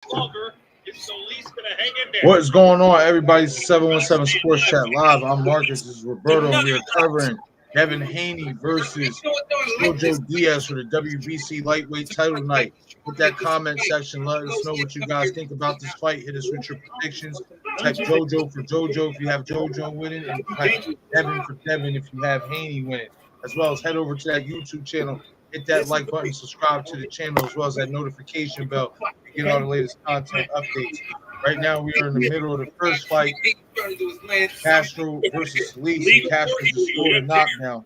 What is going on, everybody? 717 Sports Chat Live. I'm Marcus. This is Roberto, and we are covering Devin Haney versus JOJO Diaz for the WBC lightweight title tonight. Hit that comment section. Let us know what you guys think about this fight. Hit us with your predictions. Type JOJO for JOJO if you have JOJO winning, and type Devin for Devin if you have Haney winning. As well as head over to that YouTube channel. Hit that like button, subscribe to the channel, as well as that notification bell to get all the latest content updates. Right now, we are in the middle of the first fight. Castro versus Solis. Castro just scored a knockdown.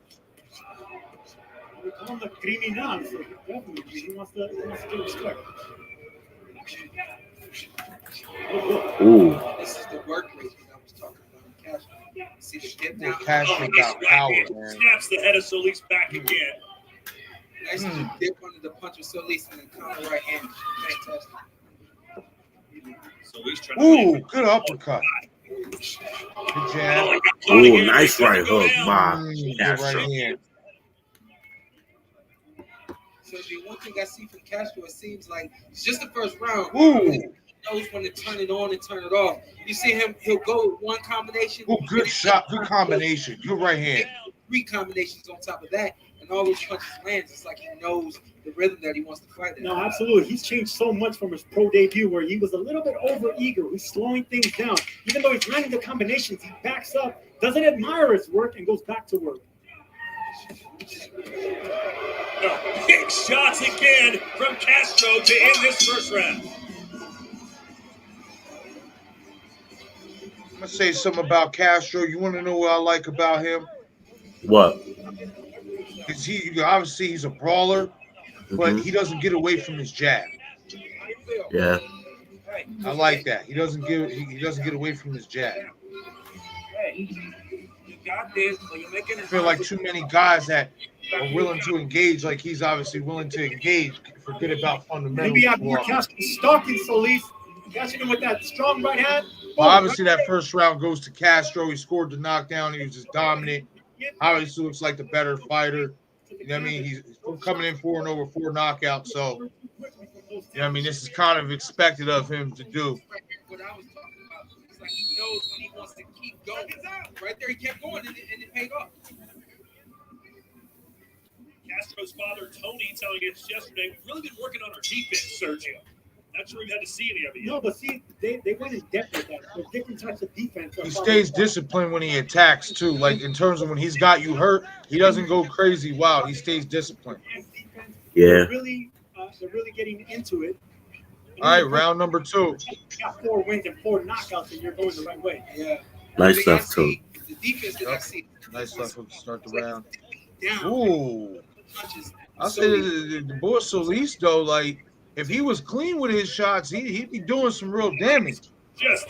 Ooh. This is the work rate that I was talking about. Castro. See the dip down. Castro got power, man. Snaps the head of Solis back again. Nice to dip under the punch of Solis and then counter right hand. Fantastic. Ooh, good uppercut. Good jab. Ooh, nice right hook by Castro. Right hand. So the one thing I see from Castro, it seems like it's just the first round. Ooh. He knows when to turn it on and turn it off. You see him, he'll go with one combination. Ooh, good shot, good combination. Good right hand. 3 combinations on top of that, and all those punches lands. It's like he knows the rhythm that he wants to fight in. No, absolutely. He's changed so much from his pro debut where he was a little bit over eager. He's slowing things down. Even though he's landing the combinations, he backs up, doesn't admire his work, and goes back to work. Big shots again from Castro to end this first round. I'm going to say something about Castro. You want to know what I like about him? What? Obviously, he's a brawler, but he doesn't get away from his jab. Yeah. I like that. He doesn't get away from his jab. I feel like too many guys that are willing to engage, like he's obviously willing to engage, forget about fundamentals. Maybe after Castro stalking Solis, catching him with that strong right hand. Well, obviously, that first round goes to Castro. He scored the knockdown. He was just dominant. Obviously, looks like the better fighter. You know what I mean? He's coming in 4-0 4 knockouts. So, you know what I mean? This is kind of expected of him to do. What I was talking about, it's like he knows when he wants to keep going. Right there, he kept going, and it paid off. Castro's father, Tony, telling us yesterday, we've really been working on our defense, Sergio. Not sure we've had to see any of it yet. No, but see, they went in depth with that. There's different types of defense. He stays disciplined when he attacks, too. Like, in terms of when he's got you hurt, he doesn't go crazy wild. He stays disciplined. Yeah. They're really getting into it. All right, round number 2. You got 4 wins and 4 knockouts, and you're going the right way. Yeah. Nice stuff, too. The defense that I see. Nice stuff to start the round. Down. Ooh. I say the boy Solis, though, like, if he was clean with his shots, he'd be doing some real damage.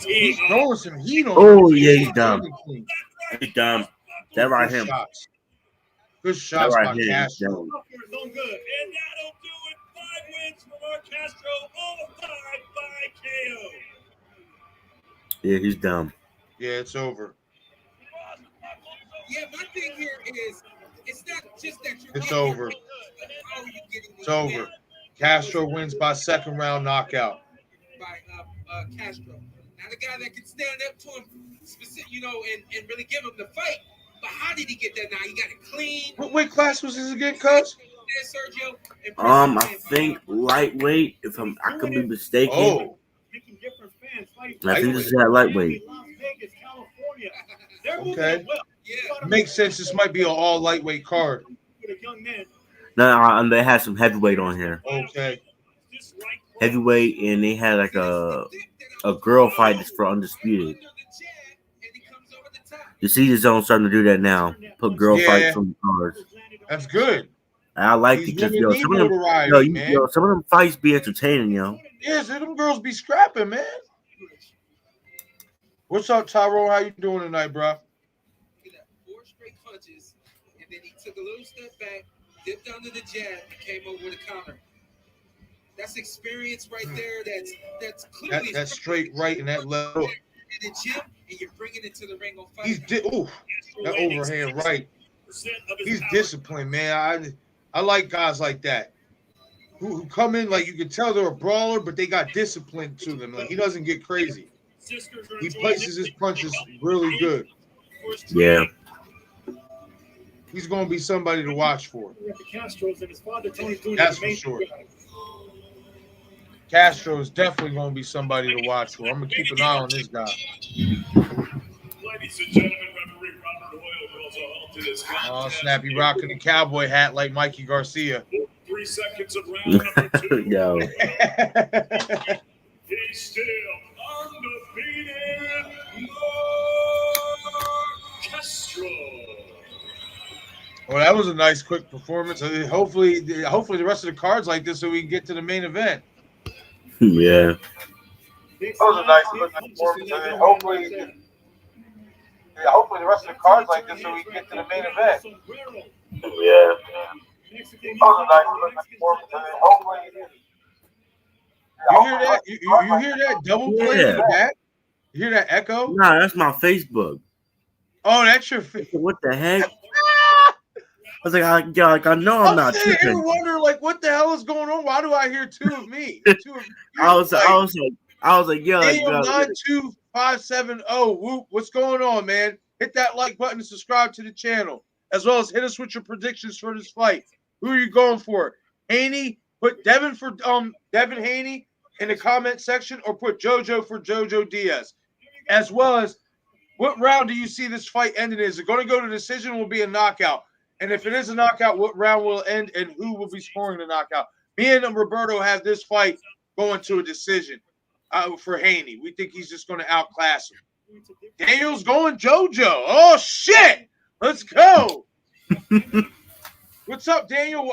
He's throwing some heat on. Oh, yeah, he's dumb. He's dumb. That right hand. Good shots by Castro. And that'll do it. 5 wins from our Castro, all 5 by KO. Yeah, he's dumb. Yeah, it's over. Yeah, my thing here is, it's not just that you're. It's over. It's over. Castro wins by 2nd round knockout. By Castro. Not a guy that can stand up to him, specific, and really give him the fight. But how did he get that now? He got it clean. What weight class was this again, Cuz? I think lightweight. I could be mistaken. Oh. I think this is that lightweight. Okay. Makes sense. This might be an all lightweight card. No, they had some heavyweight on here. Okay. Heavyweight, and they had like a girl fight that's for undisputed. You see the zone starting to do that now. Put girl fights on the cards. That's good. I like it because some of them fights be entertaining, yo. Yeah, so them girls be scrapping, man. What's up, Tyrone? How you doing tonight, bro? He got 4 straight punches, and then he took a little step back, dipped under the jab, and came over with a counter. That's experience right there. That's clearly that's straight right in that level. In the gym, and you're bringing it to the ring on fight. He's that overhand right. He's disciplined, man. I like guys like that. who come in like you can tell they're a brawler, but they got discipline to them. Like he doesn't get crazy. He places his punches really good. Yeah. He's going to be somebody to watch for. That's for sure. Castro is definitely going to be somebody to watch for. I'm going to keep an eye on this guy. Ladies and gentlemen, referee Robert Oil calls a halt to this contest. Oh, Snappy rocking the cowboy hat like Mikey Garcia. 3 seconds of round number 2. Yo. He's still undefeated. Castro. Well, that was a nice, quick performance. I mean, hopefully the rest of the cards like this so we can get to the main event. Yeah. That was a nice, quick performance. I mean, hopefully the rest of the cards like this so we can get to the main event. Yeah. That was a nice, quick performance. I mean, hopefully. You hear that? You hear that double play in the back? You hear that echo? Nah, that's my Facebook. Oh, that's your Facebook. What the heck? I was like, I know I'm not sitting tripping. here wondering, like, what the hell is going on? Why do I hear two of me? I was like, yo, like, 92570. Whoop! What's going on, man? Hit that like button and subscribe to the channel, as well as hit us with your predictions for this fight. Who are you going for? Haney? Put Devin for Devin Haney in the comment section, or put JoJo for JoJo Diaz, as well as what round do you see this fight ending? Is it going to go to decision? Or will be a knockout? And if it is a knockout, what round will it end and who will be scoring the knockout? Me and Roberto have this fight going to a decision for Haney. We think he's just going to outclass him. Daniel's going JoJo. Oh, shit. Let's go. What's up, Daniel?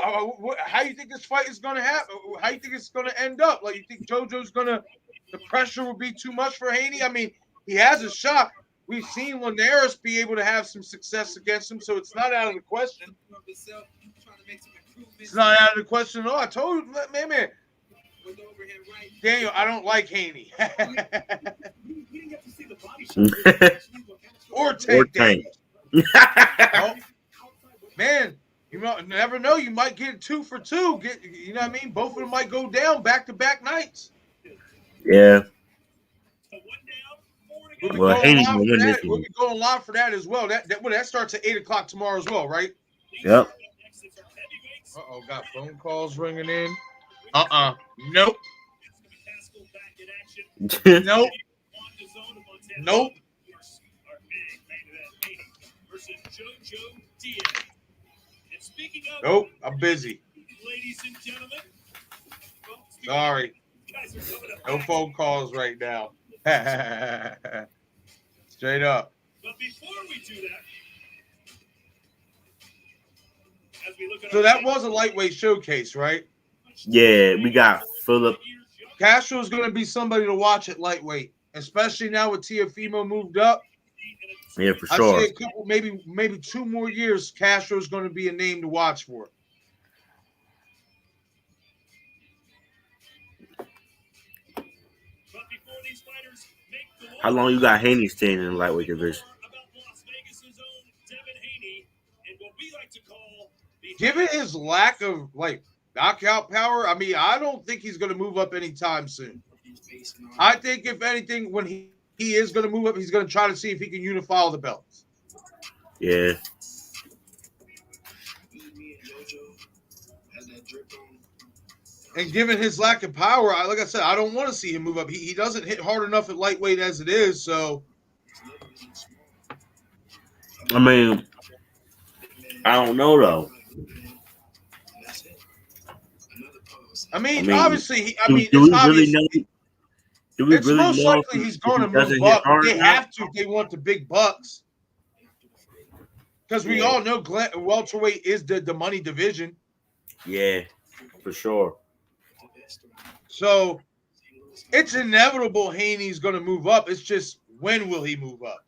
How you think this fight is going to happen? How you think it's going to end up? Like, you think JoJo's going to – the pressure will be too much for Haney? I mean, he has a shot. We've seen Linares be able to have some success against him, so it's not out of the question. It's not out of the question at all. I told you, man. Daniel, I don't like Haney. or Tank. Oh, man, you never know. You might get 2 for 2. You know what I mean? Both of them might go down back-to-back nights. Yeah. We'll be going live for that as well. That starts at 8 o'clock tomorrow as well, right? Yep. Uh-oh, got phone calls ringing in. Nope. Nope. Nope. Nope, I'm busy. Sorry. No phone calls right now. Straight up. But before we do that, as we look at so that was a lightweight showcase, right? Yeah, we got Philip. Castro is going to be somebody to watch at lightweight, especially now with Teofimo moved up. Yeah, for sure. I see a couple, maybe 2 more years. Castro is going to be a name to watch for. How long you got Haney staying in the lightweight division? Given his lack of knockout power, I mean, I don't think he's going to move up anytime soon. I think if anything, when he is going to move up, he's going to try to see if he can unify all the belts. Yeah. And given his lack of power, like I said, I don't want to see him move up. He doesn't hit hard enough at lightweight as it is, so. I mean, I don't know, though. I mean obviously, do we really know? It's most likely he's going to move up. They have to if they want the big bucks. Because we all know welterweight is the money division. Yeah, for sure. So it's inevitable Haney's going to move up. It's just when will he move up?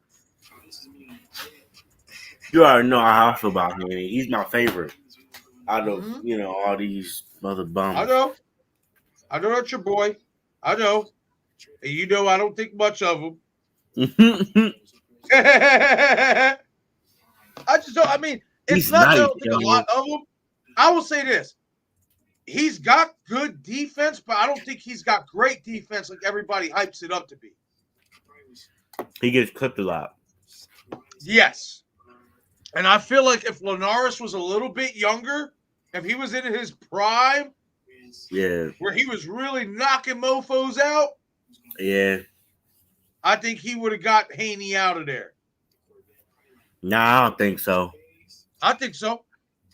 You already know how I feel about Haney. He's my favorite out of all these other bums. I know that's your boy. I know. And you know I don't think much of him. I just don't. I mean, it's not that I don't think a lot of them. I will say this. he's got good defense, but I don't think he's got great defense like everybody hypes it up to be. He gets clipped a lot. Yes. And I feel like if Linares was a little bit younger, if he was in his prime, where he was really knocking mofos out, I think he would have got Haney out of there. Nah, I don't think so. I think so.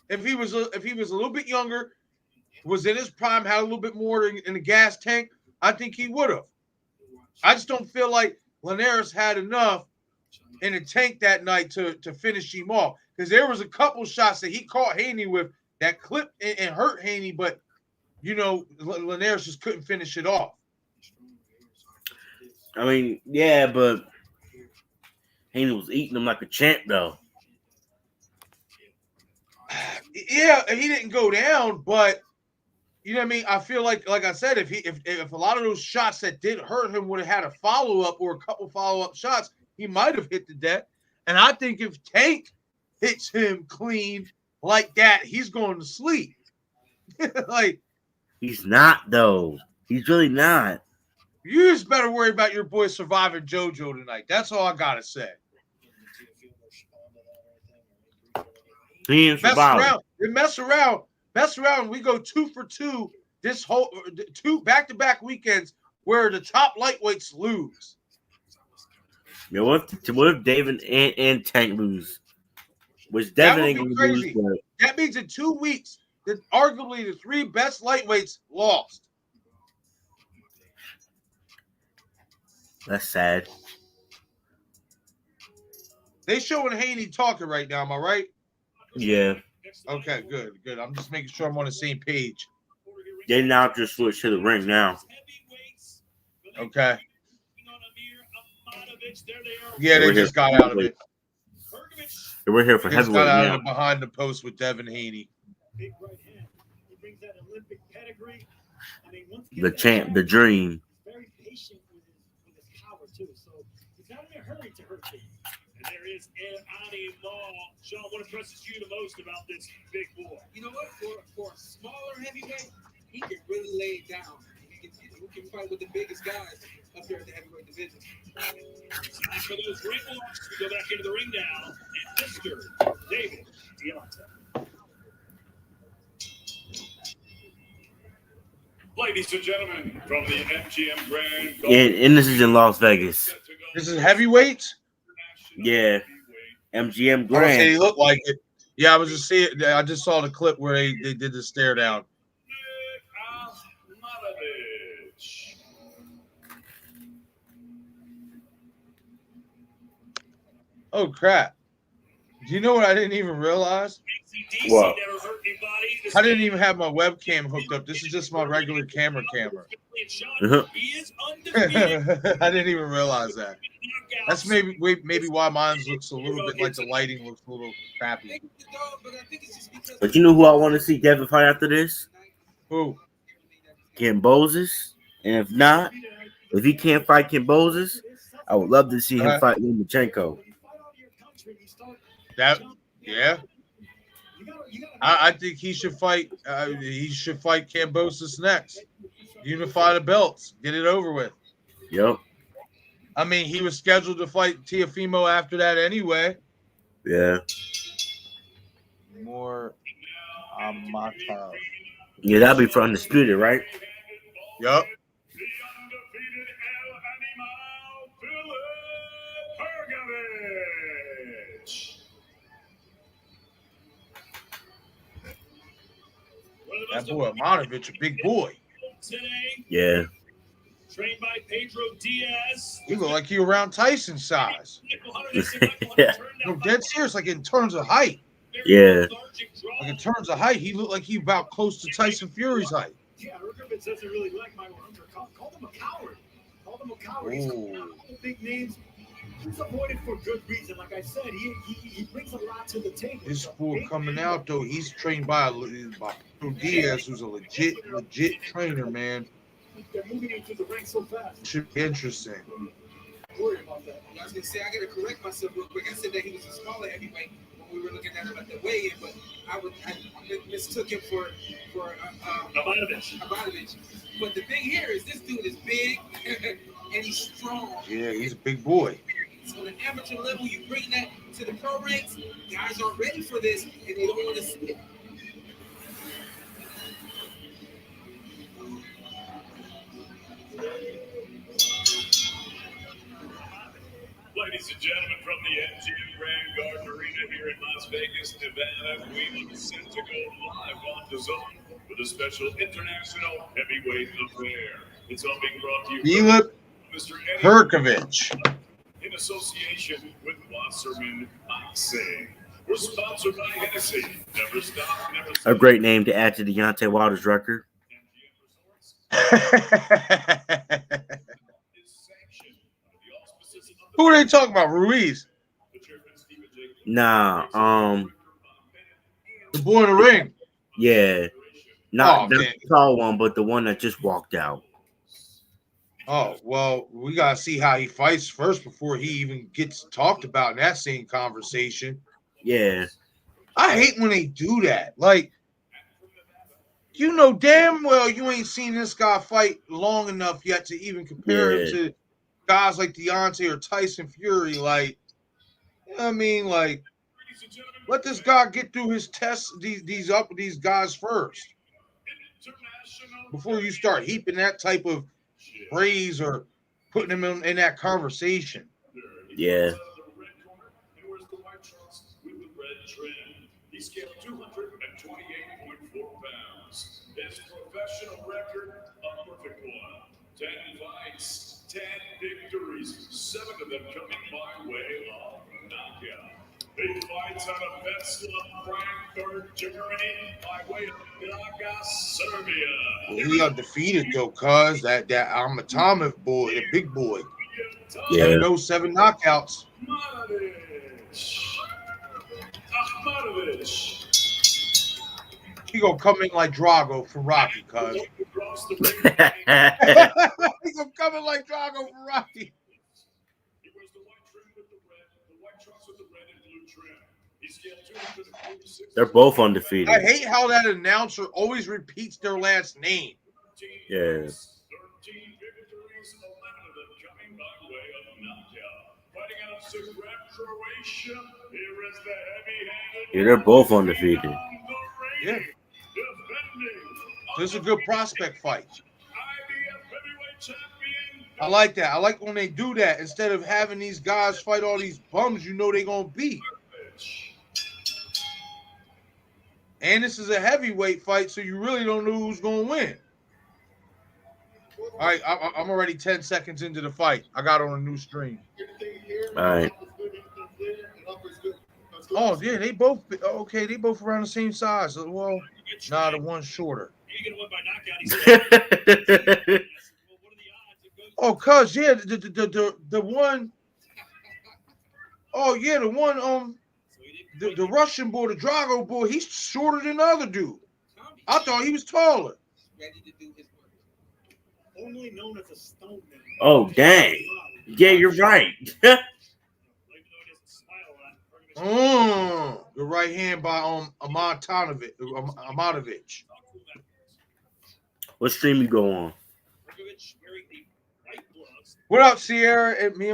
If he was a little bit younger, was in his prime, had a little bit more in the gas tank, I think he would have. I just don't feel like Linares had enough in the tank that night to finish him off. Because there was a couple shots that he caught Haney with that clipped and hurt Haney, but, you know, Linares just couldn't finish it off. I mean, yeah, but Haney was eating him like a champ, though. Yeah, he didn't go down, but you know what I mean? I feel like I said, if a lot of those shots that did hurt him would have had a follow-up or a couple follow-up shots, he might have hit the deck. And I think if Tank hits him clean like that, he's going to sleep. Like, he's not, though. He's really not. You just better worry about your boy surviving JoJo tonight. That's all I gotta say. He ain't surviving. Mess around. We go 2 for 2 this whole 2 back-to-back weekends where the top lightweights lose. Yeah, what if David and Tank lose? Which Devin ain't gonna lose. But... That means in 2 weeks that arguably the 3 best lightweights lost. That's sad. They showing Haney talking right now, am I right? Yeah. Okay, good. I'm just making sure I'm on the same page. They now just switch to the ring now. Okay. Yeah, they just got out of it. We're here for They just heavyweight got out now. of behind the post with Devin Haney. Big right hand. He brings that Olympic pedigree. I mean, once The champ, the dream. Very patient with his power too. So he's not in a hurry to hurt you. And there is Haney Mall. Sean, what impresses you the most about this big boy? You know what? For a smaller heavyweight, he can really lay it down. He can fight with the biggest guys up there in the heavyweight division. Time for those ring walks. We go back into the ring now. And Mr. David Diaz. Ladies and gentlemen, from the MGM Grand. And this is in Las Vegas. This is heavyweights? Yeah. MGM I Grand. say he looked like it. Yeah, I just saw the clip where they did the stare down. Oh crap. Do you know what I didn't even realize? What? I didn't even have my webcam hooked up. This is just my regular camera. Uh-huh. I didn't even realize that. That's maybe why mine looks a little bit like the lighting looks a little crappy. But you know who I want to see Devin fight after this? Who? Kambozis. And if not, if he can't fight Kambozis, I would love to see him fight Lomachenko. Yeah. I think he should fight. He should fight Kambosos next. Unify the belts. Get it over with. Yep. I mean, he was scheduled to fight Teofimo after that anyway. Yeah. More Amata. Yeah, that'll be for Undisputed, right? Yep. That boy Amatovich, a big boy. Yeah. Trained by Pedro Diaz. He looked like he around Tyson's size. Yeah. No, dead serious, like in terms of height. Yeah. Like in terms of height, he looked like he about close to Tyson Fury's height. Yeah, Hergovich doesn't really like Michael Hunter. Call him a coward. Call him a coward. He's coming out all the big names. He's avoided for good reason. Like I said, he brings a lot to the table. This fool coming out though, he's trained by Diaz, who's a legit trainer, man. They're moving into the ranks so fast. Should be interesting. Worry about that. I was gonna say I gotta correct myself real quick. I said that he was a smaller heavyweight. But we were looking at him at the weigh-in, but I mistook him for Ivanovich. But the thing here is this dude is big and he's strong. Yeah, he's a big boy. So on an amateur level, you bring that to the pro ranks, guys aren't ready for this, and they don't want to see it. Ladies and gentlemen, from the MGM Grand Garden Arena here in Las Vegas, Nevada, we are set to go live on DAZN with a special international heavyweight affair. It's all being brought to you by Mr. Hergovich in association with Wasserman Boxing. We're sponsored by Hennessy. Never stop, never stop. A great name to add to Deontay Wilder's record. Who are they talking about? Ruiz? Nah, the boy in the ring. Yeah, not the tall one, but the one that just walked out. Oh, well, we gotta see how he fights first before he even gets talked about in that same conversation. Yeah, I hate when they do that. Like, you know damn well you ain't seen this guy fight long enough yet to even compare him to guys like Deontay or Tyson Fury. Like, you know what I mean? Like, let this guy get through his tests, these guys first, before you start heaping that type of praise or putting them in that conversation. Yeah. He scaled 228.4 pounds. His professional record, a perfect one. 10 fights, 10 victories, 7 of them coming by way of knockout. Big fights out of Wetzlar, Frankfurt, Germany, by way of Praga, Serbia. Well, he undefeated though, cuz that Amatomov boy, the big boy. Yeah. 7 knockouts. Ahmadovich. He gonna come in like Drago from Rocky, cuz. He gonna come in like Drago from Rocky. He wears the white trim with the red, the white trunks with the red and blue trim. He scaled 246. They're both undefeated. I hate how that announcer always repeats their last name. Yeah. 13 victories, 11 of them coming by way of knockout. Fighting out of Zagreb, Croatia, here is the heavy-handed. Yeah, they're both undefeated. Yeah. This is a good prospect fight. I like that. I like when they do that instead of having these guys fight all these bums you know they're going to beat. And this is a heavyweight fight, so you really don't know who's going to win. All right, I'm already 10 seconds into the fight. I got on a new stream. All right. Oh, yeah, they both around the same size. Well, nah, the one's shorter. Oh, cuz, yeah, the one. Oh, yeah, the one, the Russian boy, the Drago boy, he's shorter than the other dude. I thought he was taller. Only known as a stone man. Oh, dang. Yeah, you're right. The right hand by Amatovich. What stream you go on? What up, Sierra? And me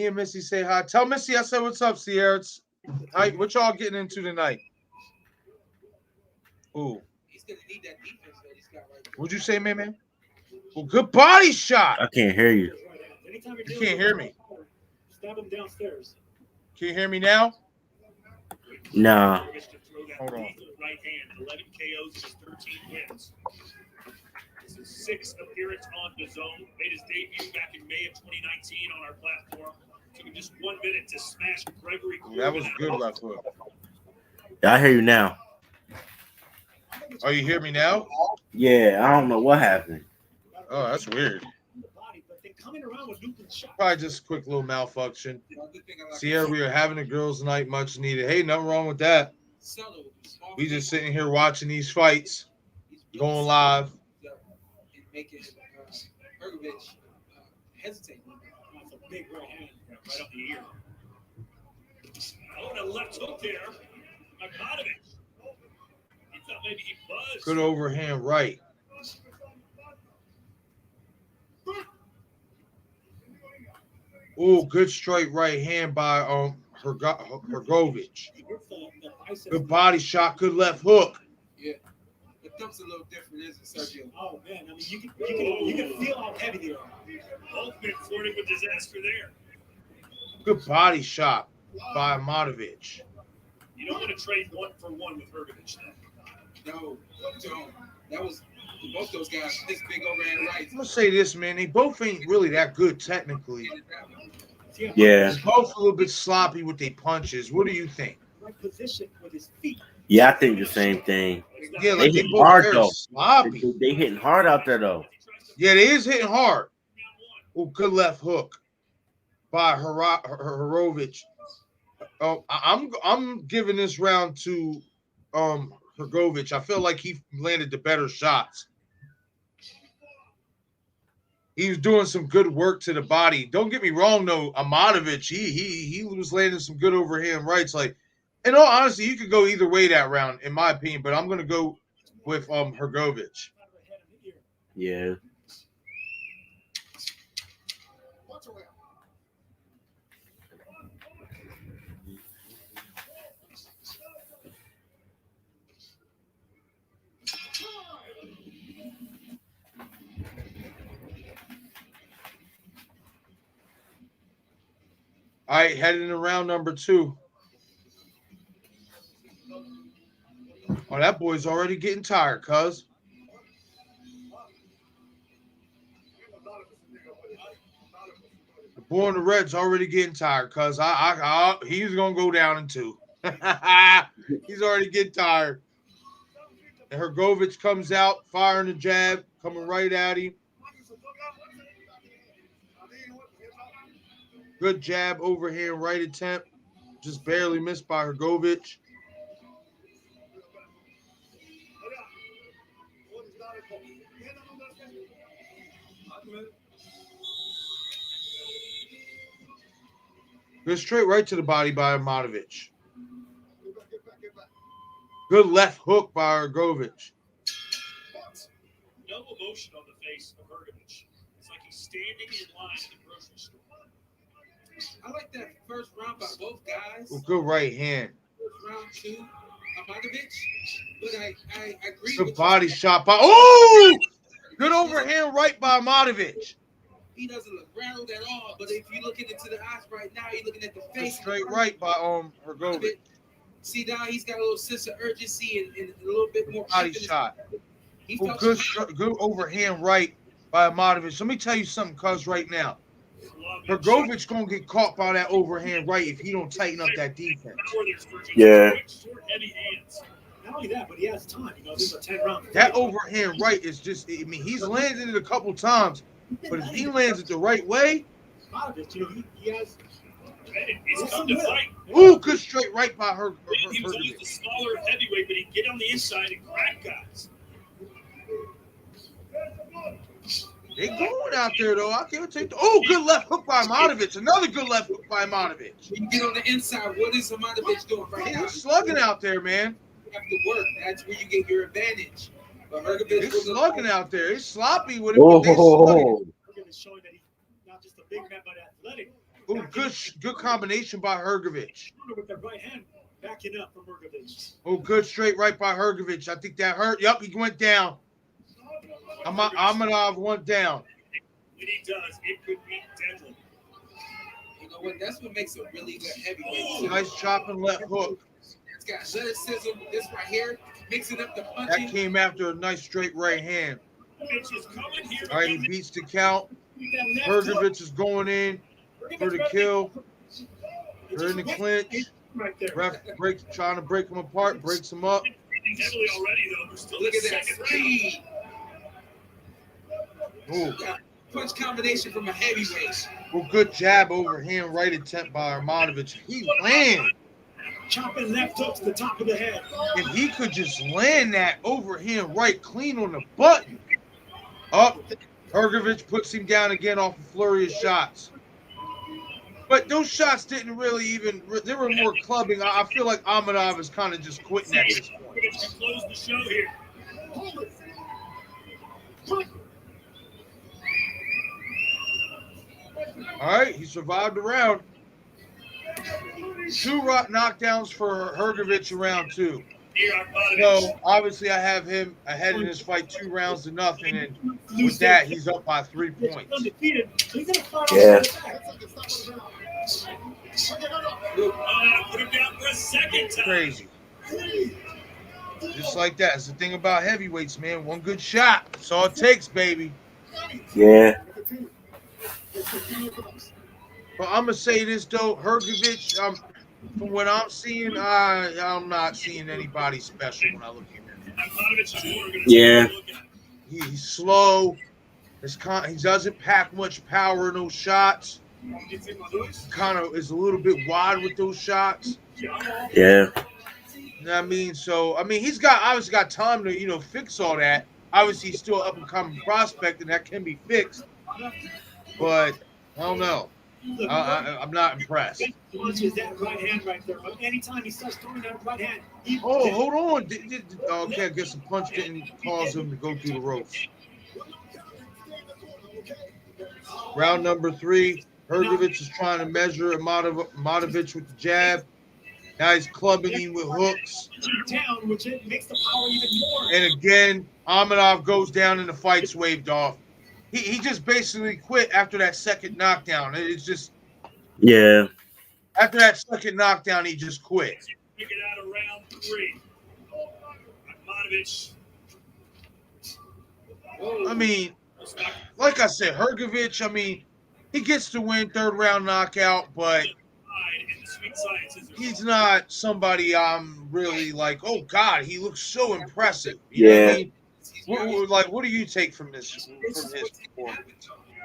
and Missy say hi. Tell Missy I said what's up, Sierra. What y'all getting into tonight? Ooh. He's gonna need that defense that he's got right there. What'd you say, man? Well, good body shot. I can't hear you. You can't hear me. Stab him downstairs. Can you hear me now? Nah. Hold on. Right hand, 11 KOs, just 13 wins. This is 6th appearance on DAZN. Made his debut back in May of 2019 on our platform. Took him just 1 minute to smash Gregory. That was good left hook. Yeah, I hear you now. Oh, you hear me now? Yeah, I don't know what happened. Oh, that's weird. Probably just a quick little malfunction. Sierra, we are having a girls' night, much needed. Hey, nothing wrong with that. We just sitting here watching these fights, going live. Making Hergovich hesitate. That's a big right hand right up the ear. Oh, and a left hook there. Hergovich. He thought maybe he buzzed. Good overhand right. Oh, good straight right hand by Hergovich. Good body shot, good left hook. Yeah. The thump's a little different, isn't it, Sergio? Oh, man. I mean, you can feel how heavy they are. Ultimate flirting with disaster there. Good body shot by Hergovich. You don't want to trade 1-for-1 with Hergovich then. No, don't. That was both those guys. This big overhand right. I'm gonna say this, man. They both ain't really that good technically. Yeah. They're both a little bit sloppy with their punches. What do you think? Right position with his feet. Yeah, I think the same thing. Yeah, like They they hit both hard, very though. sloppy. They hitting hard out there though. Yeah, they is hitting hard. Oh, good left hook by Hergovich. Oh, I'm giving this round to Hergovich. I feel like he landed the better shots. He was doing some good work to the body. Don't get me wrong, though. Hergovich, he was landing some good overhand rights. Like, in all honesty, you could go either way that round, in my opinion. But I'm gonna go with Hergovich. Yeah. All right, heading to round number 2. Oh, that boy's already getting tired, cuz. The boy in the red's already getting tired, cuz. He's gonna go down in 2. He's already getting tired. And Hergovich comes out, firing the jab, coming right at him. Good jab, overhand right attempt. Just barely missed by Hergovich. Good straight right to the body by Hergovich. Good left hook by Hergovich. No emotion on the face of Hergovich. It's like he's standing in line at the grocery store. I like that first round by both guys. Well, good right hand. First round 2, Hergovich. But I agree Good with body you. shot by. Oh! Good overhand right by Hergovich. He doesn't look rattled at all, but if you're looking into the eyes right now, you're looking at the Good face. straight right by Hergovich. See now he's got a little sense of urgency and a little bit more Body pep in his- shot. He Well, felt good overhand right by Hergovich. Let me tell you something, cuz, right now. Hergovich gonna get caught by that overhand right if he don't tighten up that defense. Yeah. Heavy hands. Not only that, but he has time. You know, this is a 10-round. That overhand right is just, I mean, he's landed it a couple times, but if he lands it the right way, He has. He's come to fight. ooh, good straight right by He was always the Hergovich. smaller heavyweight, but he'd get on the inside and crack guys. They going out there, though. I can't take the. Oh, good left hook by Hergovich. Another good left hook by Hergovich. when you get on the inside, what is Hergovich doing right now? He's slugging out there, man. You have to work. That's where you get your advantage. But Hergovich He's was slugging out there. He's sloppy with it, but they're slugging. Oh, Hergovich showing that he's not just a big man, but athletic. Ooh, good combination by Hergovich. With the right hand, backing up from Hergovich. Oh, good straight right by Hergovich. I think that hurt. Yep, he went down. Amanov went down. When he does, it could be deadly. You know what? That's what makes a really good heavyweight. Nice chopping left hook. It's got athleticism. This right here, mixing up the That punching. came after a nice straight right hand. Hergovich is coming here. All right, he beats the count. Hergovich is going in for the kill. They're in the clinch. Right there. Ref trying to break him apart, breaks him up. Heavily already, though. There's still Look the at that second round. speed. Ooh, Punch combination from a heavyweight. well, good jab overhand right attempt by Hergovich. He land. Chopping left hook to the top of the head. If he could just land that overhand right clean on the button. Up. Hergovich puts him down again off a flurry of shots. But those shots didn't really even. They were more clubbing. I feel like Amadov is kind of just quitting at this point. Close the show here. All right, he survived the round. 2 knockdowns for Hergovich in round 2. So obviously I have him ahead in this fight 2 rounds to nothing, and with that he's up by 3 points. Yeah. Crazy. Just like that. It's the thing about heavyweights, man. One good shot. That's all it takes, baby. Yeah. But I'm gonna say this though, Hergovich. From what I'm seeing, I'm not seeing anybody special when I look at him. Yeah. He's slow. He doesn't pack much power in those shots. Kind of is a little bit wide with those shots. Yeah. You know what I mean? So he's obviously got time to fix all that. Obviously, he's still up and coming prospect, and that can be fixed. But I don't know. I'm not impressed. That right hand right there. But anytime he starts throwing that right hand, hold on. Okay, I guess the punch didn't cause him to go through the ropes. Round number 3. Hergovich is trying to measure Matovich with the jab. Now he's clubbing him with hooks. Down, which makes the power even more. And again, Amadov goes down and the fight's waved off. He just basically quit after that second knockdown. It's just after that second knockdown, he just quit. Pick it out of round 3. Matovich. Like I said, Hergovich, he gets to win 3rd round knockout, but he's not somebody I'm really like, oh God, he looks so impressive. You know what I mean? What do you take from his performance?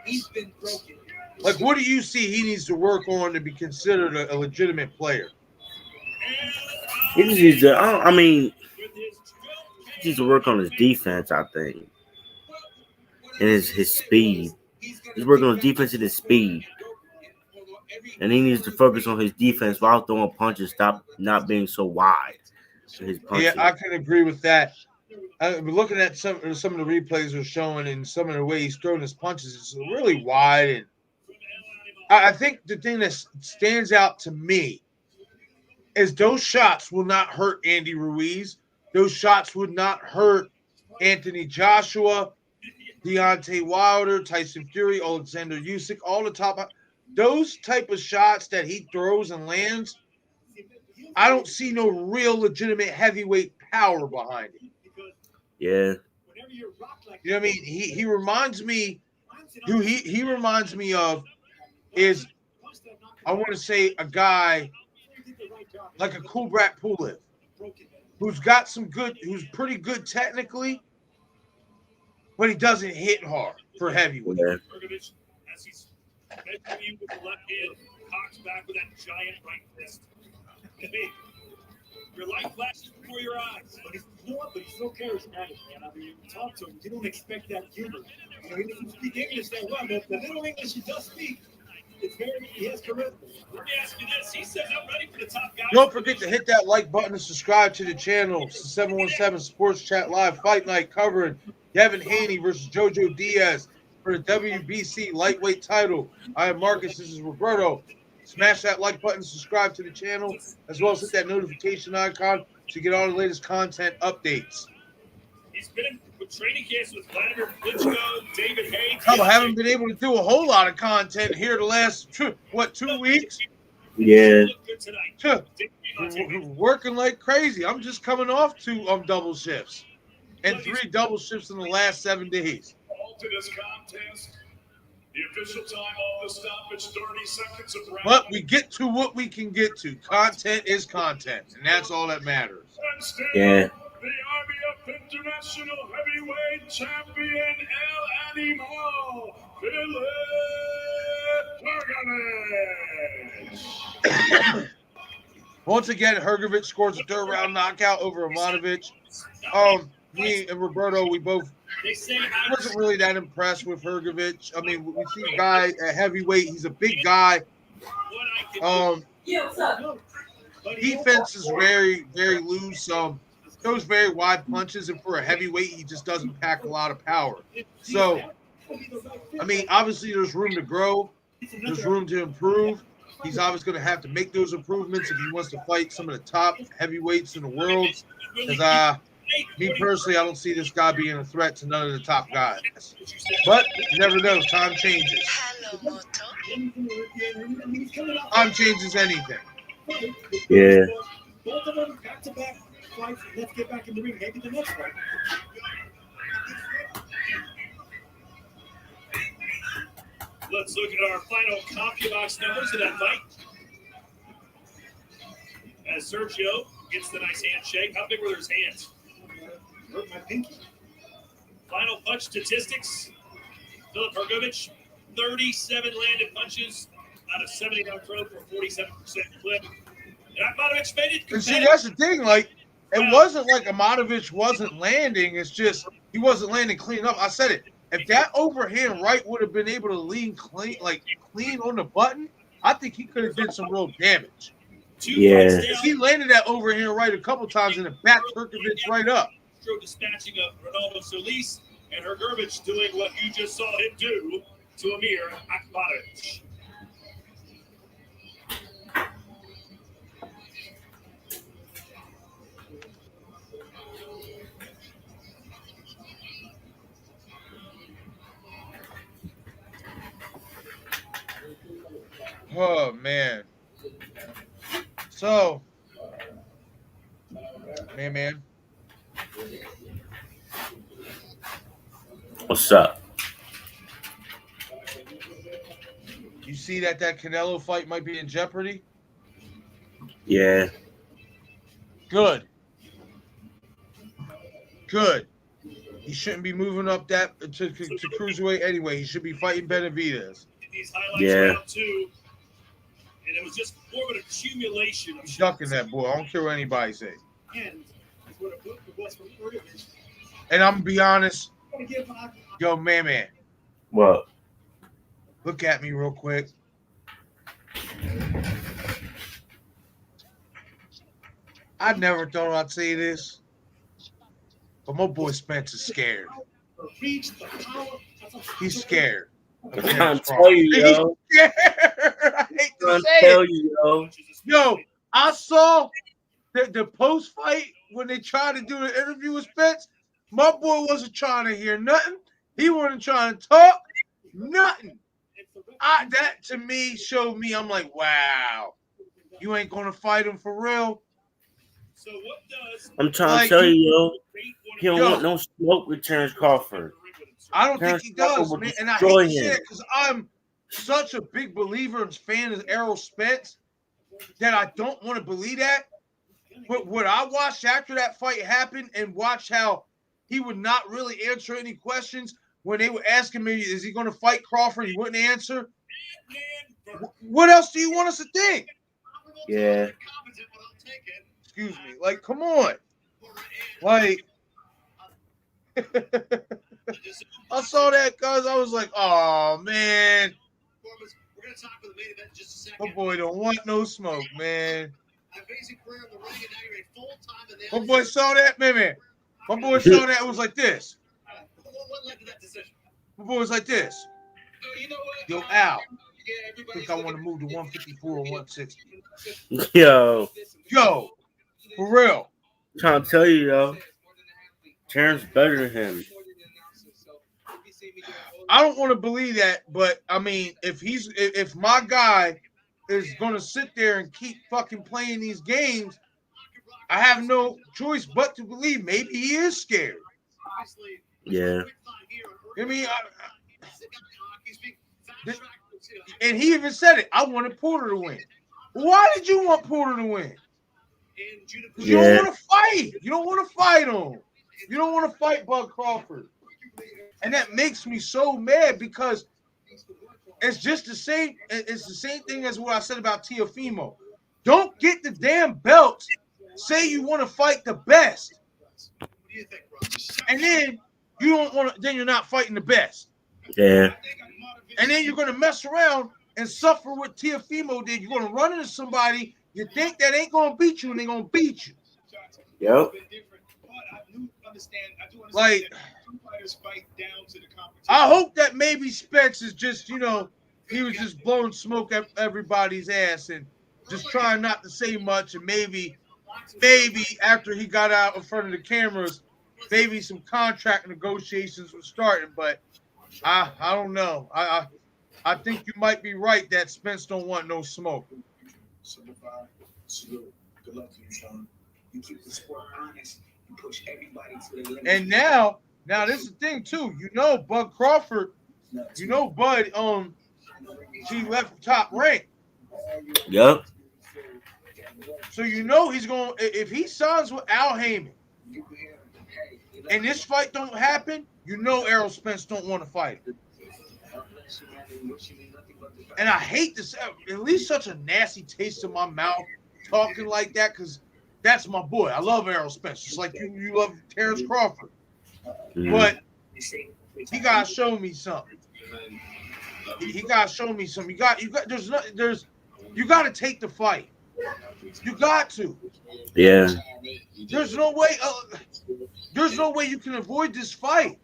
He's been broken. Like, what do you see he needs to work on to be considered a legitimate player? He just needs to, he needs to work on his defense, I think. And his speed. He's working on his defense and his speed. And he needs to focus on his defense while throwing punches, stop not being so wide. His yeah, I can agree with that. I've been looking at some of the replays are showing, and some of the way he's throwing his punches is really wide. And I think the thing that stands out to me is those shots will not hurt Andy Ruiz. Those shots would not hurt Anthony Joshua, Deontay Wilder, Tyson Fury, Alexander Usyk, all the top. Those type of shots that he throws and lands, I don't see no real legitimate heavyweight power behind it. Yeah. You know what I mean? He reminds me, who he reminds me of is, I want to say, a guy like a Kubrat Pulev, who's got who's pretty good technically, but he doesn't hit hard for heavyweight. Yeah. As he's measuring you with the left hand, cocks back with that giant right fist. Your light flashes before your eyes. But he still charismatic, man. You talk to him, you don't expect that humor. He doesn't speak English that well, but the little English he does speak, he has charisma. Let me ask you this. He says, I'm ready for the top guy. Don't forget to hit that like button and subscribe to the channel. It's the 717 Sports Chat Live Fight Night covering Devin Haney versus JoJo Diaz for the WBC lightweight title. I am Marcus. This is Roberto. Smash that like button, subscribe to the channel, as well as hit that notification icon to get all the latest content updates. He's been with training camps with Vladimir Klitschko, David Haye. I haven't been able to do a whole lot of content here the last, 2 weeks? Yeah. Working like crazy. I'm just coming off 2 double shifts and 3 double shifts in the last 7 days. To this contest, the official time of the stoppage, 30 seconds of round. But we get to what we can get to. Content is content, and that's all that matters. Yeah. The IBF International Heavyweight Champion El Animal, Hergovich. Once again, Hergovich scores a 3rd round knockout over Matovich. Me and Roberto, we both wasn't really that impressed with Hergovich. I mean, we see a guy at heavyweight. He's a big guy. Defense is very, very loose. Throws very wide punches, and for a heavyweight, he just doesn't pack a lot of power. So, I mean, obviously, there's room to grow. There's room to improve. He's obviously going to have to make those improvements if he wants to fight some of the top heavyweights in the world. Because, me personally, I don't see this guy being a threat to none of the top guys. But you never know. Time changes. Time changes anything. Yeah. Both of them back-to-back fights. Let's get back in the ring. Maybe the next fight. Let's look at our final CompuBox numbers of that fight. As Sergio gets the nice handshake. How big were his hands? Hurt my pinky. Final punch statistics. Philip Hergovich, 37 landed punches out of 79 throw for a 47% clip. And I might have expected. And see, that's the thing. Like, it wasn't like Amatovich wasn't landing. It's just he wasn't landing clean up. I said it. If that overhand right would have been able to lean clean, like clean on the button, I think he could have did some real damage. Yeah. He landed that overhand right a couple times and it backed Hergovich right up. Dispatching of Ronaldo Solis and Hergovich doing what you just saw him do to Amir Akhmatovich. Oh, man. So, man. What's up? You see that Canelo fight might be in jeopardy? Yeah. Good. He shouldn't be moving up that to cruiserweight anyway. He should be fighting Benavidez. Yeah. And it was just more of an accumulation of ducking that boy. I don't care what anybody say. And I'm gonna be honest. Yo, man. What? Look at me real quick. I never thought I'd say this, but my boy Spence is scared. He's scared. I'm trying to tell you, yo. I hate to say it. Yo, I saw the post-fight when they tried to do the interview with Spence. My boy wasn't trying to hear nothing. He wasn't trying to talk. Nothing. That, to me, showed me, I'm like, wow. You ain't going to fight him for real? So what does I'm trying to tell you, yo. He don't want no smoke with Terrence Crawford. I don't think he does, man. And I hate to say it because I'm such a big believer and fan of Errol Spence that I don't want to believe that. But what I watched after that fight happened and watched how he would not really answer any questions when they were asking me, is he going to fight Crawford? He wouldn't answer. What else do you want us to think? Yeah. Excuse me. Like, come on. Like, I saw that because I was like, oh, man. My boy don't want no smoke, man. My boy saw that, man. My boy saw that. It was like this. My boy was like this. Yo, Al. I think I want to move to 154 or 160. Yo, for real. I'm trying to tell you, yo. Terrence better than him. I don't want to believe that, but I mean, if my guy is gonna sit there and keep fucking playing these games, I have no choice but to believe maybe he is scared. Yeah. I mean, and he even said it. I wanted Porter to win. Why did you want Porter to win? You don't want to fight. You don't want to fight him. You don't want to fight Bud Crawford. And that makes me so mad because it's just the same. It's the same thing as what I said about Teofimo. Don't get the damn belts. Say you want to fight the best. And then you don't want to, then you're not fighting the best. Yeah. And then you're going to mess around and suffer what Teofimo did. You're going to run into somebody you think that ain't going to beat you, and they're going to beat you. Yep. Like, I hope that maybe Spence is just, he was just blowing smoke at everybody's ass and just trying not to say much, and maybe after he got out in front of the cameras, maybe some contract negotiations were starting, but I don't know. I think you might be right that Spence don't want no smoke. Good luck to you, Sean. You keep the sport honest. You push everybody to the limit. And now this is the thing too. Bud Crawford. Bud he left Top Rank. Yep. So he's going, if he signs with Al Heyman and this fight don't happen, Errol Spence don't want to fight. And I hate this. At least such a nasty taste in my mouth talking like that, because that's my boy. I love Errol Spence, just like you love Terrence Crawford. But he gotta show me something. He gotta show me something. You gotta take the fight. You got to. Yeah. There's no way. There's no way you can avoid this fight.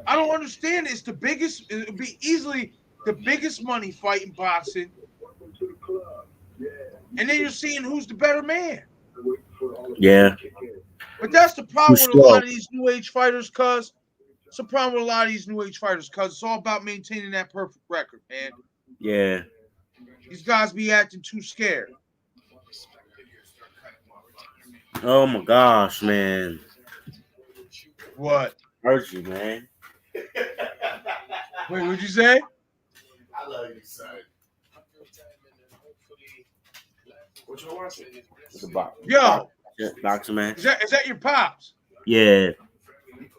I don't understand. It's the biggest. It would be easily the biggest money fight in boxing. And then you're seeing who's the better man. Yeah. But that's the problem with a lot of these new age fighters, cuz. It's the problem with a lot of these new age fighters, cuz it's all about maintaining that perfect record, man. Yeah. These guys be acting too scared. Oh my gosh, man. What? Hurt you, man. Wait, what'd you say? I love you, son. What you watching? The box. Yo, boxing match. Is that your pops? Yeah.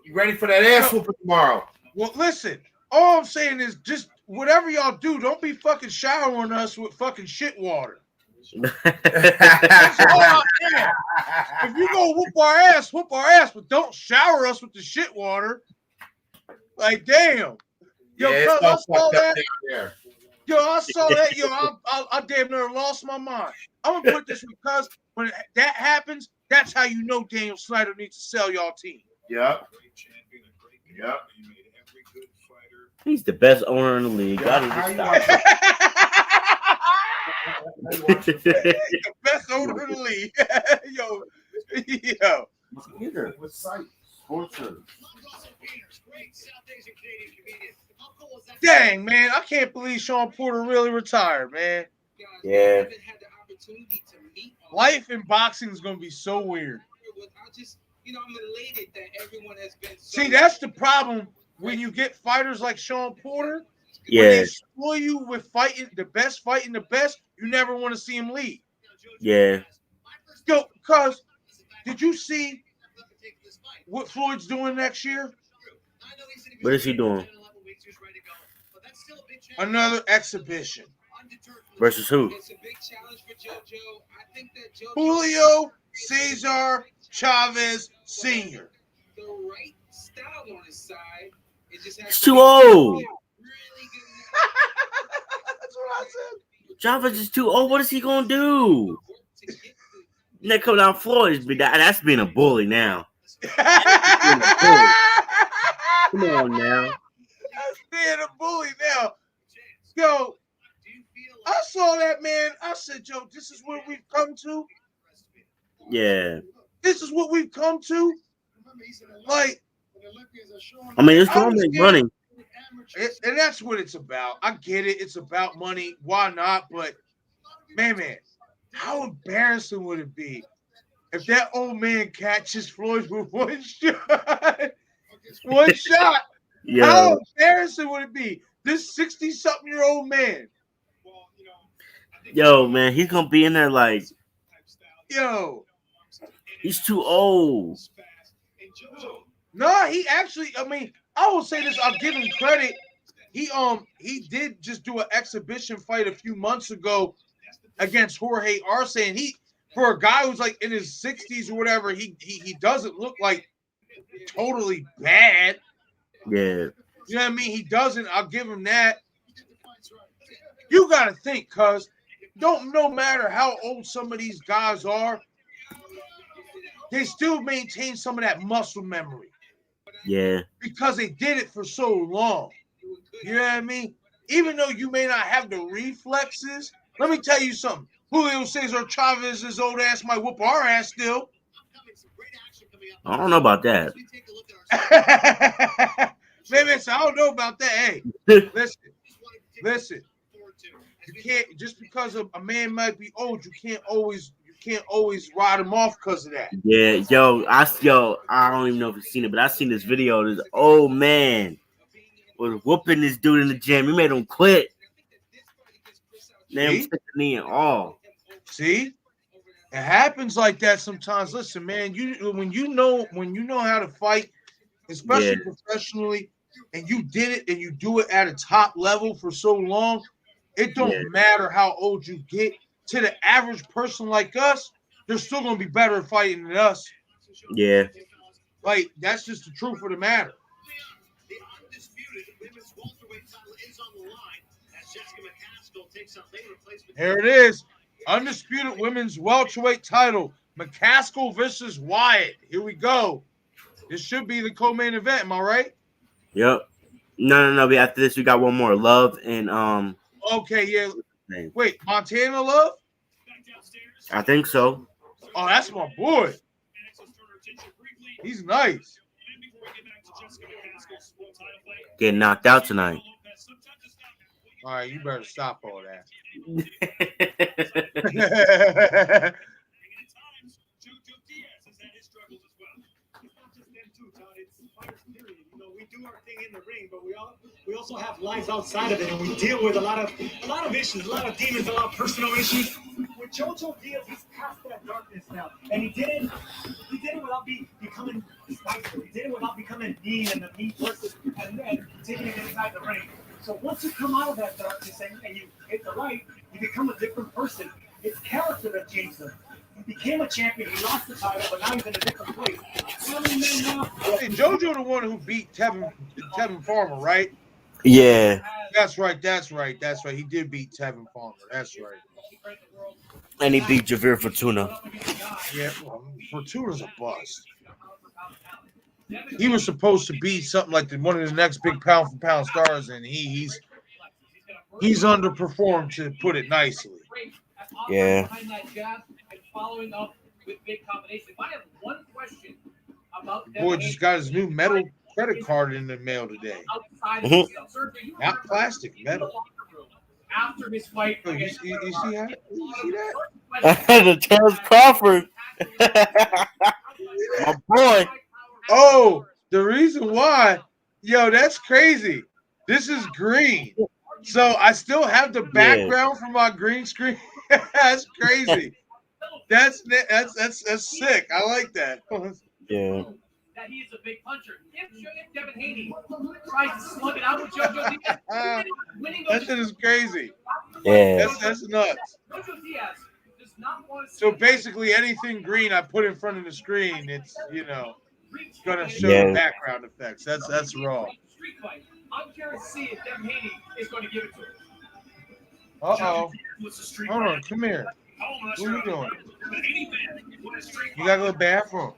You ready for that ass whooping tomorrow? Well, listen. All I'm saying is just whatever y'all do, don't be fucking showering us with fucking shit water. That's all I'm saying. If you go whoop our ass, but don't shower us with the shit water. Like, damn. Yo, yeah, I saw that. There. Yo, I saw that. Yo, I damn near lost my mind. I'm gonna put this because when that happens, that's how you know Daniel Snyder needs to sell y'all team. Yep. He's the best owner in the league. The best owner in the league. Yo. What site? Sports. Dang, man, I can't believe Sean Porter really retired, man. Yeah. Life in boxing is gonna be so weird. I'm elated that everyone has been. See, that's the problem when you get fighters like Sean Porter. Yeah. When they spoil you with fighting the best, you never want to see him leave. Yeah. Yo, cuz, did you see what Floyd's doing next year? What is he doing? Another exhibition. Versus who? It's a big challenge for JoJo. I think that JoJo Julio Cesar Chavez Sr. the right style on his side. It just has He's too old. really good. That's what I said. Chavez is too old. What is he gonna do? They come down Floyd. That's being a bully now. Come on now. That's being a bully now. Yo, I saw that, man. I said, yo, this is what we've come to. Yeah. This is what we've come to. Like, I mean, it's gonna make money. And that's what it's about. I get it. It's about money. Why not? But, man, how embarrassing would it be if that old man catches Floyd with one shot? One shot. Yeah. How embarrassing would it be? This 60-something-year-old man. Yo, man, he's gonna be in there like, yo, he's too old. No, he actually, I mean, I will say this, I'll give him credit. He did just do an exhibition fight a few months ago against Jorge Arce, and he, for a guy who's like in his 60s or whatever, he doesn't look like totally bad. Yeah. You know what I mean? He doesn't. I'll give him that. You got to think, cuz no matter how old some of these guys are, they still maintain some of that muscle memory. Yeah. Because they did it for so long. You know what I mean? Even though you may not have the reflexes, let me tell you something. Julio Cesar Chavez's old ass might whoop our ass still. I don't know about that. Maybe I don't know about that. Hey, listen. You can't just because a man might be old, you can't always ride him off because of that. Yeah, I don't even know if you've seen it, but I seen this video. This old man was whooping this dude in the gym. He made him quit. Then took the knee and all. See? It happens like that sometimes. Listen, man, when you know how to fight, especially professionally, and you did it and you do it at a top level for so long, it don't matter how old you get. To the average person like us, they're still gonna be better at fighting than us. Yeah. Like, that's just the truth of the matter. The undisputed women's welterweight title is on the line as Jessica McCaskill takes on late replacement. Here it is. Undisputed women's welterweight title. McCaskill versus Wyatt. Here we go. This should be the co-main event. Am I right? Yep. No. After this, we got one more. Love and Okay, yeah. Wait, Montana Love? I think so. Oh, that's my boy. He's nice. Getting knocked out tonight. All right, you better stop all that. We do our thing in the ring, but we also have lives outside of it, and we deal with a lot of issues, a lot of demons, a lot of personal issues. With JoJo Diaz, he's past that darkness now, and he did it without becoming spiteful. He did it without becoming mean and a mean person and taking it inside the ring. So once you come out of that darkness and you hit the light, you become a different person. It's character that changed him. He became a champion. He lost the title, but now he's in a different place. Hey, JoJo the one who beat Tevin Farmer, right? Yeah. That's right. He did beat Tevin Farmer. That's right. And he beat Javier Fortuna. Yeah, well, Fortuna's a bust. He was supposed to be something like one of the next big pound for pound stars, and he's underperformed, to put it nicely. Yeah. Following up with big combination. I have one question about Boy just got his new metal credit card in the mail today. Not plastic, metal. After his fight, You see that? The Terrence Crawford. My boy. Oh, the reason why, that's crazy. This is green. So I still have the background for my green screen. That's crazy. That's sick. I like that. Yeah. That he is a big puncher. If Devin Haney tries to slug it out with JoJo Diaz, that shit is crazy. Yeah. That's nuts. JoJo Diaz does not want to. So basically, anything green I put in front of the screen, it's gonna show the background effects. That's raw. I'm curious to see if Devin Haney is going to give it to him. Uh-oh. Hold on, come here. What are you doing? You gotta go to the bathroom.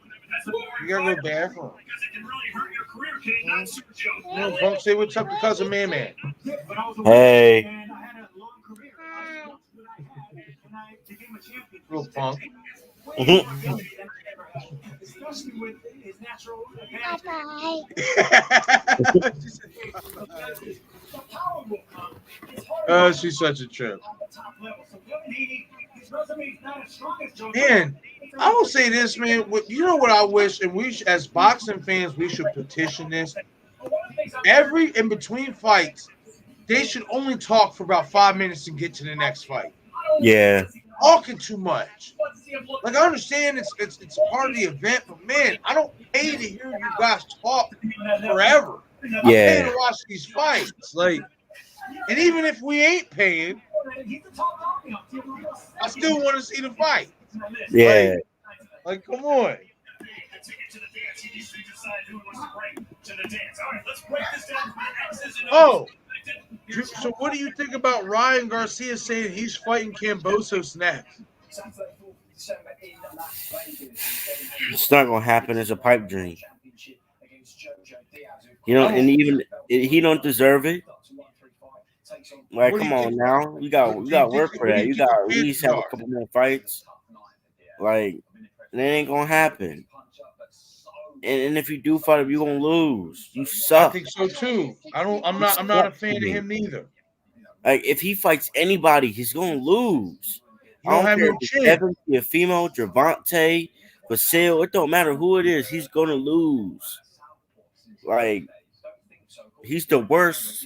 No, Punk, say what's up to cousin Man. Hey. Real Punk. Especially with his natural She's such a trip. Man, I will say this, man. You know what I wish, and we as boxing fans, we should petition this. In between fights, they should only talk for about 5 minutes and get to the next fight. Yeah. Talking too much. Like, I understand it's part of the event, but man, I don't pay to hear you guys talk forever. I pay to watch these fights. Like, and even if we ain't paying, I still want to see the fight. Yeah. Like come on. Oh, So what do you think about Ryan Garcia saying he's fighting Kambosos next? It's not gonna happen. It's a pipe dream. You know, and even he don't deserve it. Like, come on now, you got work for that. You got to at least have a couple more fights. Like, it ain't gonna happen. And if you do fight him, you're gonna lose. You suck. I think so too. I'm not a fan of him neither. Like, if he fights anybody, he's gonna lose. You don't have no chance. Devin, a female, Javante, Vasil, it don't matter who it is, he's gonna lose. Like, he's the worst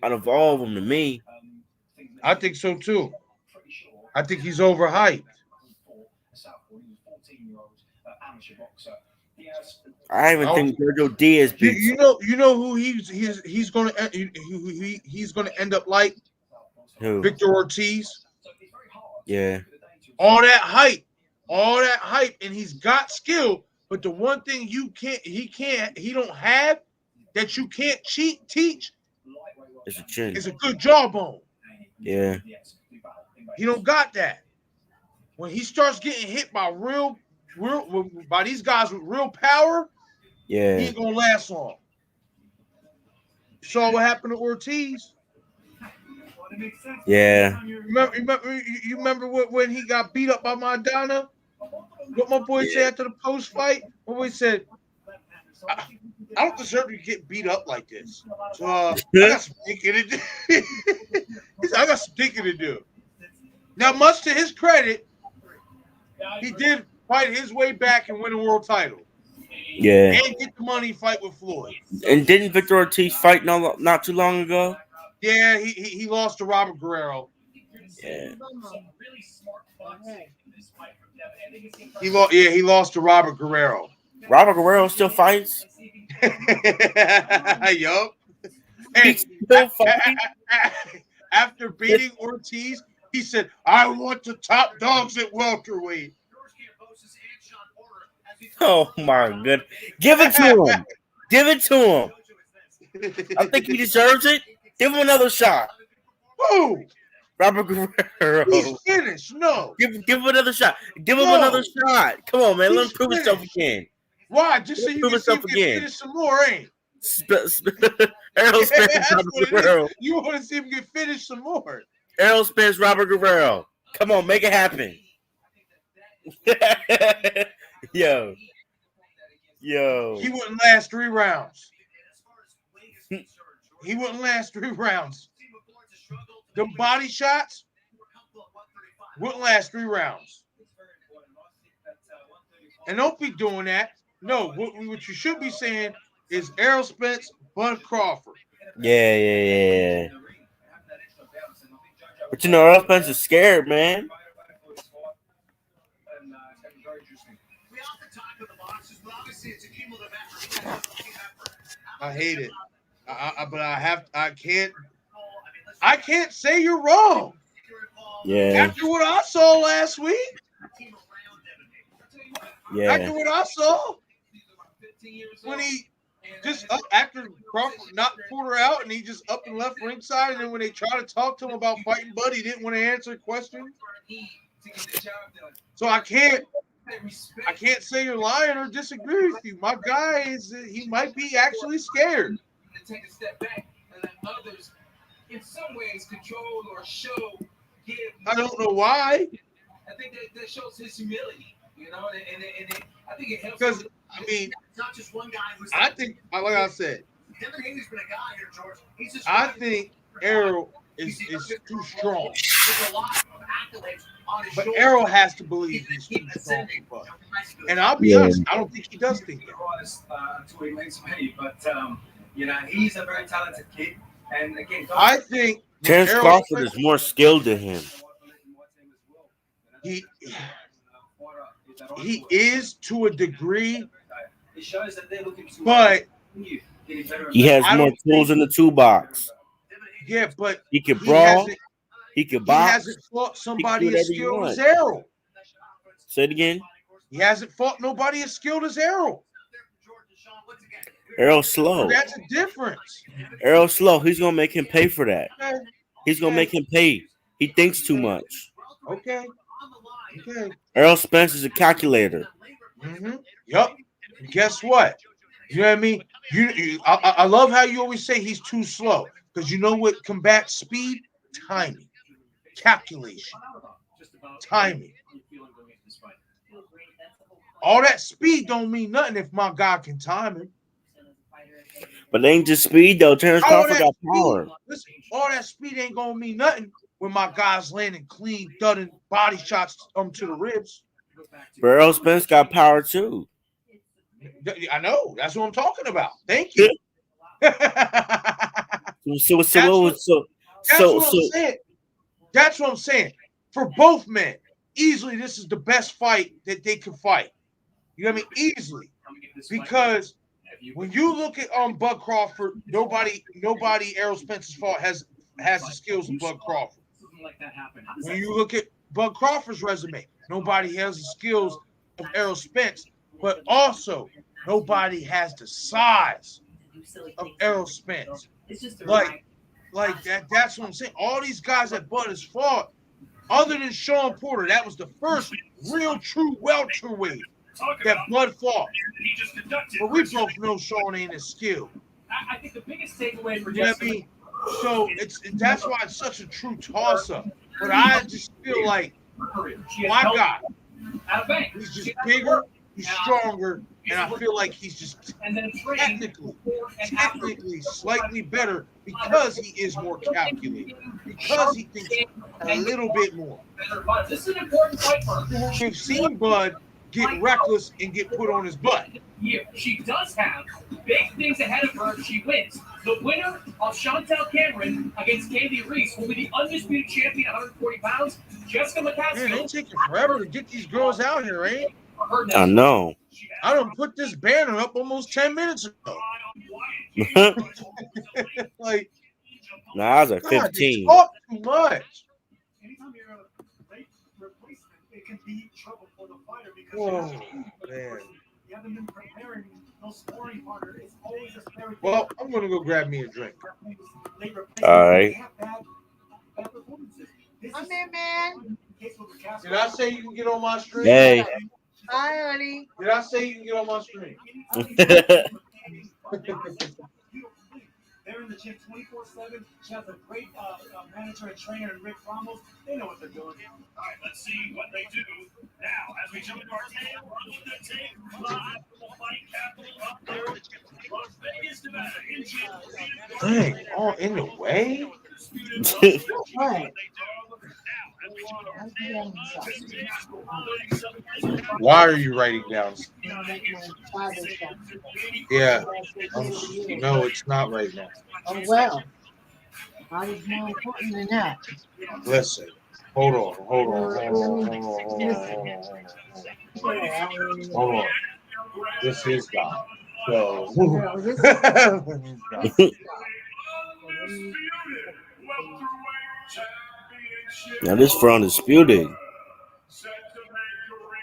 out of all of them to me. I think so too. I think he's overhyped. I even think JoJo Diaz beats. You know who he's gonna end up like? Who? Victor Ortiz. Yeah. All that hype, and he's got skill. But the one thing he don't have that you can't teach It's a chin. It's a good jawbone. Yeah. He don't got that. When he starts getting hit by by these guys with real power, yeah, he ain't gonna last long. You saw what happened to Ortiz. Yeah. You remember when he got beat up by Maidana? What my boy said after the post fight? My boy said, I don't deserve to get beat up like this. So I got some thinking to do. He said, I got some thinking to do. Now, much to his credit, he did fight his way back and win a world title. Yeah. And get the money fight with Floyd. And didn't Victor Ortiz fight not too long ago? Yeah, he lost to Robert Guerrero. Yeah. He lost to Robert Guerrero. Robert Guerrero still fights? Yup. And after beating Ortiz, he said, I want the top dogs at welterweight. Oh, my goodness. Give it to him. Give it to him. I think he deserves it. Give him another shot. Who? Robert Guerrero. He's finished. No. Give him another shot. Give him another shot. Come on, man. Let him prove himself again. Why? Just so you can see him get finished some more, ain't Errol Spence, Robert Guerrero. You want to see him get finished some more. Errol Spence, Robert Guerrero. Come on, make it happen. Yo. He wouldn't last 3 rounds. He wouldn't last 3 rounds. The body shots wouldn't last 3 rounds. And don't be doing that. No, what you should be saying is Errol Spence, Bud Crawford. Yeah. But you know, Errol Spence is scared, man. I hate it. But I can't say you're wrong. Yeah. After what I saw last week. Yeah. After what I saw. When he just up after Crawford knocked Porter out and he just up and left ringside, and then when they try to talk to him about fighting Bud, he didn't want to answer questions. So I can't say you're lying or disagree with you. My guy he might be actually scared. Take a step back and let others, in some ways, control or give. I don't know why. I think that shows his humility, you know, and I think it helps. Because I mean, It's not just one guy who's. I think, like I said, Devin Haney's been a guy here, George. He's just. I think Errol is too strong. There's a lot of accolades on his But shoulders. Errol has to believe he's too strong for Bud. And I'll be honest, I don't think he does think that. Until he makes money, but you know, he's a very talented kid. And again, I think Terrence Errol Crawford Spence, is more skilled than him. he is to a degree, it shows that they're looking to but He has I more don't tools in the toolbox. yeah, but He can brawl. He can he box. hasn't fought somebody whatever as he skilled as wants. Errol. Say it again. He hasn't fought nobody as skilled as Errol. Errol slow. That's a difference. Errol slow. He's gonna make him pay for that. Okay. He's gonna make him pay. He thinks too much. Okay. Errol Spence is a calculator. Mm-hmm. Yup. And guess what? You know what I mean? I love how you always say he's too slow, because you know what combats speed? Timing, calculation, timing. All that speed don't mean nothing if my guy can time him. But they ain't just speed though. Terrence Crawford got power. Listen, all that speed ain't gonna mean nothing when my guy's landing clean, thudding body shots to the ribs. But Errol Spence got power too. I know. That's what I'm talking about. Thank you. That's what I'm saying. For both men, easily this is the best fight that they can fight. You know what I mean? Easily. Because when you look at Bud Crawford, nobody Errol Spence's fault has the skills of Bud Crawford. When you look at Bud Crawford's resume, nobody has the skills of Errol Spence, but also nobody has the size of Errol Spence. Like that. That's what I'm saying. All these guys that Bud has fought, other than Sean Porter, that was the first real true welterweight that Bud fought. But we both know Sean ain't as skilled. I think the biggest takeaway for Jesse. So that's why it's such a true toss-up. But I just feel like my guy, he's just bigger, he's stronger, and I feel like he's just technically slightly better because he is more calculated, because he thinks a little bit more. This is an important fight for her. We've seen Bud get reckless and get put on his butt. She does have big things ahead of her if she wins. The winner of Chantel Cameron against Candy Reese will be the undisputed champion at 140 pounds. Jessica McCaskill. Man, they taking forever to get these girls out here, ain't? I know. I done put this banner up almost 10 minutes ago. Like, nah, I was at 15. Talk too much. Anytime you're a late replacement, it can be trouble for the fighter because Man. you haven't been preparing. No scoring partner. It's always a scary. Well, I'm gonna go grab me a drink. All right. I'm there, man. Did I say you can get on my stream? Hey. Hi, honey. Did I say you can get on my stream? They're in the gym 24/7. She has a great manager and trainer in Rick Ramos. They know what they're doing. All right, let's see what they do. Now, as we jump into our tape, we're looking at tape live from the fight capital up there in Las Vegas, Nevada. Dang, all in the way? Right. Why are you writing down? Yeah. No, it's not right now. Oh, well. Mine is more important than that. Listen. Hold on. This is God. So. Now this for undisputed.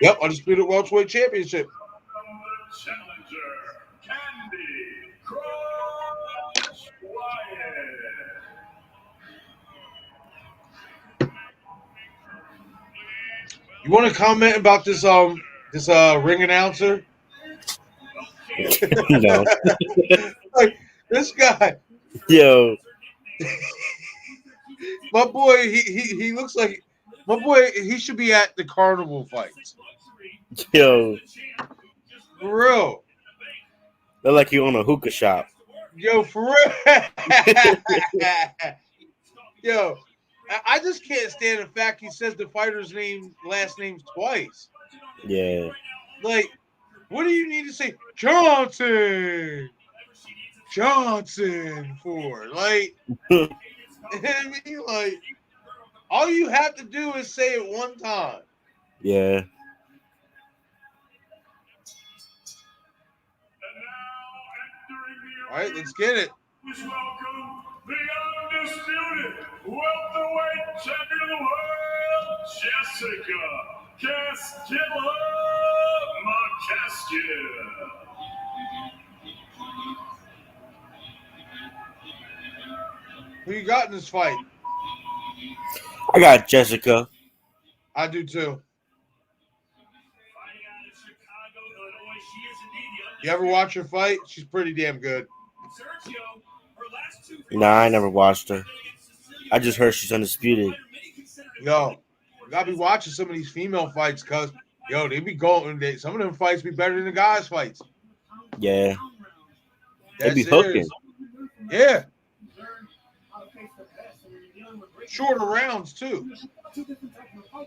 Yep, undisputed welterweight championship. Challenger, Candy Crush Wyatt. You want to comment about this ring announcer? No. Like this guy. Yo. My boy, he looks like my boy. He should be at the carnival fights. Yo. For real. Look like you own a hookah shop. Yo, for real. Yo, I just can't stand the fact he says the fighter's last names twice. Yeah. Like, what do you need to say Johnson for? Like, I mean, like, all you have to do is say it one time. Yeah. All right, let's get it. Please welcome the undisputed welterweight champion of the world, Jessica McCaskill. Who you got in this fight? I got Jessica. I do too. You ever watch her fight? She's pretty damn good. Nah, I never watched her. I just heard she's undisputed. Yo, you gotta be watching some of these female fights, cuz yo, they be going. Some of them fights be better than the guys' fights. Yeah. They That's be hooking. Yeah. Shorter rounds too.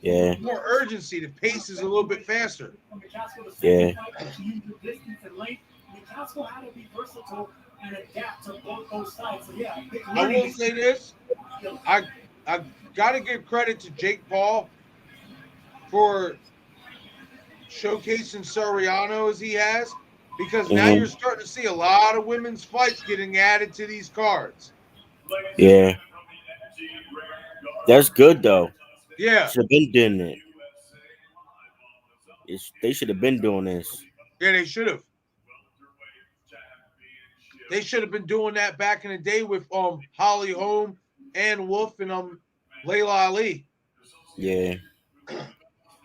Yeah. More urgency. The pace is a little bit faster. Yeah. I will say this. I gotta give credit to Jake Paul for showcasing Soriano as he has, because now you're starting to see a lot of women's fights getting added to these cards. Yeah. That's good though. Yeah. Should have been doing it. They should have been doing this. Yeah, they should have. They should have been doing that back in the day with Holly Holm and Wolf and Layla Ali. Yeah.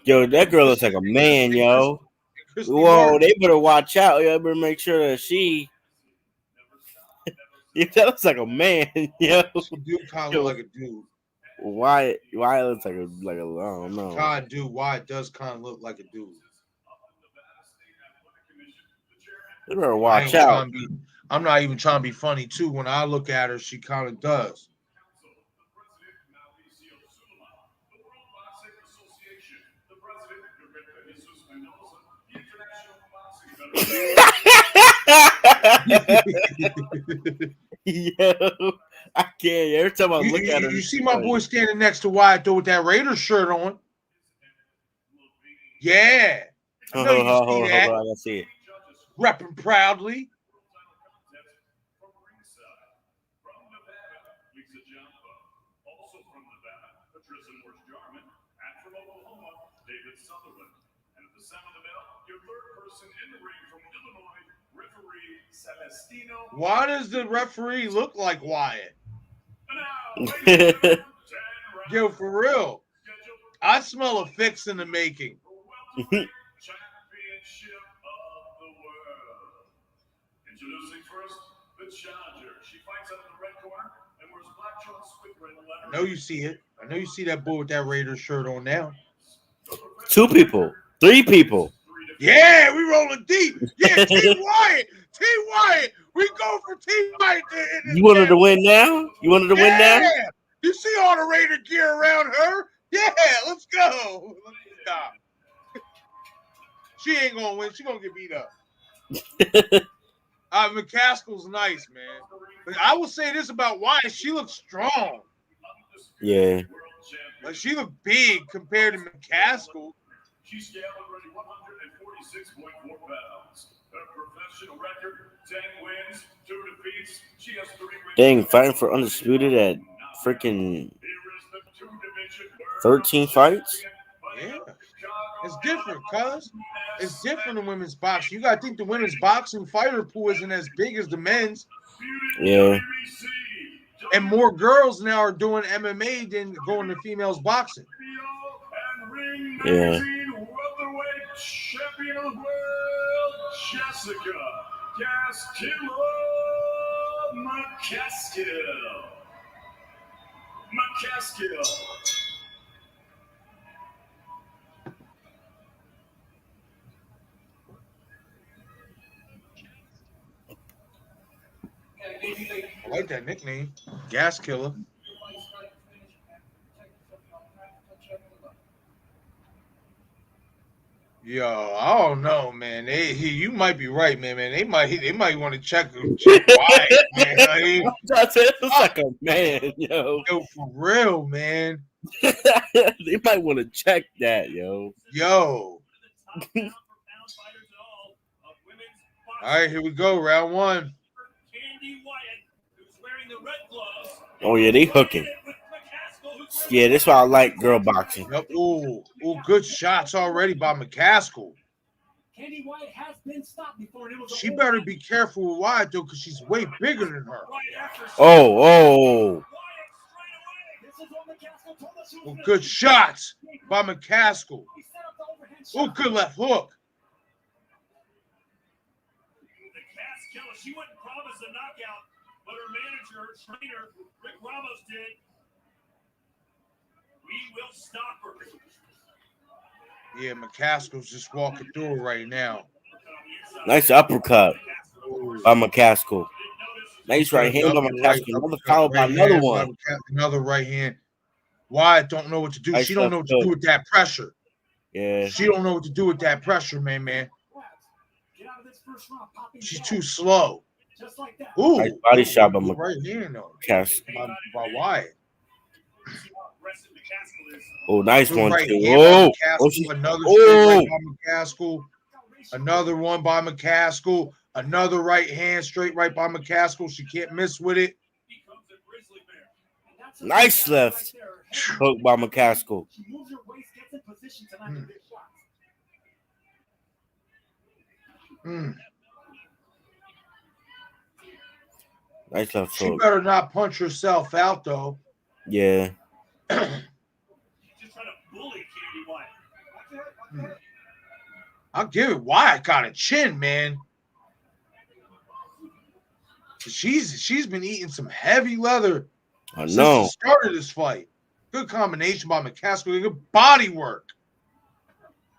Yo, that girl looks like a man, yo. Whoa, Martin. they better watch out. Yo, better make sure that she. Yeah, that looks like a man, yo. She do kind of look like a dude. Wyatt looks like a I don't know. Kind of dude. Wyatt does kind of look like a dude. They better watch out. I'm not even trying to be funny too. When I look at her, she kind of does. Yo, I can't. Every time I look at her, you see my boy standing next to Wyatt though with that Raiders shirt on. Yeah, I know you see that. I gotta see it. Repping proudly. Why does the referee look like Wyatt? Yo, for real. I smell a fix in the making. Championship of the world. Introducing first the challenger. She fights out of the red corner and wears black trunks with red letters. I know you see it. I know you see that bull with that Raiders shirt on now. 2 people. 3 people. Yeah, we rolling deep. Yeah, Team Wyatt. Team Wyatt. We go for Team Wyatt. You wanted to win now? You wanted to win now? You see all the Raider gear around her? Yeah, let's go. Let's stop. She ain't gonna win. She gonna get beat up. McCaskill's nice, man. But I will say this about Wyatt: she looks strong. Yeah. Like she looked big compared to McCaskill. She's scaled already 146.4 pounds. Her professional record: 10 wins, 2 defeats. She has 3 wins. Dang, fighting for undisputed at freaking 13 fights. Yeah. It's different, cuz. It's different in women's boxing. You gotta think the women's boxing fighter pool isn't as big as the men's. Yeah. And more girls now are doing MMA than going to females boxing. Yeah. Champion of the world, Jessica McCaskill. I like that nickname, Gas Killer. Yo, I don't know, man. You might be right, man. They might want to check Wyatt, man. It looks like a man, yo. Yo, for real, man. They might want to check that, yo. Yo. All right, here we go. Round 1. Oh, yeah, they hooking. Yeah, that's why I like girl boxing. Yep. Ooh, good shots already by McCaskill. She better be careful with Wyatt, though, because she's way bigger than her. Oh. Oh, good shots by McCaskill. Oh, good left hook. The Castro, she wouldn't promise a knockout, but her manager, her trainer, Rick Ramos did. We will stop her. Yeah, McCaskill's just walking through it right now. Nice uppercut by McCaskill. Nice right hand by McCaskill. Another foul by another one. Another right hand. Wyatt don't know what to do. Nice she don't know what to do with that pressure. Yeah. She don't know what to do with that pressure, man. She's too slow. Ooh, nice body shot by right hand though. McCaskill. By Wyatt. Oh, nice one right too. Oh, another straight right by McCaskill. Another one by McCaskill. Another right hand straight right by McCaskill. She can't miss with it. Nice left hook by McCaskill. Nice left She hook. better not punch herself out though. Yeah. I'll give it. Wyatt got a chin, man. She's been eating some heavy leather since she started this fight. Good combination by McCaskill. Good body work.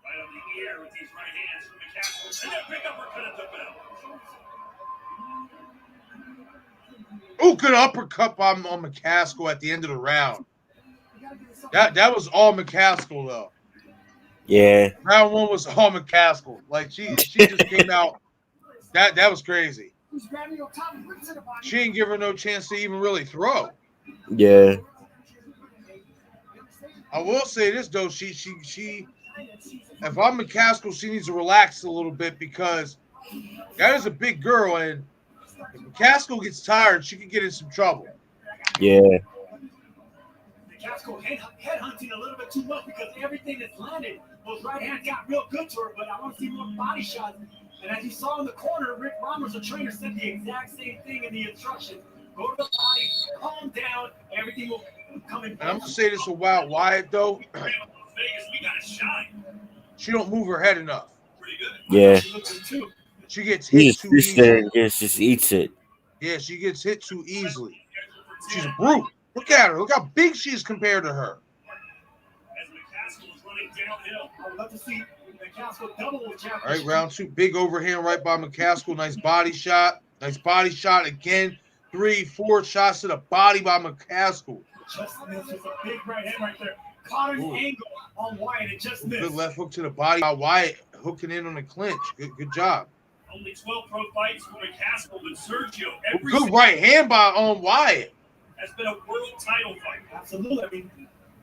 Right on the ear with these right hands from McCaskill. And then big uppercut at the bell. Oh, good uppercut by McCaskill at the end of the round. That was all McCaskill though. Yeah. Round one was all McCaskill. Like she just came out. That was crazy. She didn't give her no chance to even really throw. Yeah. I will say this though, she if I'm McCaskill, she needs to relax a little bit because that is a big girl, and if McCaskill gets tired, she could get in some trouble. Yeah. McCaskill head hunting a little bit too much because everything that's landed, those right hands got real good to her, but I want to see more body shots. And as you saw in the corner, Rick Ramos, the trainer, said the exact same thing in the instruction. Go to the body, calm down, everything will come in. And I'm gonna say this about Wyatt though. Vegas, we gotta shine. She don't move her head enough. Pretty good. Yeah. She gets hit too easily. Just eats it. Yeah, she gets hit too easily. She's a brute. Look at her. Look how big she is compared to her. As McCaskill is running downhill, I would love to see McCaskill double with All right, round two. Big overhand right by McCaskill. Nice body shot. Nice body shot again. 3, 4 shots to the body by McCaskill. Just missed with a big right hand right there. Caught an angle on Wyatt. It just missed. Good left hook to the body by Wyatt. Hooking in on the clinch. Good job. Only 12 pro fights for McCaskill, but Sergio, every good right hand by Wyatt. Has been a world title fight. Absolutely. I mean,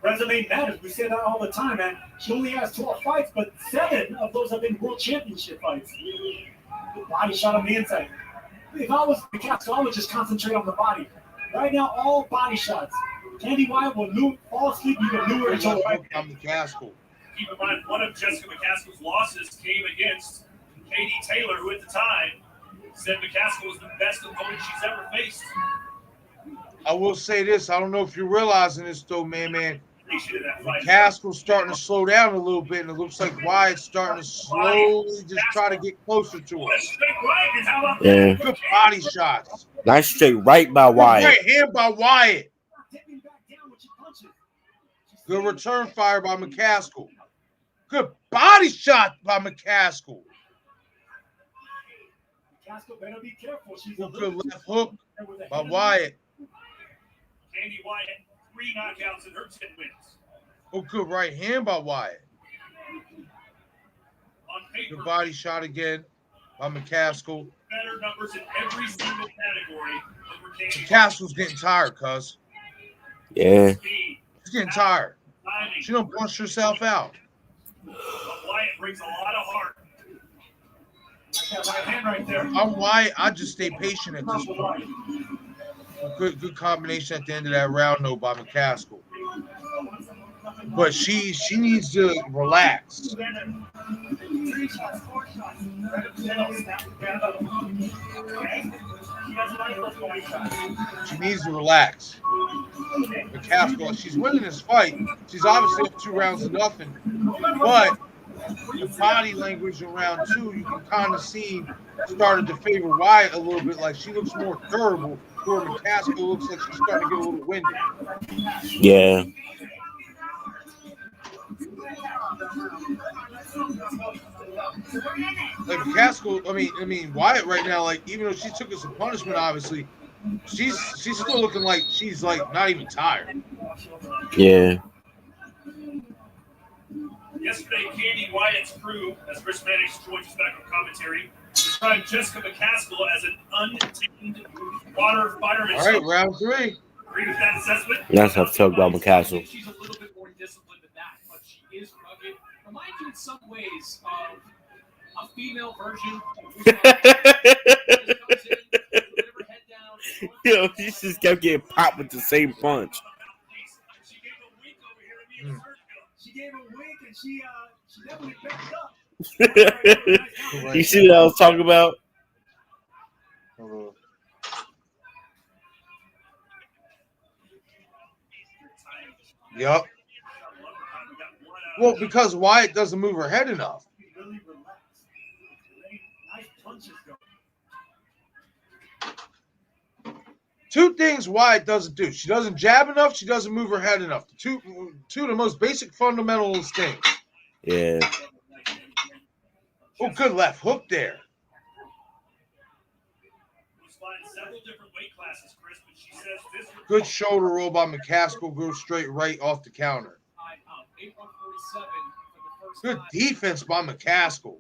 resume matters. We say that all the time, man. She only has 12 fights, but 7 of those have been world championship fights. Good body shot on the inside. If I was McCaskill, I would just concentrate on the body. Right now, all body shots. Candy Wyatt will fall asleep. You can lure each other. I'm McCaskill. Keep in mind, one of Jessica McCaskill's losses came against Katie Taylor, who at the time said McCaskill was the best opponent she's ever faced. I will say this. I don't know if you're realizing this, though, man. McCaskill's starting to slow down a little bit, and it looks like Wyatt's starting to slowly just try to get closer to her. Yeah. Good body shots. Nice straight right by Wyatt. Right hand by Wyatt. Good return fire by McCaskill. Good body shot by McCaskill. Better be careful. Good left hook by Wyatt. Candy Wyatt, 3 knockouts in her 10 wins. Oh, good right hand by Wyatt. On paper, good body shot again by McCaskill. Better numbers in every single category. McCaskill's getting tired, cuz. Yeah. She's getting tired. She don't punch herself out. But Wyatt brings a lot of heart. That right hand right there. I'm Wyatt. I just stay patient at this point. Good combination at the end of that round, though, by McCaskill. But she needs to relax. She needs to relax. McCaskill. She's winning this fight. She's obviously up 2 rounds to nothing. But the body language in round 2, you can kind of see started to favor Wyatt a little bit. Like she looks more durable, where McCaskill looks like she's starting to get a little winded. Yeah. Like McCaskill, I mean Wyatt right now, like even though she took us some punishment, obviously, she's still looking like she's like not even tired. Yeah. Yesterday, Candy Wyatt's crew, as Chris Mannix joins us back on commentary, described Jessica McCaskill as an untamed water fighter. All right, round 3. Agree with that assessment? That's how I talk about McCaskill. She's a little bit more disciplined than that, but she is rugged. Reminds you in some ways of a female version. Yo, he just kept getting popped with the same punch. She gave a wink and she definitely backed up. You see what I was talking about? Yep. Well, because Wyatt doesn't move her head enough. Really relaxed. Nice punches go. 2 things Wyatt doesn't do. She doesn't jab enough. She doesn't move her head enough. Two of the most basic fundamentals things. Yeah. Oh, good left hook there. Good shoulder roll by McCaskill. Goes straight right off the counter. Good defense by McCaskill.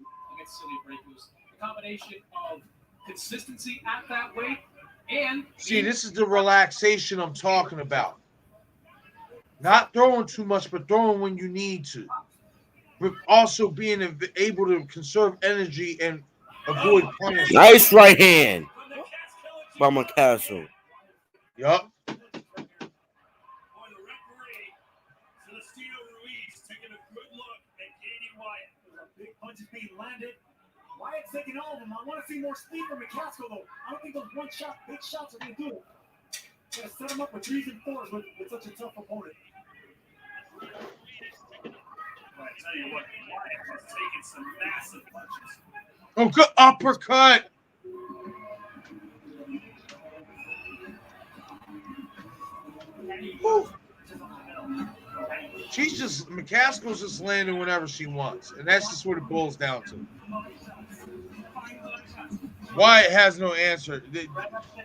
A combination of consistency at that weight and see, this is the relaxation I'm talking about. Not throwing too much, but throwing when you need to. But also being able to conserve energy and avoid punishment. Nice right hand by McCaskill. Yup. Punches being landed. Wyatt's taking all of them. I want to see more speed from McCaskill, though. I don't think those big shots are going to do it. Got to set him up with 3s and 4s with such a tough opponent. I tell you what, Wyatt has taken some massive punches. Oh, good uppercut. Woo. McCaskill's just landing whenever she wants. And that's just what it boils down to. Wyatt has no answer.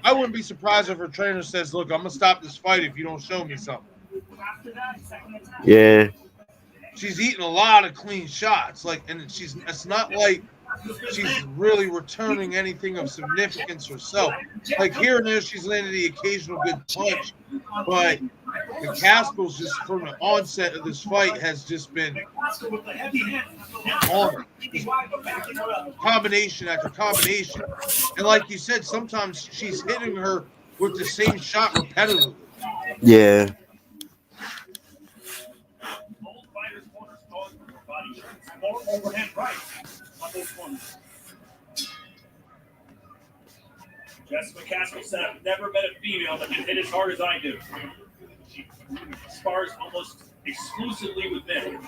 I wouldn't be surprised if her trainer says, look, I'm going to stop this fight if you don't show me something. Yeah. She's eating a lot of clean shots. And it's not like she's really returning anything of significance herself. Like here and there, she's landed the occasional good punch. But McCaskill's just from the onset of this fight has just been on combination after combination. And like you said, sometimes she's hitting her with the same shot repetitively. Yeah. Jessica McCaskill said, I've never met a female that can hit as hard as I do. She spars almost exclusively with men.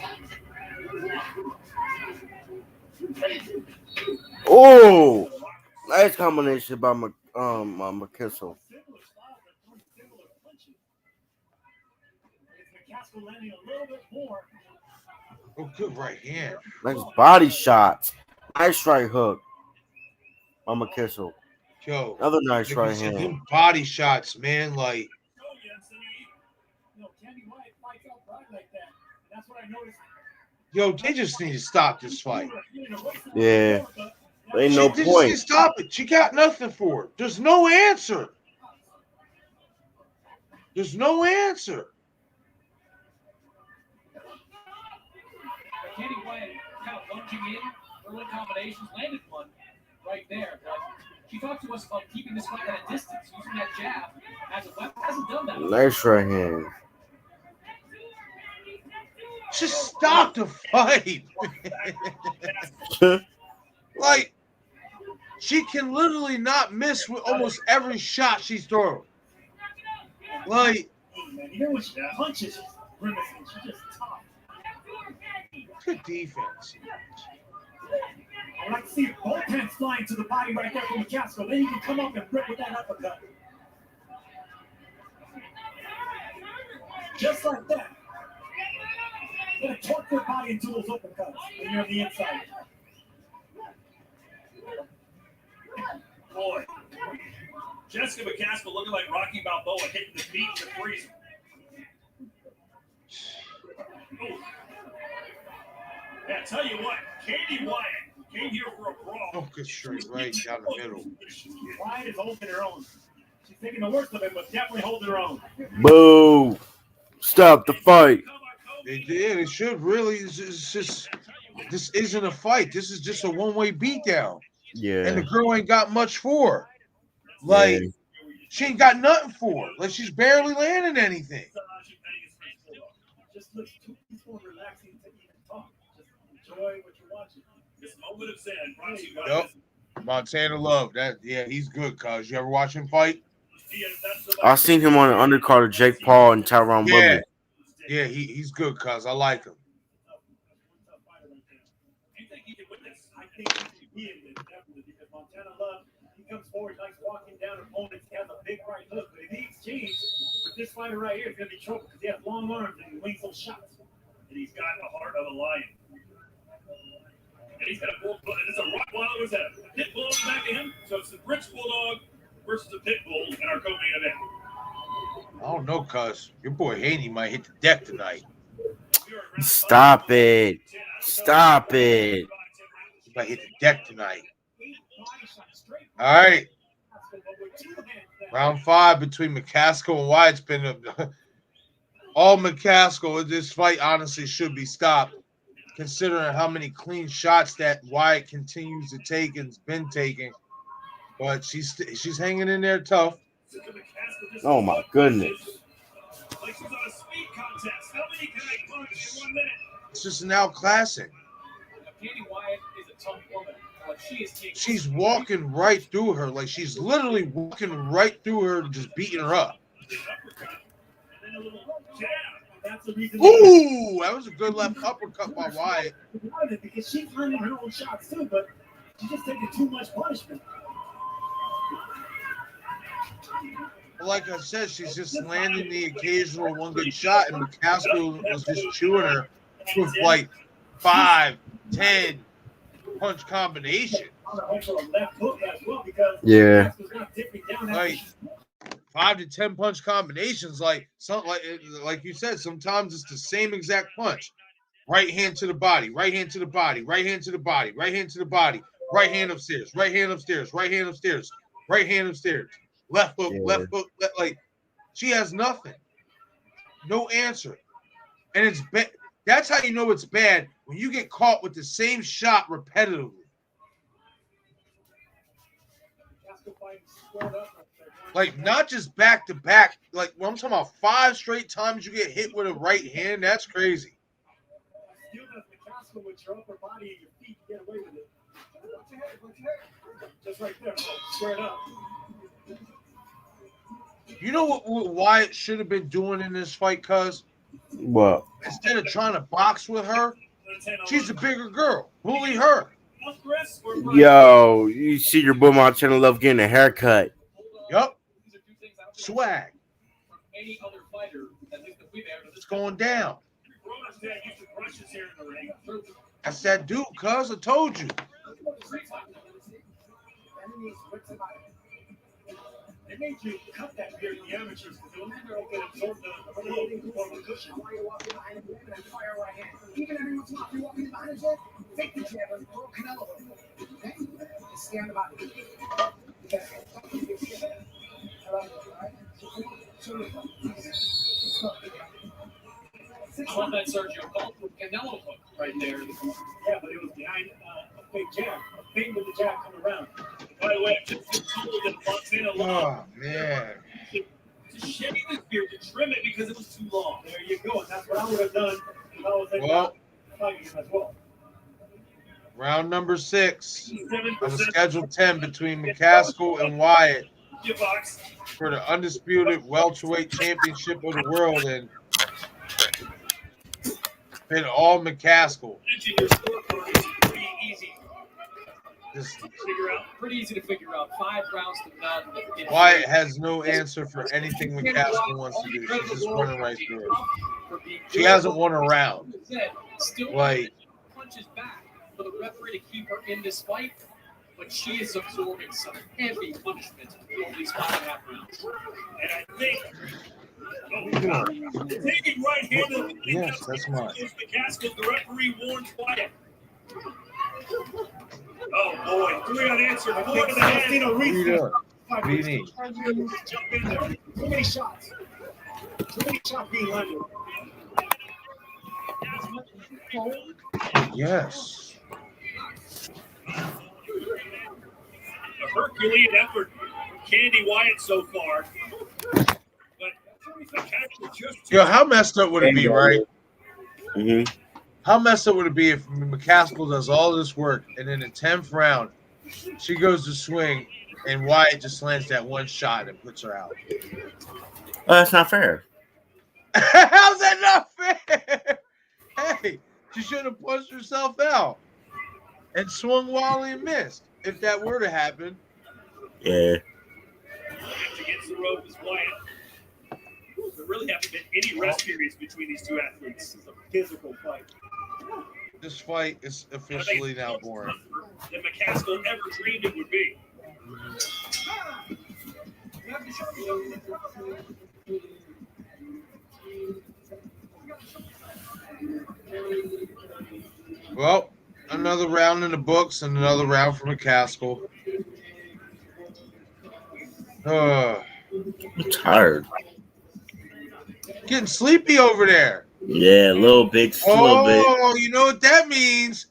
Oh, nice combination by McCaskill. Oh, good right hand. Nice body shots. Nice right hook by McCaskill. Yo, another nice right hand. Them body shots, man. Like, yo, they just need to stop this fight. Yeah, there ain't no point. point. Stop it. She got nothing for it. There's no answer. There's no answer. Kenny Wyatt kind of lunging in, early combinations, landed one right there. But she talked to us about keeping this fight at a distance, using that jab as a weapon. Hasn't done that. Nice right hand. Just stop the fight. Like, she can literally not miss with almost every shot she's throwing. Like, Even when she punches, she's grimacing. She's just tough. Good defense. I'd like to see both hands flying to the body right there from McCaskill. Then you can come up and rip with that uppercut. Just like that. You're going to torque their body into those uppercuts when you're on the inside. Boy, Jessica McCaskill looking like Rocky Balboa hitting the feet in the freezer. Oh. Yeah, tell you what, Katie Wyatt came here for a brawl. Oh, good straight right down the middle. Wyatt is holding her own. She's taking the worst of it, but definitely holding her own. Boo! Stop the fight. They did. It should really. It's just. This isn't a fight. This is just a one-way beatdown. Yeah. And the girl ain't got much for her. Like, she ain't got nothing for her. Like, she's barely landing anything. Just looks too peaceful and relaxing to even talk. Just enjoy what you're watching. This moment of Zen brought to you by Yep. Montana Love. That, yeah, he's good, cuz. You ever watch him fight? I seen him on the undercard of Jake Paul and Tyron Woodley. Yeah, he's good, cuz. I like him. I think he can be in this, definitely, because Montana Love, he comes forward, likes walking down opponents, he has a big right hook, but if he exchanges with this fighter right here, it's going to be trouble because he has long arms and he wings those shots. And he's got the heart of a lion. And he's got a bull, and it's a Rottweiler, was that a pit bull on the back of him? So it's the British Bulldog versus a pit bull in our co-main event. I don't know, cuz. Your boy Haney might hit the deck tonight. Stop it. Stop it. He might hit the deck tonight. All right. Round 5 between McCaskill and Wyatt. It's been all McCaskill. This fight honestly should be stopped, considering how many clean shots that Wyatt continues to take and's been taking. But she's hanging in there tough. Oh my goodness. Like she's on a speed contest. How many can I punch in 1 minute? It's just an outclassing. Katie Wyatt is a tough woman. She's walking right through her. Like, she's literally walking right through her and just beating her up. Ooh, that was a good left uppercut by Wyatt. Because she's learning her own shots too, but she's just taking too much punishment. Like I said, she's just landing the occasional one good shot, and McCaskill was just chewing her with like 5, 10 punch combination. Yeah. Like 5 to 10 punch combinations, like you said, sometimes it's the same exact punch. Right hand to the body, right hand to the body, right hand to the body, right hand to the body, right hand upstairs, right hand upstairs, right hand upstairs, right hand upstairs, left hook, left hook, like she has nothing. No answer. And it's bad. That's how you know it's bad, when you get caught with the same shot repetitively. Like, not just back to back. Like, when I'm talking about 5 straight times you get hit with a right hand, that's crazy. With your upper body and your feet, get away with it. Just right there, squared up. You know what Wyatt should have been doing in this fight, cuz? What? Instead of trying to box with her, she's a bigger girl. Bully her. Yo, you see your boy Montana Love getting a haircut. Yup. Swag. It's going down. That's that dude, cuz. I told you. They made you cut that beard in the amateurs because they'll never get absorbed the cushion. Even every once in a while, if you're walking behind his head, take the jab and throw Canelo. Okay? Stay on the body. I love that Sergio called Canelo hook right there. Yeah, but it was behind a fake jab. A fake with the jab coming around. By the way, just told that Montana Love. Oh, man. To shave this beard, to trim it because it was too long. There you go. And that's what I would have done if I was fighting him as well. Round number 6 of the scheduled 10 between McCaskill and Wyatt. Your box. for the undisputed welterweight championship of the world, and been all McCaskill. Your scorecard is pretty easy Just, to figure out. Pretty easy to figure out. 5 rounds to none. Wyatt has no answer for anything McCaskill wants to do. She's just running right through it. She hasn't won a round. Still Like, punches back for the referee to keep her in this fight, but she is absorbing some heavy punishment over these 5.5 rounds. And I think, taking right-handed. Yes, that's mine. McCaskill, the referee warns Wyatt. Oh boy, 3 unanswered. 4 to the head. What do you doing? What do you need? Jump in there. Too many shots. Too many shots being landed. Yes. A Herculean effort from Candy Wyatt so far. But McCaskill just Yo, how messed up would it be, right? Mm-hmm. How messed up would it be if McCaskill does all this work and in the 10th round, she goes to swing and Wyatt just lands that one shot and puts her out? Oh, that's not fair. How's that not fair? Hey, she should have punched herself out and swung wildly and missed. If that were to happen. Yeah. against the rope is Wyatt. There really haven't been any rest periods between these two athletes. This is a physical fight. This fight is officially now boring. Than McCaskill ever dreamed it would be. Well, another round in the books and another round for McCaskill. I'm tired. Getting sleepy over there. Yeah, a little bit. Just a little bit. Oh, you know what that means?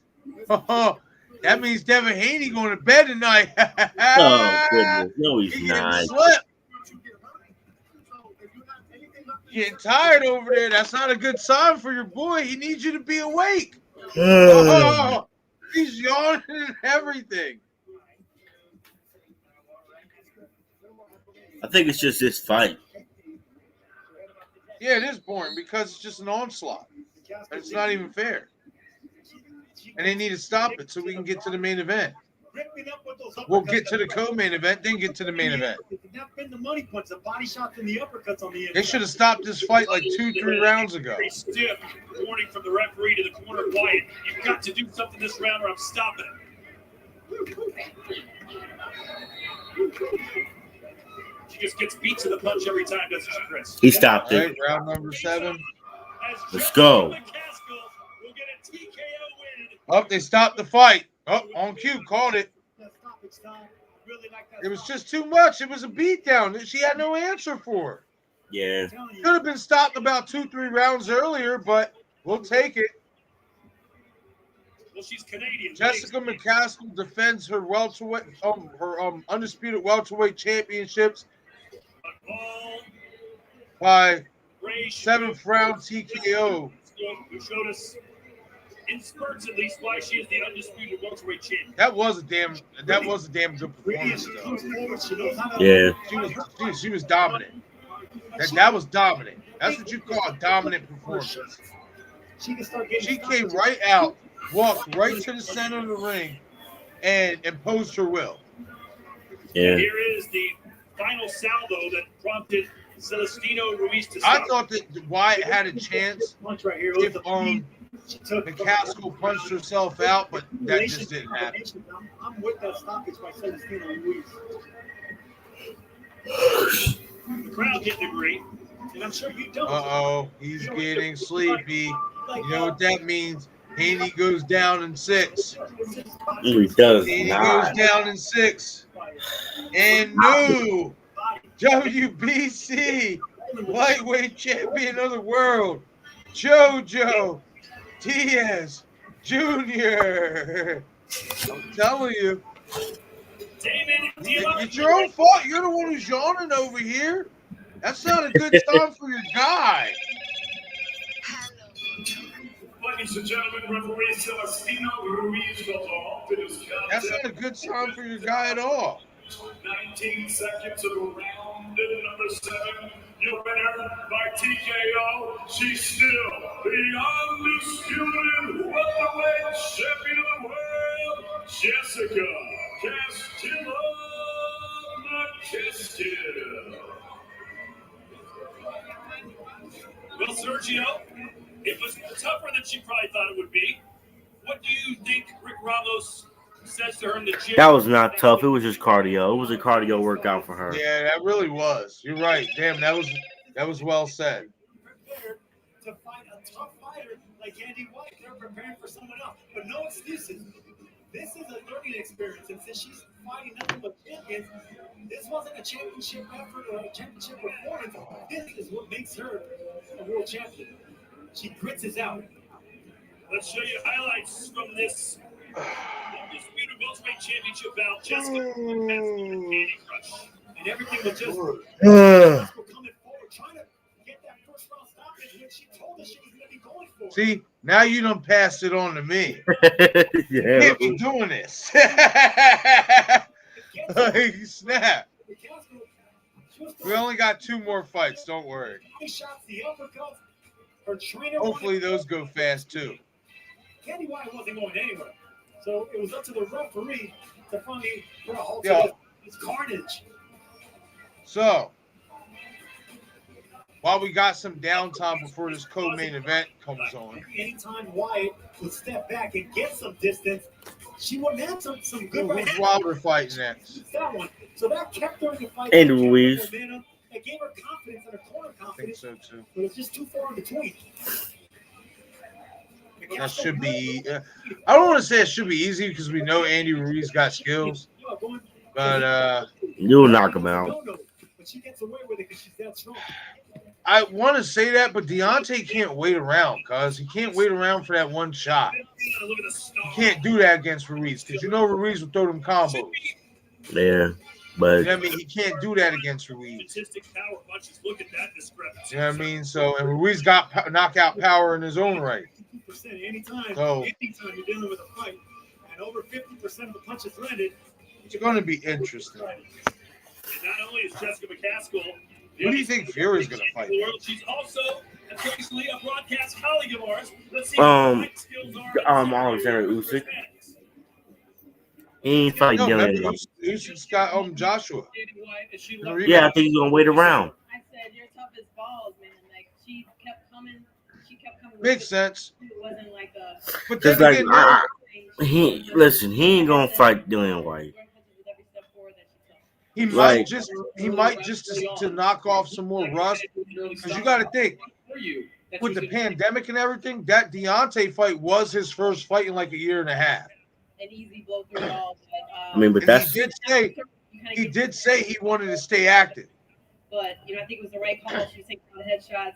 That means Devin Haney going to bed tonight. Oh, goodness. No, he's not. Getting tired over there. That's not a good sign for your boy. He needs you to be awake. Oh, he's yawning and everything. I think it's just this fight. Yeah, it is boring because it's just an onslaught. And it's not even fair. And they need to stop it so we can get to the main event. We'll get to the co-main event, then get to the main event. They should have stopped this fight like 2-3 rounds ago. Very stiff warning from the referee to the corner of Wyatt. You've got to do something this round or I'm stopping it. She just gets beat to the punch every time, doesn't she, Chris? He stopped All it. right, round number 7. Let's go. McCaskill will get a TKO win. Oh, they stopped the fight. Oh, on cue, called it. It was just too much. It was a beatdown that she had no answer for. Yeah. Could have been stopped about 2-3 rounds earlier, but we'll take it. Well, she's Canadian. Jessica McCaskill defends her welterweight, undisputed welterweight championships by 7th round TKO. Who showed us in spurts at least why she is the undisputed welterweight champion. That was a damn good performance, though. Yeah. She was dominant. That was dominant. That's what you call a dominant performance. She came right out, walked right to the center of the ring, and imposed her will. Yeah. Here is the final salvo that prompted Celestino Ruiz to stop. I thought that Wyatt had a chance if McCaskill punched herself out, but that just didn't happen. I'm with that stoppage by Celestino Ruiz. The crowd didn't agree. And I'm sure you don't. Uh-oh, he's getting sleepy. You know what that means? Haney goes down in 6. He does Haney not. goes down in 6. And new WBC lightweight champion of the world, JOJO Diaz Jr. I'm telling you. It's your own fault. You're the one who's yawning over here. That's not a good sign for your guy. Ladies and gentlemen, referee Celestino Ruiz goes off to discuss. That's not a good sign for your guy at all. 19 seconds of the round in number 7. Your winner by TKO. She's still the undisputed welterweight champion of the world, Jessica Castillo McCaskill. Well, Sergio, it was tougher than she probably thought it would be. What do you think Rick Ramos says to her in the gym? That was not tough. It was just cardio. It was a cardio workout for her. Yeah, that really was. You're right. Damn, that was well said. Prepared to fight a tough fighter like Andy White. They're preparing for someone else, but no excuses. This is a learning experience, and since she's fighting nothing but champions, this wasn't a championship effort or a championship performance. This is what makes her a world champion. She grits us out. Let's show you highlights from this undisputed welterweight championship bout. Jessica McCaskill and Candy Crush. And everything was just coming forward, trying to get that first round stoppage when she told us she was going to be going for it. See, now you done passed it on to me. You Yeah. can't be doing this. Like, snap. We only got 2 more fights. Don't worry. Shots, the uppercuts. Her trainer Hopefully those go fast too. Candy White wasn't going anywhere. So it was up to the referee to finally put a halt Yeah. to this carnage. So, while we got some downtime before this co-main event comes on, Anytime Wyatt would step back and get some distance, she wouldn't have some good who's Wilder fighting next? That one. So that kept her in the fight. And That kept her Ruiz. momentum. It gave her confidence and her corner I think confidence, so too. but it's just too far in between. That should be. I don't want to say it should be easy because we know Andy Ruiz got skills, but You'll knock him out. But she gets away with it because she's that strong. I want to say that. But Deontay can't wait around, cause he can't wait around for that one shot. He can't do that against Ruiz because you know Ruiz will throw them combos. Yeah, but You know what I mean? He can't do that against Ruiz. Statistic power punches. Look at that discrepancy. You know what I mean? So, and Ruiz got knockout power in his own right. 50% anytime So- you're dealing with a fight, and over 50% of the punches landed. It's going to be interesting. And not only is Jessica McCaskill, Who do you think Fury's going to fight? she's also occasionally a broadcast colleague of ours. Let's see Um, what skills are. Alexander Usyk. He ain't fighting No, Dylan. remember, Usyk's got Joshua. Yeah, I think he's gonna wait around. I said you're tough as balls, man. Like she kept coming. Makes sense. It wasn't like a. But Just then like again, he ain't gonna fight Dylan White. he Right. might just to knock off some more rust. Because you got to think, with the pandemic and everything, that Deontay fight was his first fight in like a year and a half. An easy blow through it all. But, I mean, but And that's he did say he wanted to stay active. But you know, I think it was the right call. She was taking a lot of headshots.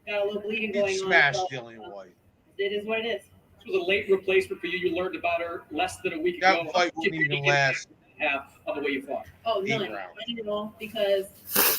Got a little bleeding He going smashed on. So, Dillian White. it is what it is. This was a late replacement for you. You learned about her less than a week That ago. fight wouldn't even last. Half of the way you fought. Oh, 8 none. rounds. I didn't know because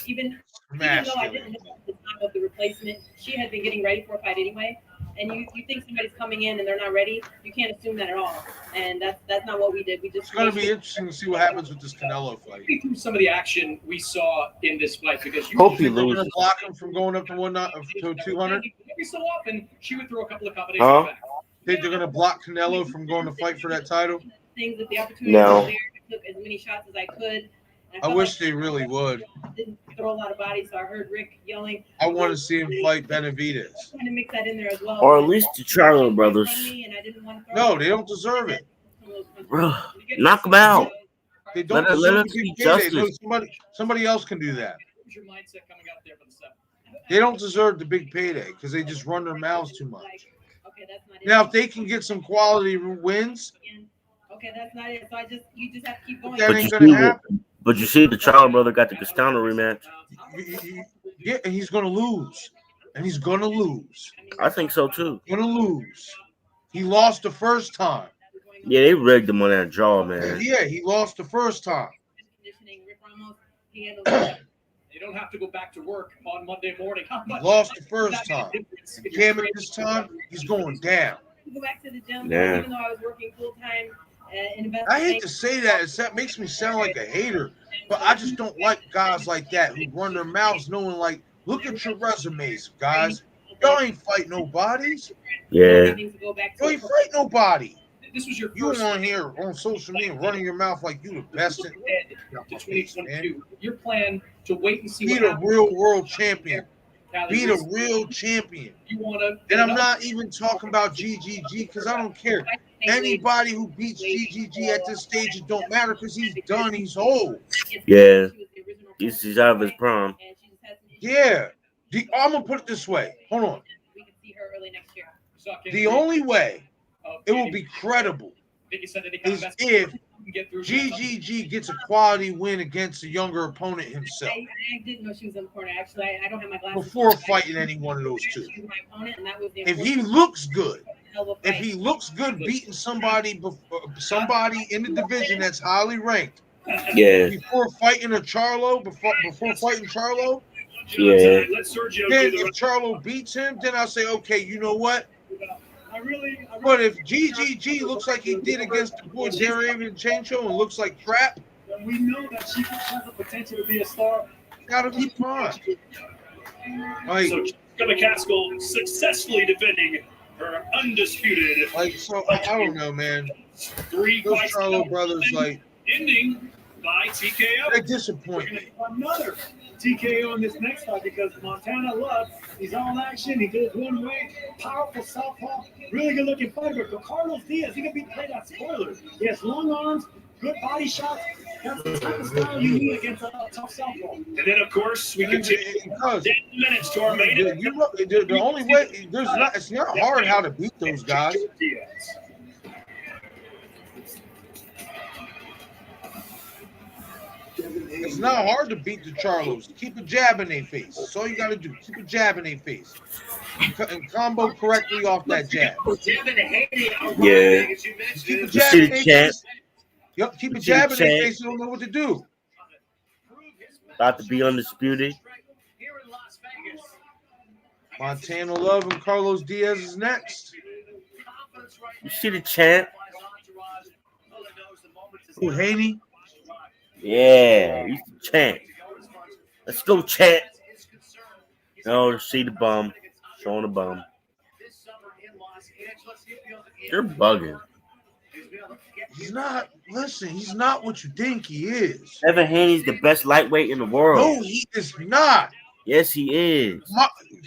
even Smashed though I Dillian didn't know White. at the time of the replacement, she had been getting ready for a fight anyway. And you think somebody's coming in and they're not ready, you can't assume that at all. And that's not what we did. We just It's going to be interesting to see what happens with this Canelo fight. Take me through some of the action we saw in this fight because you Hope he They're going to loses. block him from going up to 200. every so often she would throw a couple of combinations Huh? back. Think they're going to block Canelo from going to fight for that title? things that the opportunity No. was there. I took as many shots as I could. And I felt wish like they really would. I didn't throw a lot of bodies, so I heard Rick yelling. I want to see him fight Benavidez. Trying to mix that in there as well. Or at least the Charlo brothers. And I didn't want to throw No, they don't deserve it. Bro, knock him out. They don't Let deserve us to be see payday. justice. No, somebody else can do that. What was your mindset coming out there for the 7th? They don't deserve the big payday because they just run their mouths too much. Okay, that's not it. Now, if they can get some quality wins, Okay, that's not it. So you just have to keep going. that But ain't you going to see, happen. but you see, the Charlo brother got the Castano rematch. Yeah, and he's going to lose. And he's going to lose. I think so too. Going to lose. He lost the first time. Yeah, they rigged him on that jaw, man. Yeah, he lost the first time. You don't have to go back to work on Monday morning. He lost the first time. Damn it, this time, he's going down. Go back to the gym. Yeah. Even though I was working full time I hate to say that. That makes me sound like a hater, but I just don't like guys like that who run their mouths knowing, like, look at your resumes, guys. Y'all ain't fight nobodies. Yeah. You ain't fight nobody. This was your You first on here on social media running your mouth like you the best in to 2022. Your plan to wait and see be what the happens. real world champion. Cali Be the Reese, real champion. You want to? And I'm not even talking about GGG because I don't care. Anybody who beats GGG at this stage, it don't matter because he's done. He's old. Yeah. He's out of his prime. Yeah. I'm going to put it this way. Hold on. We can see her early next year. The only way it will be credible is if GGG gets a quality win against a younger opponent himself I didn't know she was in the corner. Actually, I don't have my glasses. before fighting any one of those two. She was my opponent, and that was the If he looks good, important if fight. he looks good beating somebody in the division that's highly ranked, Yeah. before fighting Charlo, before fighting Charlo, Yeah. then if Charlo beats him, then I'll say, okay, you know what? But if GGG looks like he did against the boy Darian Chaincho and looks like crap, we know that she has the potential to be a star. Gotta be fine. Like, So McCaskill successfully defending her undisputed. I don't know, man. Three Those fights Charlo brothers, like, ending by TKO. they disappoint me. Another TKO in this next fight because Montana Love, he's all action. He goes one way, powerful southpaw, really good looking fighter. But Carlos Diaz, he can be played that spoiler. He has long arms, good body shots. That's the type of style you need against a tough southpaw. And then, of course, we continue 10 minutes to our main event. The only way it's not hard how to beat those guys. It's not hard to beat the Charlos. Keep a jab in their face. That's all you got to do. Keep a jab in their face. And combo correctly off that jab. Yeah. Keep a jab in their face. Yep, keep a jab in their face. You don't know what to do. About to be undisputed. Montana Love and Carlos Diaz is next. You see the champ? Who, Haney? Yeah, he's the champ. Let's go, champ. No, see the bum. Showing the bum. You're bugging. He's not. Listen, he's not what you think he is. Devin Haney's the best lightweight in the world. No, he is not. Yes, he is.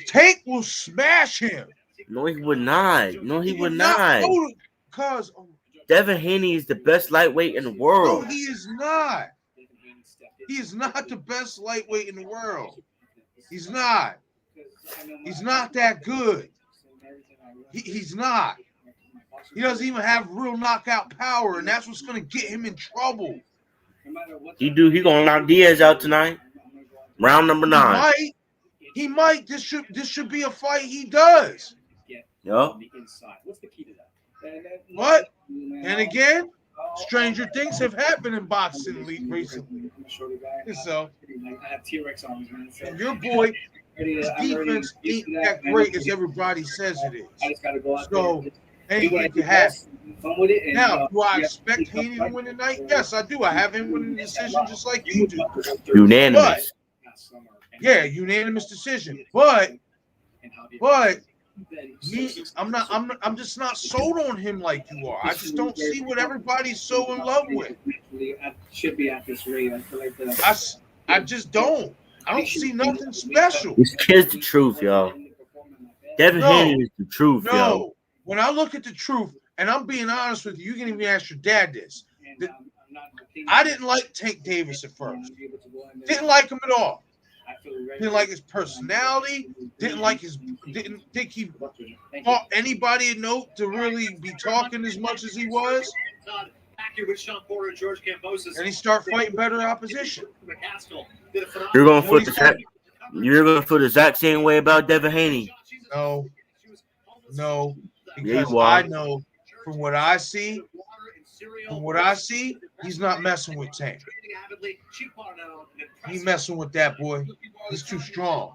Tank will smash him. No, he would not. No, he would not. Because Devin Haney is the best lightweight in the world. no, he is not. He is not the best lightweight in the world. He's not. He's not that good. He's not. He doesn't even have real knockout power, and that's what's going to get him in trouble. He gonna knock Diaz out tonight. Round number 9. He might. This should be a fight he does. Yup. What? And again, stranger things have happened in boxing recently. So, and your boy, his defense ain't that great as everybody says it is. So, anything can happen. Now, do I expect Haney to win tonight? Yes, I do. I have him winning the decision just like you do. Unanimous. Yeah, unanimous decision. But I'm just not sold on him like you are. I just don't see what everybody's so in love with. I just don't. I don't see nothing special. This kid's the truth, y'all. Devin Haney is the truth, yo. No. When I look at the truth, and I'm being honest with you, you can even ask your dad this. I didn't like Tank Davis at first. Didn't like him at all. Didn't like his personality. Didn't think he fought anybody a note to really be talking as much as he was. And he started fighting better opposition. You're gonna feel the exact same way about Devin Haney. No, because I know from what I see, he's not messing with Tank. He's messing with that boy. He's too strong.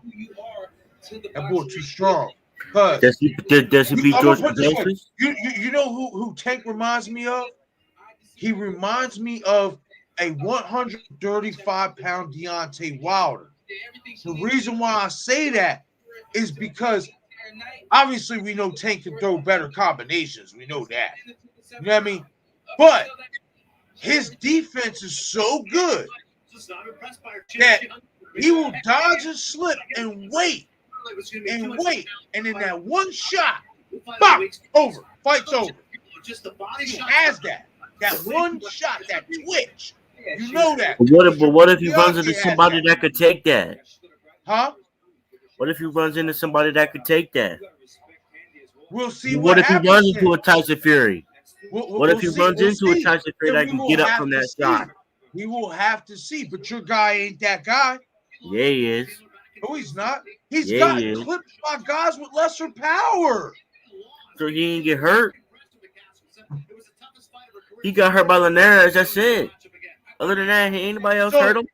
That boy too strong. Does he beat George Cabosis? You know who Tank reminds me of? he reminds me of a 135-pound Deontay Wilder. The reason why I say that is because obviously we know Tank can throw better combinations. We know that. You know what I mean? But his defense is so good that he will dodge and slip and wait. And in that one shot, bop, over. Fight's over. He has that. That one shot, that twitch. You know that. But what if he runs into somebody that could take that? Huh? What if he runs into somebody that could take that? We'll see. What if he runs into a Tyson Fury? What if he runs into a Tyson Fury that can get up from that shot? We will have to see. But your guy ain't that guy. Yeah, he is. No, he's not. He's got clipped by guys with lesser power. So he didn't get hurt. He got hurt by Linares. That's it. Other than that, anybody else hurt him?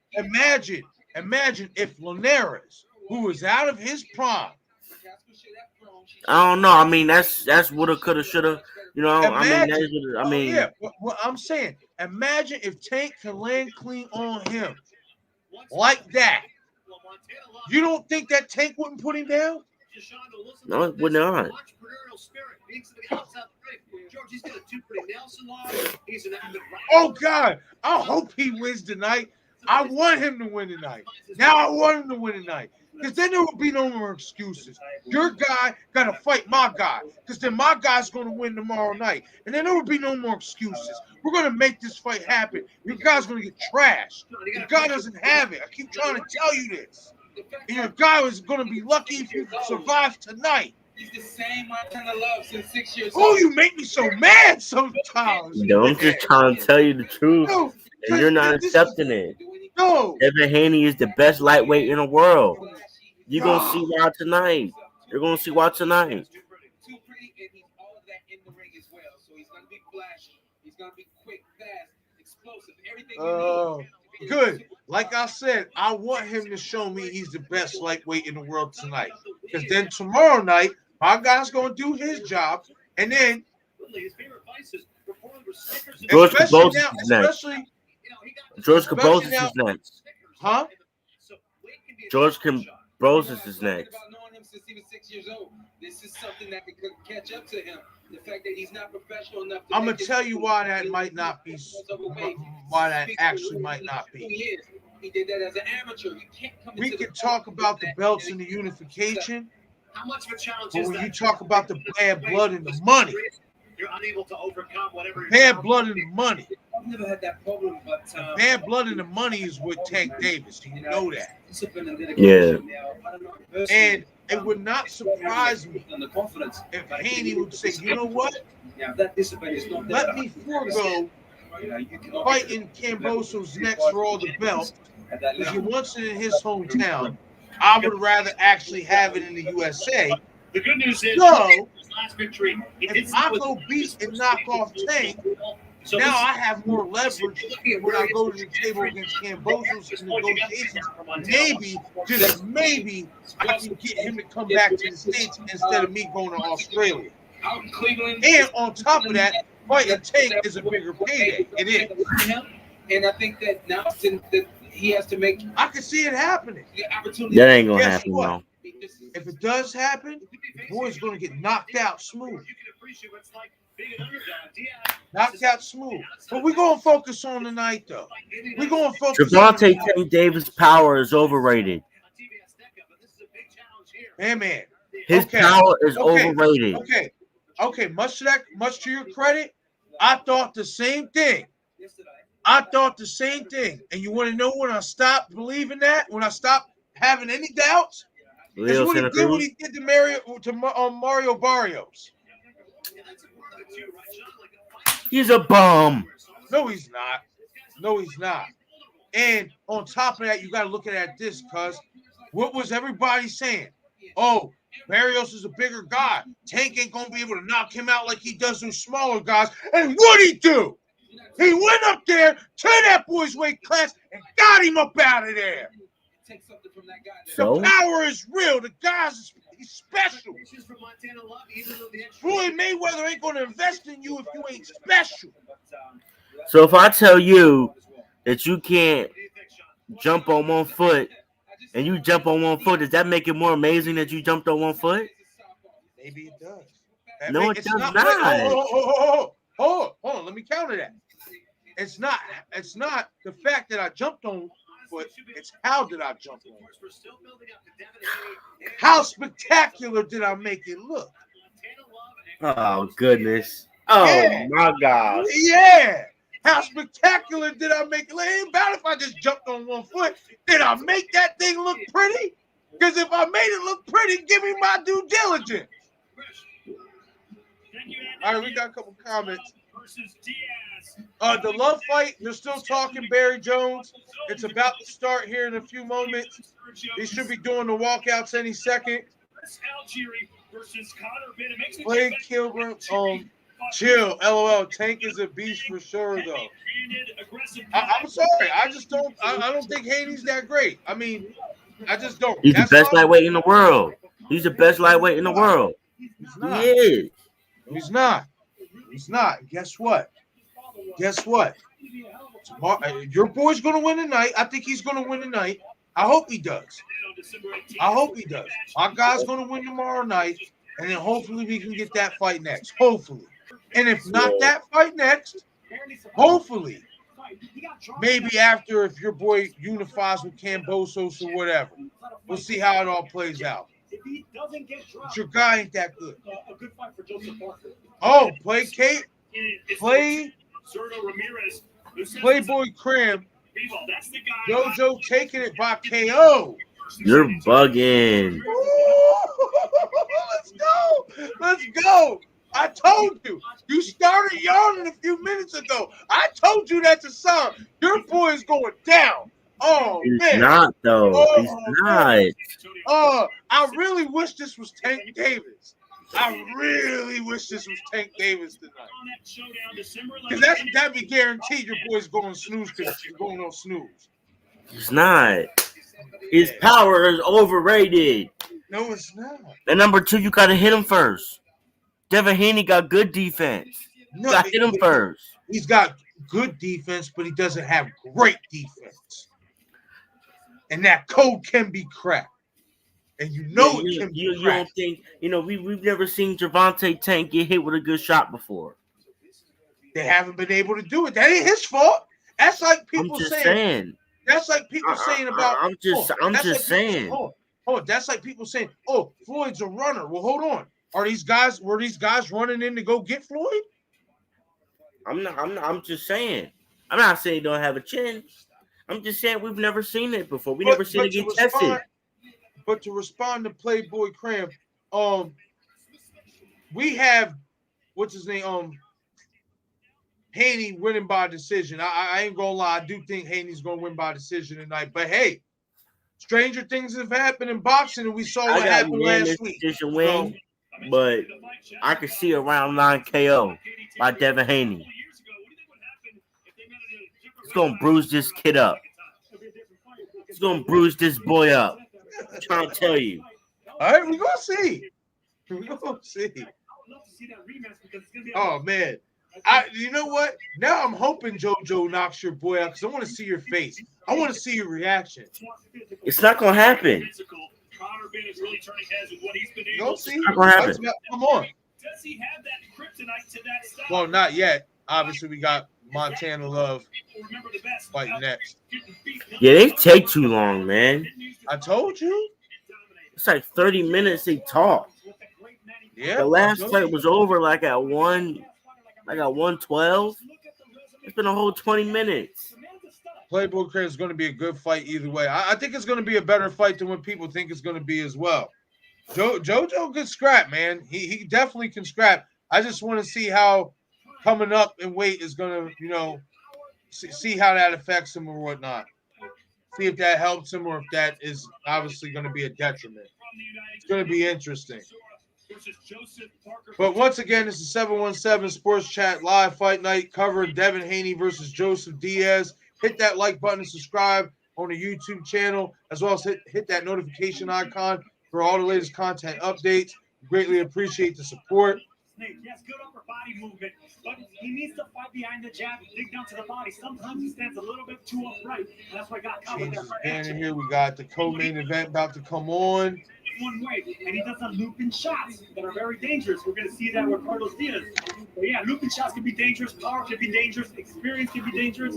Imagine if Linares, who was out of his prime. I don't know. I mean, that's woulda, coulda, shoulda. You know, What I'm saying, imagine if Tank can land clean on him like that. You don't think that Tank wouldn't put him down? No, it would not. Oh, God. I hope he wins tonight. I want him to win tonight. Now I want him to win tonight. Because then there will be no more excuses. Your guy got to fight my guy. Because then my guy's going to win tomorrow night. And then there will be no more excuses. We're going to make this fight happen. Your guy's going to get trashed. Your guy doesn't have it. I keep trying to tell you this. And your guy is going to be lucky if you survive tonight. He's the same Montana Love since 6 years old. Oh, you make me so mad sometimes. No, I'm just trying to tell you the truth. No, and you're not accepting it. No. Devin Haney is the best lightweight in the world. You're going to see why tonight. You're going to see why tonight. Too pretty, and he's all of that in the ring as well. So he's going to be flashy. He's going to be quick, fast, explosive, everything you need. Good. Like I said, I want him to show me he's the best lightweight in the world tonight. Because then tomorrow night, my guy's going to do his job. And then, George Cabozas is next. George Cabozas is next. Huh? George Cabozas is next. This is something that could catch up to him. The fact that he's not professional enough. I'm gonna tell you why that might not be. Why that actually might not be. He did that as an amateur. You can't come. We can talk about the belts and the unification. How much of a challenge but is when that? you talk about the bad blood and the money, You're unable to overcome whatever. bad blood and the money. I've never had that problem, but Bad blood and the money is with Tank Davis. You know that. Yeah. And it would not surprise me if Haney would say, you know what? Let me forego fighting Camboso's next for all the belts because he wants it in his hometown. I would rather actually have it in the USA. The good news is, So, his last victory, if I go beat and knock off Tank, now I have more leverage when I go to the table against Cambosos in negotiations. Maybe, just maybe, I can get him to come back to the States instead of me going to Australia. And on top of that, fighting Tank is a bigger payday. It is. And I think that now that he has to make. I can see it happening. That ain't gonna happen, though. If it does happen, the boy's gonna get knocked out smooth. Knocked out smooth. But we're gonna focus on tonight, though. We're gonna focus on Tank Davis' power is overrated. Man. His power is overrated. Okay. Much to your credit, I thought the same thing. And you want to know when I stopped believing that? When I stopped having any doubts? That's what he did to Mario Barrios. He's a bum. No, he's not. And on top of that, you got to look at this, cuz what was everybody saying? Oh, Barrios is a bigger guy. Tank ain't going to be able to knock him out like he does those smaller guys. And what'd he do? He went up there to that boy's weight class and got him up out of there. So? The power is real. The guy's he's special. Floyd Mayweather ain't going to invest in you if you ain't special. So if I tell you that you can't jump on one foot and you jump on one foot, does that make it more amazing that you jumped on one foot? Maybe it does. No, it It's does not. not. Wait, hold on. Let me counter that. It's not the fact that I jumped on foot. It's how did I jump on? How spectacular did I make it look? Oh, goodness. Oh, Yeah. my gosh. Yeah. How spectacular did I make it? It ain't about if I just jumped on one foot. Did I make that thing look pretty? Because if I made it look pretty, give me my due diligence. All right, we got a couple comments. The love fight, they're still talking Barry Jones. It's about to start here in a few moments. They should be doing the walkouts any second. Play Kilburn. Chill, LOL. Tank is a beast for sure, though. I'm sorry. I just don't. I don't think Haney's that great. I mean, I just don't. He's the best lightweight in the world. He's the best lightweight in the world. He's not. He is. He's not. He's not. Guess what? Your boy's going to win tonight. I think he's going to win tonight. I hope he does. My guy's going to win tomorrow night, and then hopefully we can get that fight next. Hopefully. And if not that fight next, hopefully, maybe after if your boy unifies with Kambosos or whatever. We'll see how it all plays out. But your guy ain't that good. Oh, play Kate. Play Playboy Cram. JoJo taking it by KO. You're bugging. Let's go. I told you. You started yawning a few minutes ago. I told you that's a sign. Your boy is going down. Oh, He's man. not, though. Oh, He's not. I really wish this was Tank Davis. I really wish this was Tank Davis tonight. Because that'd be guaranteed your boy's going snooze because he's going on snooze. He's not. His power is overrated. No, it's not. And number two, you got to hit him first. Devin Haney got good defense. You got to hit him first. He's got good defense, but he doesn't have great defense. And that code can be cracked. And you know it can be cracked. You don't think, we've never seen Gervonta Tank get hit with a good shot before. They haven't been able to do it. That ain't his fault. That's like people saying. That's like people saying about. I'm just saying. That's like people saying, "Oh, Floyd's a runner." Well, hold on. Were these guys running in to go get Floyd? I'm just saying. I'm not saying he don't have a chin. I'm just saying we've never seen it before. We never seen it get tested. But to respond to Playboy Cram, we have what's his name? Haney winning by decision. I ain't gonna lie, I do think Haney's gonna win by decision tonight. But hey, stranger things have happened in boxing, and we saw what happened last week. Win, but I could see a round 9 KO by Devin Haney. He's gonna bruise this kid up. He's gonna bruise this boy up. I'm trying to tell you. All right, we're gonna see. Oh man. You know what? Now I'm hoping JoJo knocks your boy out because I want to see your face. I want to see your reaction. It's not gonna happen. Don't see. It's not gonna happen. Come on. Well, not yet. Obviously, we got Montana Love fighting next. Yeah, they take too long, man. I told you. It's like 30 minutes they talk. Yeah. The last fight was over like at 112. It's been a whole 20 minutes. Playboy Cram is going to be a good fight either way. I think it's going to be a better fight than what people think it's going to be as well. JoJo can scrap, man. He definitely can scrap. I just want to see how coming up in weight is going to, see how that affects him or whatnot. See if that helps him or if that is obviously going to be a detriment. It's going to be interesting. But once again, this is 717 Sports Chat Live Fight Night covering Devin Haney versus Joseph Diaz. Hit that like button and subscribe on the YouTube channel, as well as hit that notification icon for all the latest content updates. Greatly appreciate the support. snake. He has good upper body movement, but he needs to fight behind the jab and dig down to the body. Sometimes he stands a little bit too upright, and that's why I got caught with that front In action. here, we got the co-main event about to come on. One way, and he does some looping shots that are very dangerous. We're going to see that with Carlos Diaz. But yeah, looping shots can be dangerous, power can be dangerous, experience can be dangerous.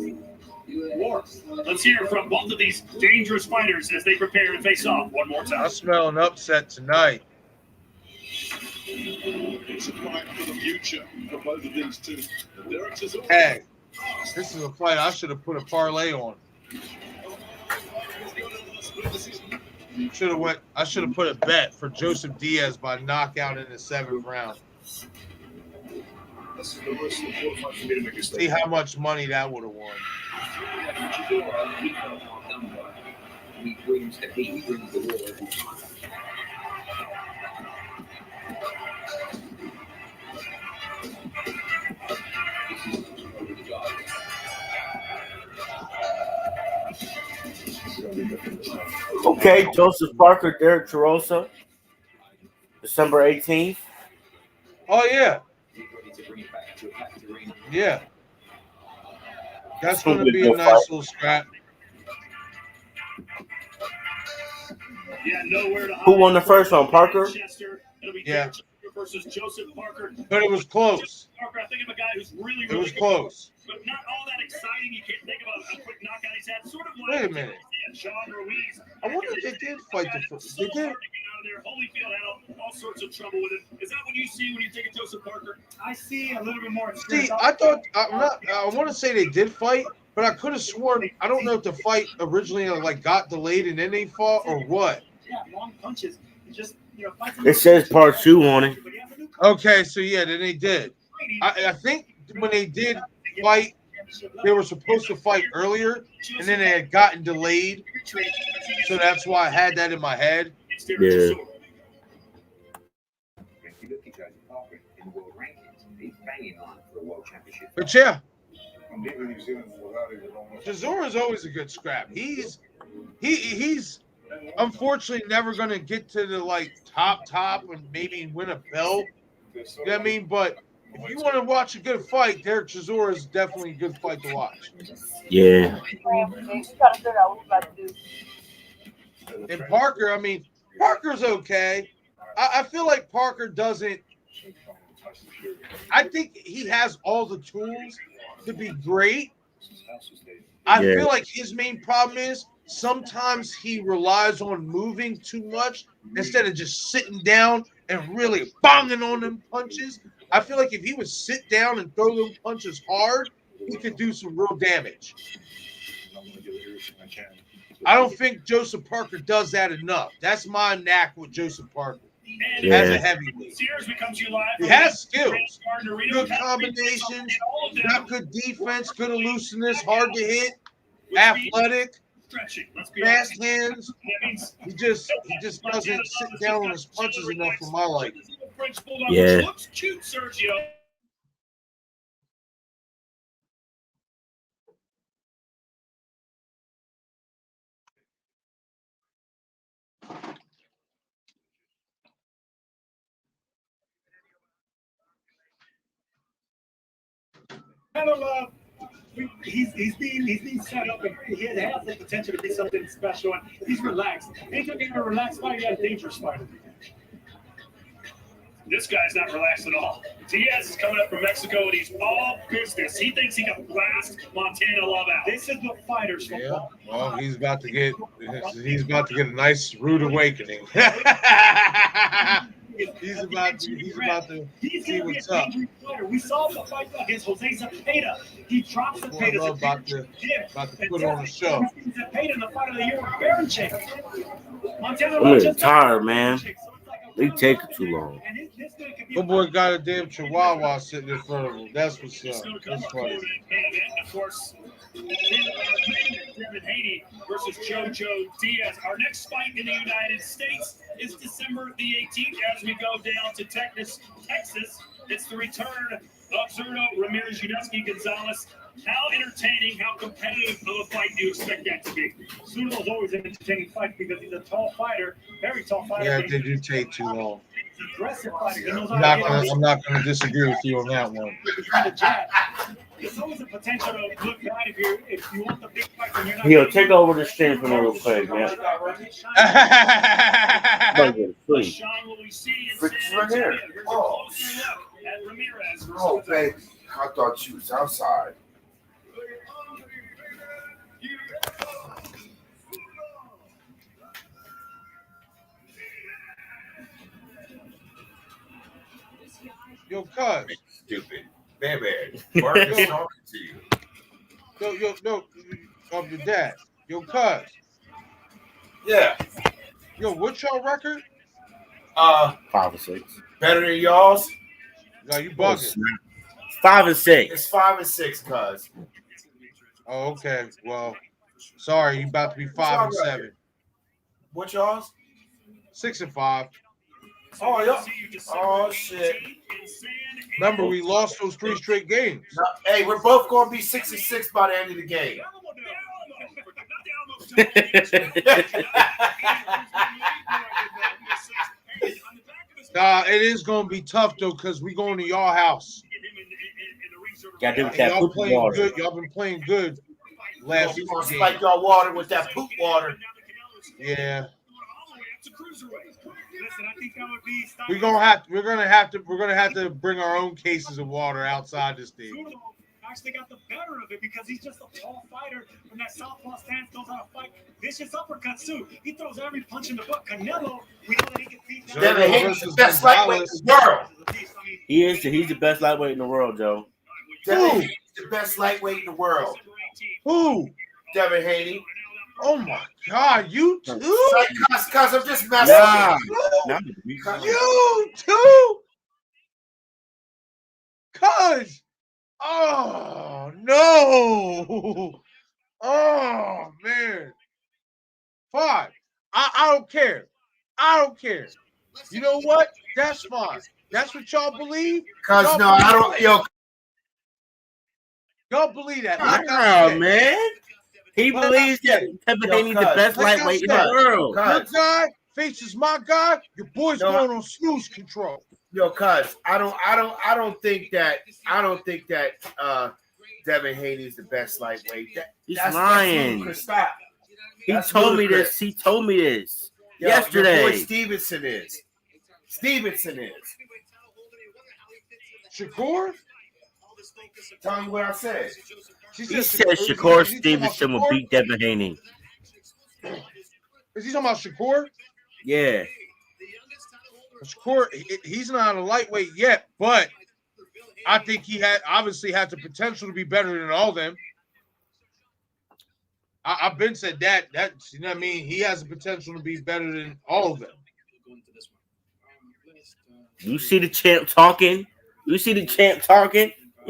War. Let's hear from both of these dangerous fighters as they prepare to face off one more I time. smell an upset tonight. It's a fight for the future for both of these two. Hey, this is a fight I should have put a parlay on. I should have put a bet for Joseph Diaz by knockout in the 7th round. See how much money that would have won. He brings the heat, he brings the war every time. Okay, Joseph Parker, Derek Charosa, December 18th. Oh, yeah. Yeah. That's going to be a nice little scrap. Yeah, nowhere to hide. Who won the first one, Parker? It'll be Yeah. versus Joseph Parker. But it was close. Parker, I think of a guy who's really, It was good, close. but not all that exciting. You can't think about a quick knockout he's had. Sort of like Wait a minute. Sean Ruiz. I wonder if they did fight the first. They So did. hard to get out of there. Holyfield had all sorts of trouble with it. Is that what you see when you think of Joseph Parker? I see a little bit more See, experience. I thought I want to say they did fight, but I could have sworn I don't know if the fight originally got delayed and then they fought or what. Yeah, long punches. Just It says part 2 on it. Okay, so yeah, then they did. I think when they did fight, they were supposed to fight earlier, and then they had gotten delayed. So that's why I had that in my head. Yeah. If you look at Joseph Parker in the world rankings, he's banging on for a world championship. But yeah, Chizora's always a good scrap. He's unfortunately never gonna get to the top and maybe win a belt. You know what I mean? But if you want to watch a good fight, Derek Chisora is definitely a good fight to watch. Yeah. And Parker, I mean, Parker's okay. I feel like Parker doesn't. I think he has all the tools to be great. I feel like his main problem is sometimes he relies on moving too much instead of just sitting down and really banging on them punches. I feel like if he would sit down and throw them punches hard, he could do some real damage. I don't think Joseph Parker does that enough. That's my knack with Joseph Parker. As a heavyweight. He has skills. Good combinations, got good defense, good elusiveness, hard to hit, athletic, fast hands. He just doesn't sit down on his punches enough for my liking. Yeah. Looks cute, Sergio. He's being set up, and he has the potential to be something special. And he's relaxed. Anytime you get a relaxed fight, you got a dangerous fight. This guy's not relaxed at all. Diaz is coming up from Mexico, and he's all business. He thinks he can blast Montana Love out. This is what fighters Yeah. Well, he's about to get a nice rude awakening. He's about to see what's up. We saw the fight against Jose Zepeda. He drops Zepeda. Well, about to put on a show. Zepeda in the fight of the year with Baranchik. Montana I'm getting tired, man. They take it too long. Good boy got a damn chihuahua sitting in front of him. That's what's up. That's funny. And of course, Devin Haney versus JoJo Diaz. Our next fight in the United States is December the 18th as we go down to Texas It's the return of Zurdo, Ramirez, Udesky, Gonzalez. How entertaining, how competitive of a fight do you expect that to be? Zurdo's always an entertaining fight because he's a tall fighter, very tall fighter. Yeah, they do take too long. Aggressive fighter. He knows how I'm not gonna disagree with you on that one. There's always a potential to look bad if you want the big fight and you're not. Yo, take over the stream for me real quick, man. Please. It's right here. Oh. Oh, baby. I thought you was outside. Yo, cuz. Stupid. Baby. Mark is talking to you. Yo, of your dad. Yo, cuz. Yeah. Yo, what's your record? 5 and 6. Better than y'all's? No, you bugging. 5 and 6. It's 5 and 6, cuz. Oh, okay. Well, sorry, you about to be 5 and 7. What y'all's? 6 and 5. Oh, yeah. Oh, shit. Remember, we lost those 3 straight games. No, hey, we're both going to be 6 and 6 by the end of the game. Nah, it is going to be tough, though, because we going to y'all house. Gotta do with that Y'all poop playing water. good. Y'all been playing good last We're going to game. spike y'all water with that poop water. Yeah. Listen, I think that would be. We're gonna have to bring our own cases of water outside the stage. Actually got the better of it because he's just a tall fighter from that southpaw stance, knows how to fight. Vicious uppercuts too. He throws every punch in the book. Canelo, we know that he can beat down. Devin Haney's the best lightweight in the world. He is. He's the best lightweight in the world, Joe. Devin Haney's the best lightweight in the world. Who? Devin Haney. Oh my God, you too? Cuz I'm just messing with you. You too? Cuz. Oh no. Oh man. 5. I don't care. I don't care. You know what? That's fine. That's what y'all believe? Cuz Y'all no, I don't believe yo. Y'all believe that. Like I Wow, said. man. He believes that Devin Haney's the best lightweight in the world. Your guy faces my guy. Your boy's going on snooze control. Yo, cuz I don't think that Devin Haney's the best lightweight. He's lying. Stop. He told me this. He told me this yesterday. Your boy Stevenson is. Shakur? Tell me what I said. He said Shakur Stevenson will beat Devin Haney. Is he talking about Shakur? Yeah. Shakur, he's not a lightweight yet, but I think he obviously has the potential to be better than all of them. I've been said that. You know what I mean? He has the potential to be better than all of them. You see the champ talking? You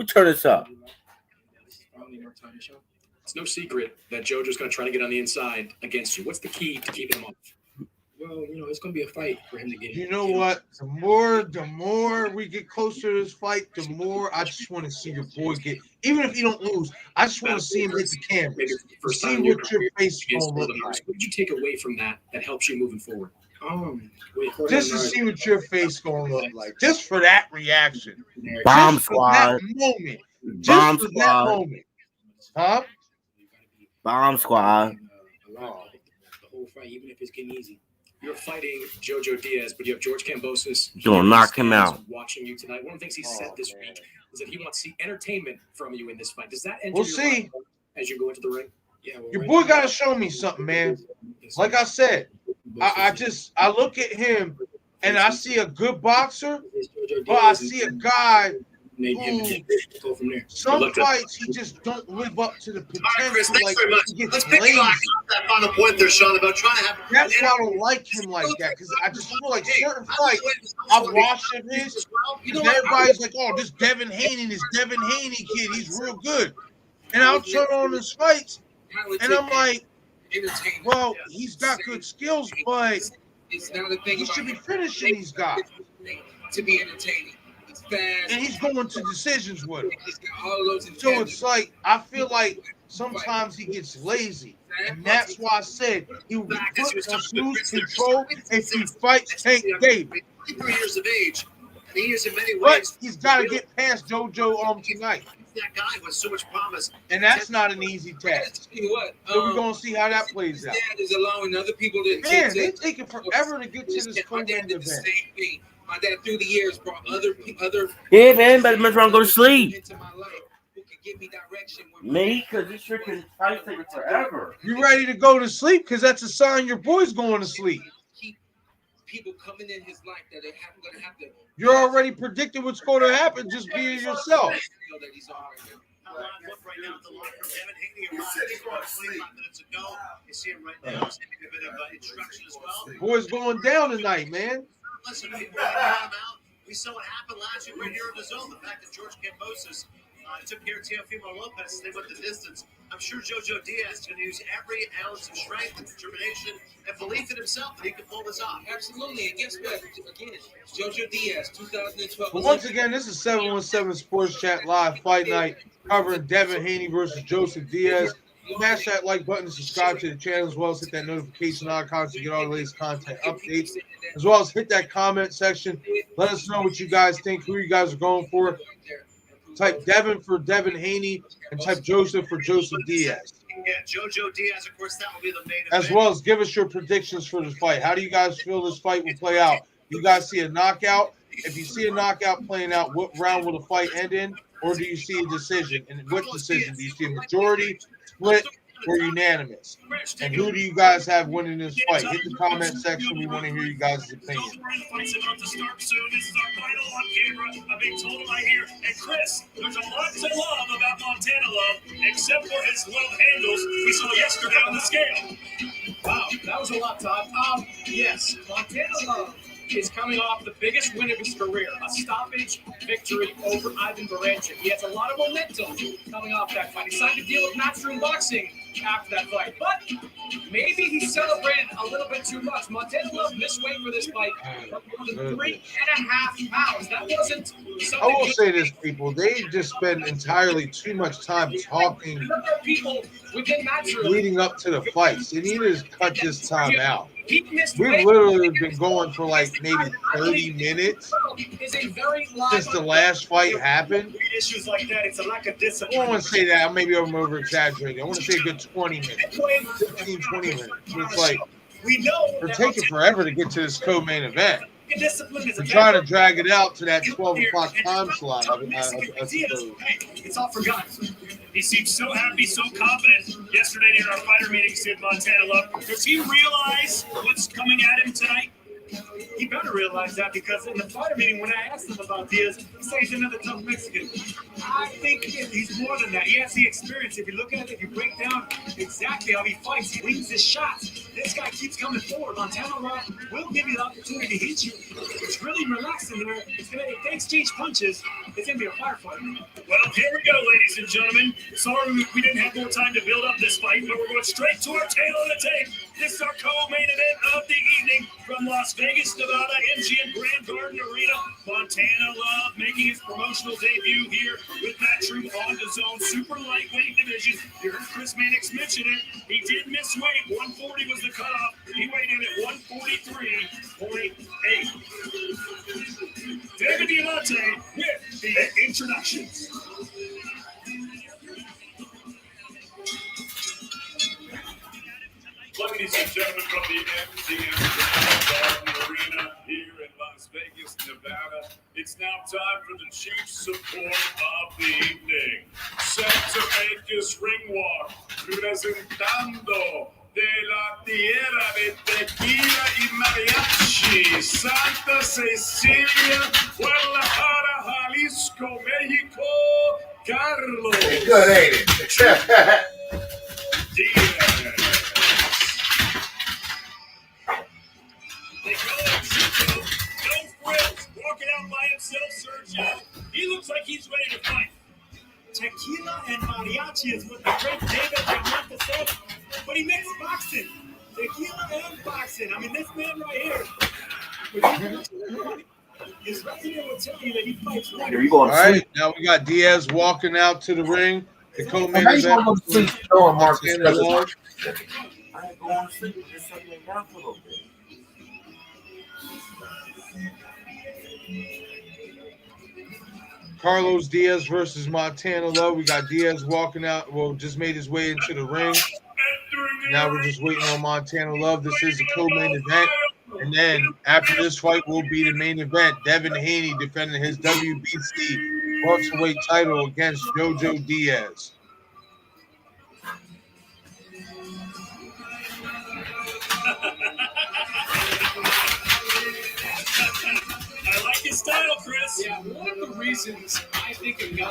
turn this up. It's no secret that JoJo's going to try to get on the inside against you. What's the key to keeping him off? Well, it's going to be a fight for him to get. You know what? The more we get closer to this fight, the more I just want to see your boy get. Even if he don't lose, I just want to see him hit the camera. See what your face is going to look like. What did you take away from that helps you moving forward? Just to see what your face going to look like. Just for that reaction. Bomb just squad. For that moment. Bomb just for squad. that moment. Huh? Bomb squad. The whole fight, even if it's getting easy. You're fighting JoJo Diaz, but you have George Kambosos. Gonna knock him out. Watching you tonight. One of the things he said this week is that he wants to see entertainment from you in this fight. Does that enter We'll your see. mind as you go into the ring? Yeah. Your boy got to show me something, man. Like I said, I look at him and I see a good boxer, but I see a guy who some fights he just don't live up to the potential. Chris, thanks like very much. he gets Let's pick lazy. that final point there, Sean, about trying to have. That's why I don't like him like that, because I just feel like certain fights I've watched of his, and everybody's like, "Oh, this Devin Haney kid, he's real good," and I'll turn on his fights, and I'm like, "Well, he's got good skills, but he should be finishing these guys." To be entertaining. fast. And he's going to decisions with him. He's got all those So it's like, I feel like sometimes he gets lazy. And that's why I said he would be put on snooze control if he fights Tank Davis. 23 years of age, and he is in many But ways. he's got to get past JoJo tonight. He's that guy with so much promise. And that's not an easy task. Tell you what, So we're going to see how that plays out. Dad is allowing other people to. Man, they taking forever to get to this My co-main dad did the event. same thing. My dad through the years brought other. Yeah, man, but much wrong go to sleep. Into my life who can give me direction. Me, because this freaking fight's taking forever. You ready to go to sleep? Because that's a sign your boy's going to sleep. Keep people coming in his life that are going to have to. You're already predicting what's going to happen. Just be yourself. Know that he's on right now. Look right now at the locker room. Devin Haney arrived about 25 minutes ago. You see him right now. He's taking a bit of instruction as well. Boy's going down tonight, man. Listen, people out. We saw what happened last year right here in the zone. The fact that George Kambosos took care of Teofimo Lopez and they went the distance. I'm sure JoJo Diaz is going to use every ounce of strength and determination and belief in himself that he can pull this off. Absolutely. And guess what? Again, JoJo Diaz, 2012. But once again, this is 717 Sports Chat Live Fight Night covering Devin Haney versus Joseph Diaz. Smash that like button to subscribe to the channel, as well as hit that notification icon to get all the latest content updates, as well as hit that comment section. Let us know what you guys think, who you guys are going for. Type Devin for Devin Haney and type Joseph for Joseph Diaz. Yeah, JoJo Diaz, of course, that will be the main As well as give us your predictions for this fight. How do you guys feel this fight will play out? You guys see a knockout? If you see a knockout playing out, what round will the fight end in? Or do you see a decision? And which decision? Do you see a majority, split, or unanimous? And who do you guys have winning this fight? Hit the comment section. We want to hear you guys' opinion. Fight's about to start soon. This is our final on camera. A big total right here. And Chris, there's a lot to love about Montana Love, except for his little handles we saw yesterday on the scale. Wow, that was a lot, Todd. Yes, Montana Love is coming off the biggest win of his career, a stoppage victory over Ivan Baranchyk. He has a lot of momentum coming off that fight. He signed a deal with Matchroom Boxing after that fight, but maybe he celebrated a little bit too much. Montana Love missed weight for this fight for more than 3.5 pounds. That wasn't something. I will say this, people. They just spend entirely too much time talking people within Matchroom leading up to the fights. They need to just cut this time out. He missed We've weight. literally been going for like maybe 30 minutes Is a very live since the last fight happened. Issues like that, it's a lack of I discipline. don't want to say that. Maybe I'm over exaggerating. I want to say a good 20 minutes, 15, 20 minutes. It's like We know they're that taking forever to get to this co-main event. discipline is We're trying to drag it out to that 12 o'clock time slot. I suppose. It's all forgotten. He seemed so happy, so confident yesterday in our fighter meeting, said Montana Love. Does he realize what's coming at him tonight? He better realize that, because in the fighter meeting, when I asked him about Diaz, he said he's another tough Mexican. I think he's more than that. He has the experience. If you look at it, if you break down exactly how he fights, he leads his shots. This guy keeps coming forward. Montana Love will give you the opportunity to hit you. It's really relaxed in there. If they exchange punches, it's going to be a firefight. Well, here we go, ladies and gentlemen. Sorry we didn't have more time to build up this fight, but we're going straight to our tail of the tape. This is our co-main event of the evening from Las Vegas, Nevada, MGM Grand Garden Arena. Montana Love making his promotional debut here with Matchroom on the zone super lightweight division. You heard Chris Mannix mention it. He did miss weight. 140 was the cutoff. He weighed in at 143.8. David Diamante with the introductions. Ladies and gentlemen, from the MGM Grand Garden Arena here in Las Vegas, Nevada, it's now time for the chief support of the evening. Set to make his ring walk, presentando de la tierra de tequila y mariachi, Santa Cecilia, Guadalajara, Jalisco, Mexico, Carlos. Good, ain't it? Diaz. They call him Chico. No frills. Walking out by himself, Sergio. He looks like he's ready to fight. Tequila and mariachi is what the great David Diamante said. But he mixed boxing. Tequila and boxing. I mean, this man right here. His resume will tell you that he fights right. Here, you going All to right, sleep? now we got Diaz walking out to the ring. The co-main How you event. gonna go to sleep knowing Marcus Montana doesn't Love. I ain't going to sleep. Just set me down for a little bit. Carlos Diaz versus Montana Love. We got Diaz walking out. Well, just made his way into the ring. Now we're just waiting on Montana Love. This is the co-main event. And then after this fight will be the main event. Devin Haney defending his WBC welterweight title against JoJo Diaz. I like his style, Chris. Yeah, one of the reasons I think a guy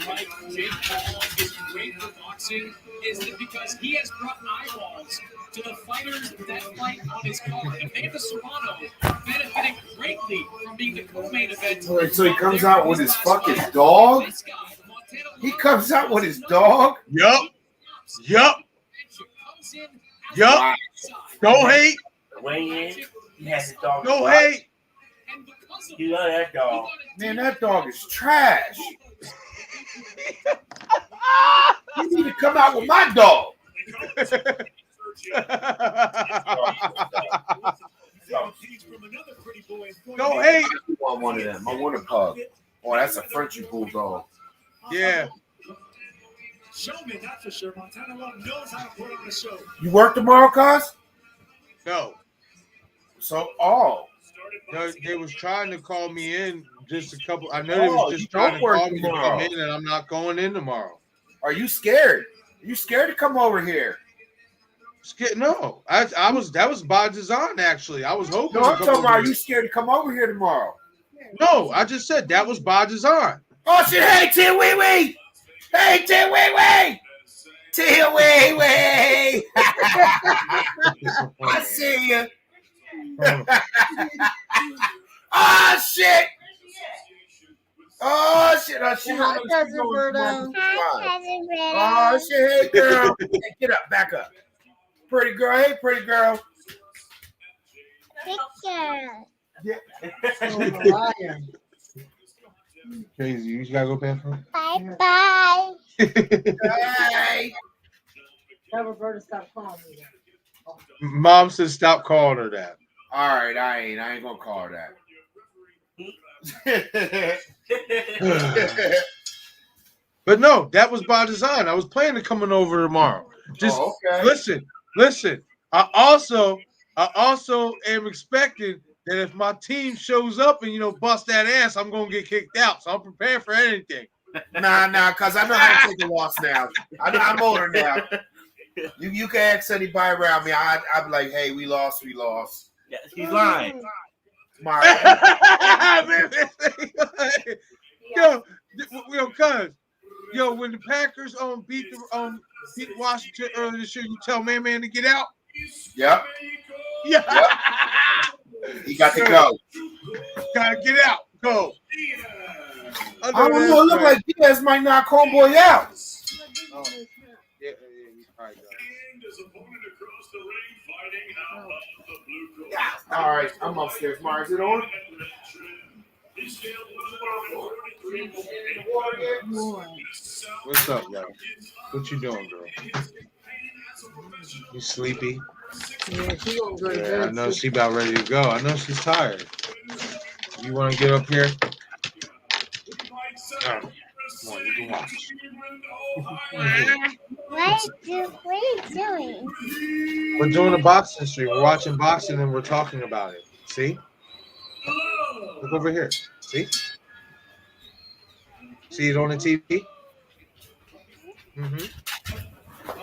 like Jake Paul is great for boxing is that because he has brought eyeballs to the fighters that fight on his card. And David Serrano benefiting greatly from being the co-main event. So he comes out with his fucking dog? He comes out with his dog? Yup. Don't hate. Weigh in. He has his dog. Don't hate. You love that dog. Man, that dog is trash. You need to come out with my dog. Don't hate. I want one of them. I want a pug. Oh, that's a Frenchie bulldog. Yeah. Showman, that's for sure. Montana Love knows how to put on a show. You work tomorrow, cuz? No. So, No, they was trying to call me in just a couple. I know they was just trying to call me to come in, and I'm not going in tomorrow. Are you scared? Are you scared to come over here? No, I was. That was by design. Actually, I was hoping. No, I'm talking about. Are you scared to come over here tomorrow? No, I just said that was by design. Oh shit! Hey, T-Wee-Wee! Hey, T-Wee-Wee! T-Wee-Wee! I see you. Oh shit! Oh shit! Oh shit! Hi, Cousin Roberto. Oh shit! Hey girl, hey, get up, back up. Pretty girl, hey pretty girl. Picture. Crazy, you just gotta go bathroom. Bye. Hey. Tell Roberto stop calling me that. Mom says stop calling her that. All right, I ain't gonna call her that. But no, that was by design. I was planning to coming over tomorrow. Just listen. I also am expecting that if my team shows up and bust that ass, I'm gonna get kicked out. So I'm prepared for anything. Nah, cause I know how to take a loss now. I'm older now. You can ask anybody around me. I'd be like, hey, we lost. Yeah, he's lying. Yo, when the Packers beat Washington earlier this year, you tell man to get out. Yep. Yeah. He got to go. Gotta get out. Go. I don't know. It look like Diaz might knock homeboy out. Oh. Yeah, he's probably done. All right, I'm upstairs. Mara, is it on? What's up, yo? What you doing, girl? You sleepy? Yeah, she gonna go to Yeah, bed. I know she about ready to go. I know she's tired. You want to get up here? Oh, come on, you can watch. What are you doing? We're doing a boxing stream. We're watching boxing and we're talking about it. See? Look over here. See? See it on the TV?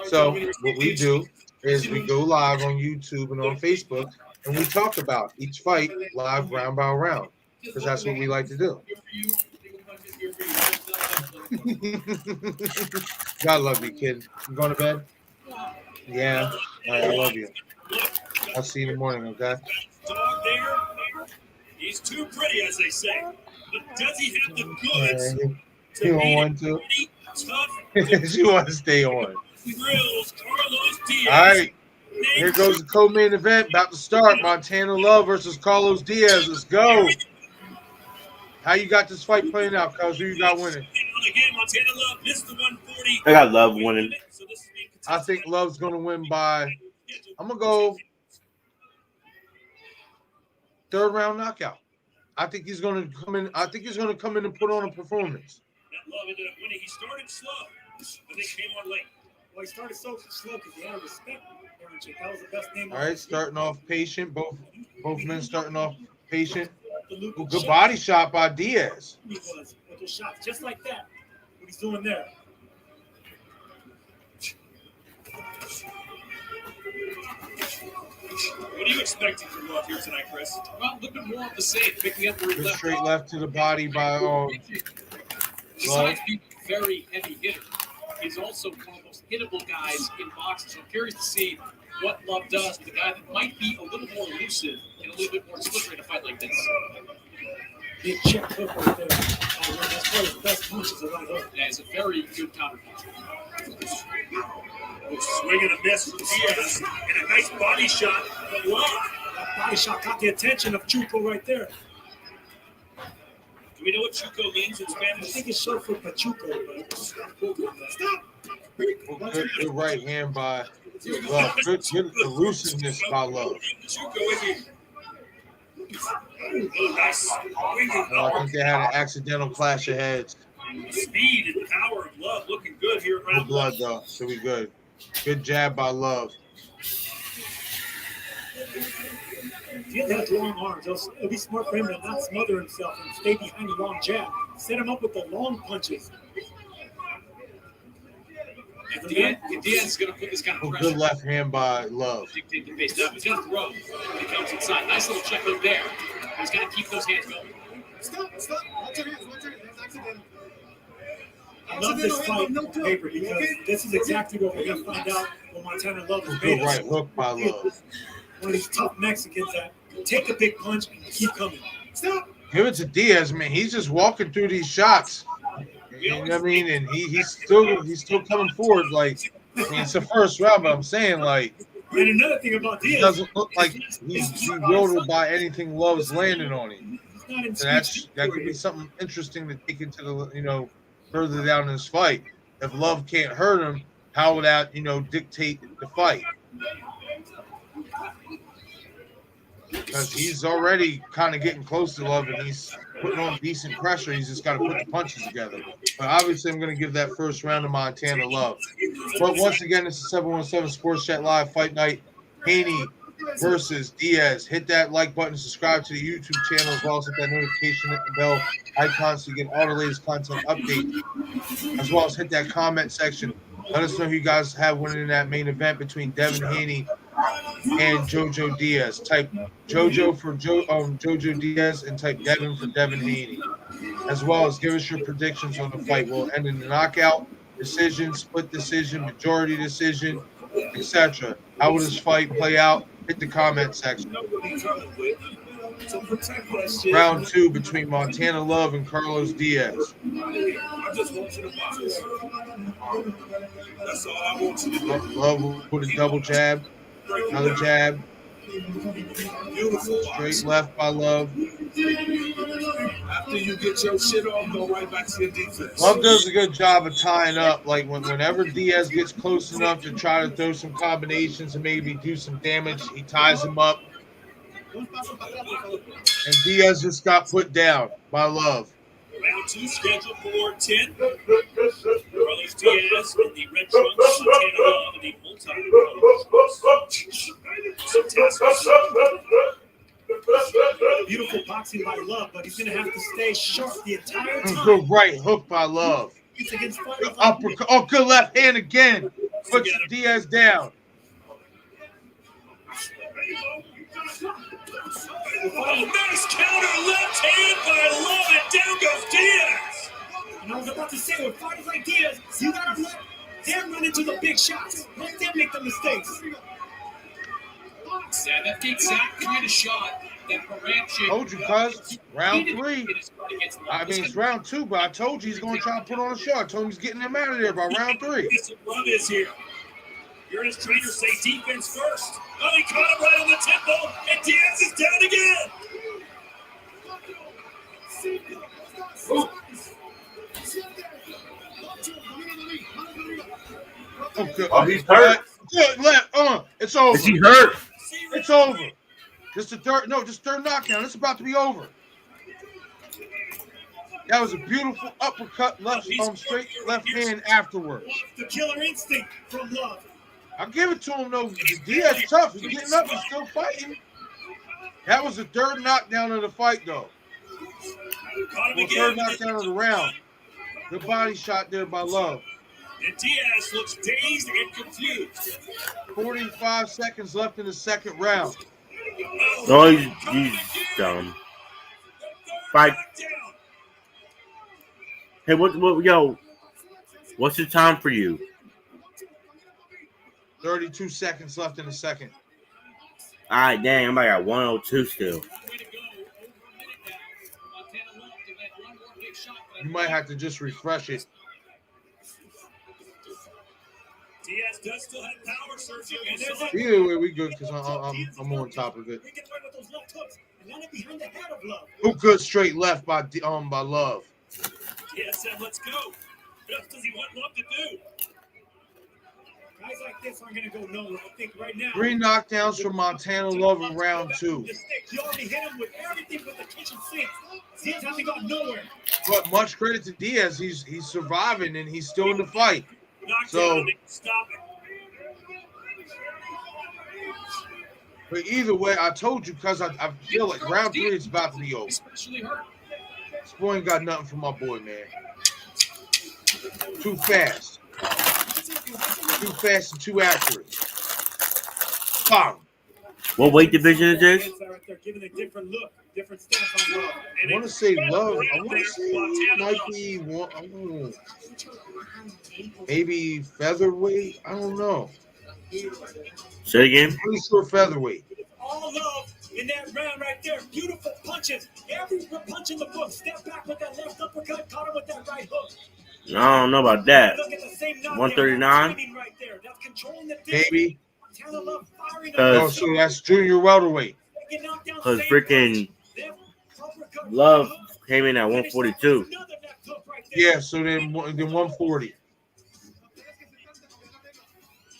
So what we do is we go live on YouTube and on Facebook, and we talk about each fight live round by round, because that's what we like to do. God love you, kid. You going to bed? Yeah. All right, I love you. I'll see you in the morning, okay? Dog there, he's too pretty, as they say. But does he have the goods You don't want to? She want to stay on. All right. Here goes the co-main event about to start. Montana Love versus Carlos Diaz. Let's go. How you got this fight playing out, cuz? Who you got winning? I got Love winning. I think Love's gonna win by. I'm gonna go third round knockout. I think he's gonna come in. I think he's gonna come in and put on a performance. Love ended up winning. He started slow, but they came on late. Well, he started so slow because he had respect. That was the best name. All right, starting off patient. Both men starting off patient. Ooh, good body shot by Diaz. He was with those shots just like that. What he's doing there. What are you expecting from Love here tonight, Chris? Well, looking more of the same, picking up where he Good left straight off. left to the body by Besides being a very heavy hitter, he's also one of the most hittable guys in boxing. So I'm curious to see what Love does with a guy that might be a little more elusive and a little bit more slippery in a fight like this. Big check hook right there. That's one of his best punches, a right hook. Yeah, it's a very good counter punch. Swing and a miss from Diaz, and a nice body shot from Love. That body shot got the attention of Chuco right there. Do we know what Chuco means in I Spanish? think it's short for Pachuco. But stop! good right hand by Love. Good elusiveness by Love. Chuco is here. Oh, nice. I think they had an accidental clash of heads. The speed and power of Love looking good here No around blood though, so we good. Good jab by Love. He has long arms. It'll be smart for him to not smother himself and stay behind the long jab. Set him up with the long punches. If Diaz is going to put this kind of pressure. Good left hand by Love. Dictate the pace. Now he's going to throw when he comes inside. Nice little check hook there. He's got to keep those hands going. Stop. Watch your hands. That's accidental. I love this fight on paper because this is exactly what we're going to find out when Montana Love is Good made right of. hook by Love. One of these tough Mexicans that take a big punch and keep coming. Stop. Give it to Diaz, man. He's just walking through these shots. You know what I mean? And he's still coming forward. Like, I mean, it's the first round, but I'm saying, like, And another thing about Diaz, he doesn't look like he's bewildered by anything Love's landing on him. So that could be something interesting to take into the, further down in this fight. If Love can't hurt him, how would that, dictate the fight? Because he's already kind of getting close to Love and he's putting on decent pressure. He's just got to put the punches together. But obviously, I'm going to give that first round to Montana Love. But once again, this is 717 Sports Chat Live Fight Night. Haney versus Diaz. Hit that like button, subscribe to the YouTube channel, as well as hit that notification bell icon so you get all the latest content updates, as well as hit that comment section. Let us know who you guys have winning in that main event between Devin Haney and JoJo Diaz. Type JoJo for JoJo Diaz and type Devin for Devin Haney. As well as give us your predictions on the fight. Will it end in a knockout, decision, split decision, majority decision, etc. How will this fight play out? Hit the comment section. Round 2 between Montana Love and Carlos Diaz. Love with a double jab. Another jab. Straight left by Love. After you get your shit off, go right back to your defense. Love does a good job of tying up. Like whenever Diaz gets close enough to try to throw some combinations and maybe do some damage, he ties him up. And Diaz just got put down by Love. Round 2 scheduled for 10. Carlos Diaz in the red trunks, Montana Love in the Beautiful boxing by Love, but he's going to have to stay sharp the entire time. Good right hook by Love. Uppercut. Oh, good left hand again. Puts Diaz down. Oh, nice counter left hand by Love, and down goes Diaz. And I was about to say, with fighters like Diaz, you got to let them run into the big shots. Let them make the mistakes. Yeah, that's the exact kind of shot that Baranchi. Told you, cuz. Round 3. I mean, it's round 2, but I told you he's going to try to put on a show. I told him he's getting him out of there by round 3. Love is here. You're his trainer say defense first. Oh, he caught him right on the temple, and Diaz is down again. Okay. Oh, he's hurt. Good left. It's over. Is he hurt? It's over. Just a third. No, just third knockdown. It's about to be over. That was a beautiful uppercut, left straight left hand afterwards. The killer instinct from Love. I'll give it to him though. Diaz tough. He's getting up. He's still fighting. That was the third knockdown of the fight though. Well, third knockdown of the round. Good body shot there by Love. And Diaz looks dazed and confused. 45 seconds left in the second round. No, he's dumb. Fight. Hey, yo, what's the time for you? 32 seconds left in the second. All right, dang, I got 102 still. You might have to just refresh it. Diaz does still have power, Sergio. Either way, we good because I'm on top of it. Oh, good straight left by Love. Diaz said, "Let's go." What else does he want Love to do? Guys like this aren't going to go nowhere. I think right now. 3 knockdowns for Montana Love in round 2. You already hit him with everything but the kitchen sink. Diaz hasn't gone nowhere. But much credit to Diaz. He's surviving and he's still in the fight. So, Stop it. but either way, I told you because I feel like round 3 is about to be over. This boy ain't got nothing for my boy, man. Too fast. Too fast and too accurate. Bam. What weight division is this? They're giving a different look, different stance on Love. I want to say Love. I want to say it might be one. I don't know. Maybe featherweight. I don't know. Say again. Pretty sure featherweight. All Love in that round right there. Beautiful punches. Every punch in the book. Step back with that left uppercut. Caught him with that right hook. I don't know about that. Look at the same 139. right there. That's controlling the Maybe. No, so that's junior welterweight. Because freaking Love came in at 142. Yeah, so then 140.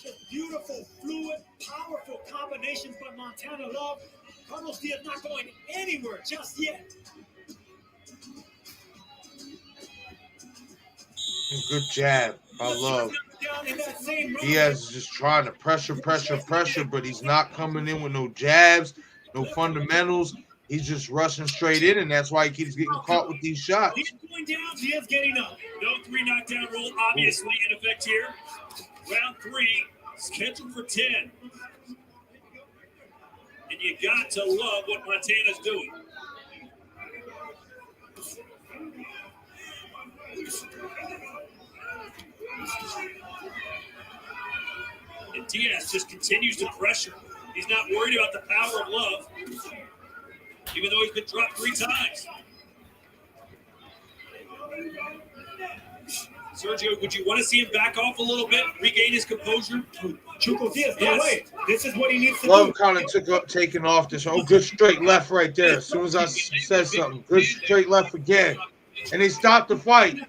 Just beautiful, fluid, powerful combinations by Montana Love. Carlos Diaz not going anywhere just yet. Good jab by Love. Diaz is just trying to pressure, but he's not coming in with no jabs, no fundamentals. He's just rushing straight in, and that's why he keeps getting caught with these shots. He's going down, Diaz getting up. No 3 knockdown rule, obviously, in effect here. Round 3, scheduled for 10. And you got to love what Montana's doing. And Diaz just continues to pressure. He's not worried about the power of Love, even though he's been dropped 3 times. Sergio, would you want to see him back off a little bit, regain his composure? Chuco Diaz, no way. This is what he needs to Love do. kind of taking off this. Oh, good straight left right there. As soon as I said something, good straight left again. And they stopped the fight.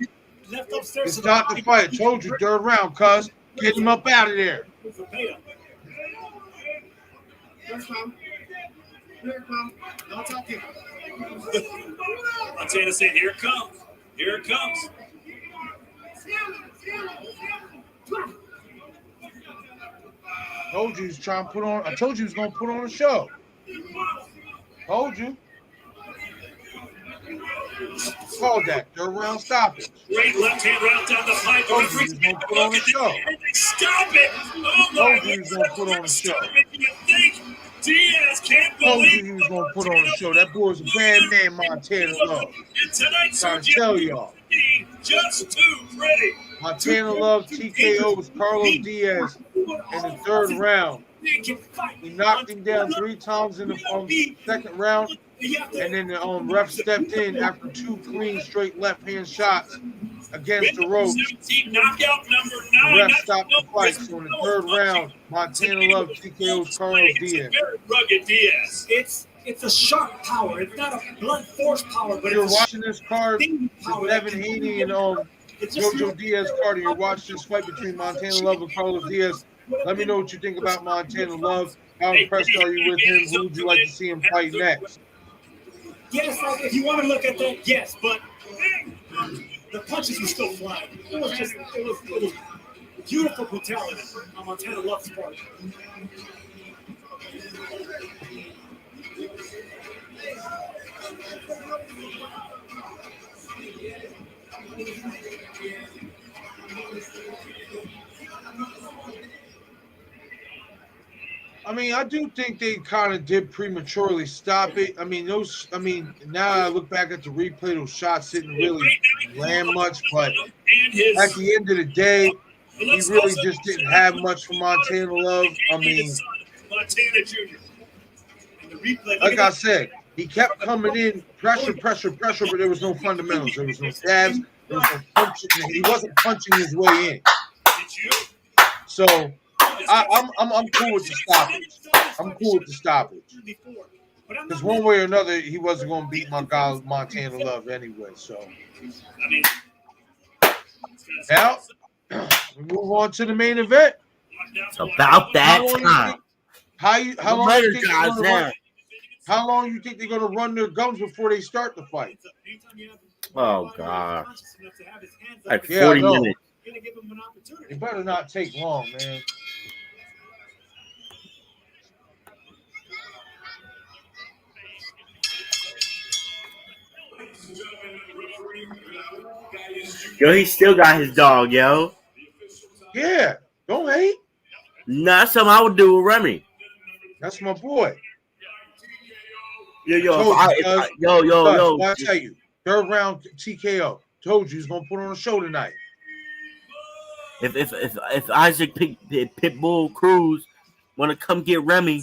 Left They upstairs. stopped the fight. I told you, third round, cuz. Get him up out of there. Not talking. Montana saying, here it comes. Here it comes. Told you he was trying to put on. I told you he was going to put on a show. Told you. Called that. Third round stoppage. Great left-hand route down the pipe. Told you he was going to put on a show. Stop it! Oh my! Told you he was going to put on a show. You think Diaz can't Told believe you he was going to put on a show. That boy's a bad man, Montana Love. And tonight, Trying to tell y'all. just too pretty. Montana Love TKO's Carlos Diaz in the third round. He knocked him down 3 times in the second round, and then the ref stepped in after 2 clean straight left-hand shots against the ropes. Knockout number The 9. ref stopped the fight. So in the third round, Montana Love TKO's Carlos Diaz. Very rugged Diaz. It's it's a sharp power. It's not a blunt force power, but You're it's watching this card. sting It's power. Devin Haney and JoJo Diaz card. And you're watching this fight between Montana Love and Carlos Diaz. Let me know what you think about Montana Love. How impressed are you with him? Who would you like to see him fight next? Yes, if you want to look at that, yes, but the punches were still flying. It was beautiful brutality on Montana Love's part. I mean, I do think they kind of did prematurely stop it. I mean, now I look back at the replay, those shots didn't really land much, but at the end of the day, he really just didn't have much for Montana Love. I mean, like I said, he kept coming in, pressure, but there was no fundamentals. There was no stabs. There was no punching. He wasn't punching his way in. So I'm cool with the stoppage. I'm cool with the stoppage. Because one way or another, he wasn't going to beat my guy Montana Love anyway. So now we move on to the main event. It's about that time. How long you think they're going to run their gums before they start the fight? Oh God, like 40 minutes. It better not take long, man. Yo, he still got his dog, yo. Yeah, don't hate. Nah, that's something I would do with Remy. That's my boy. Yo. I tell you, third round TKO. Told you he's gonna put on a show tonight. If Isaac Pitbull Cruz want to come get Remy,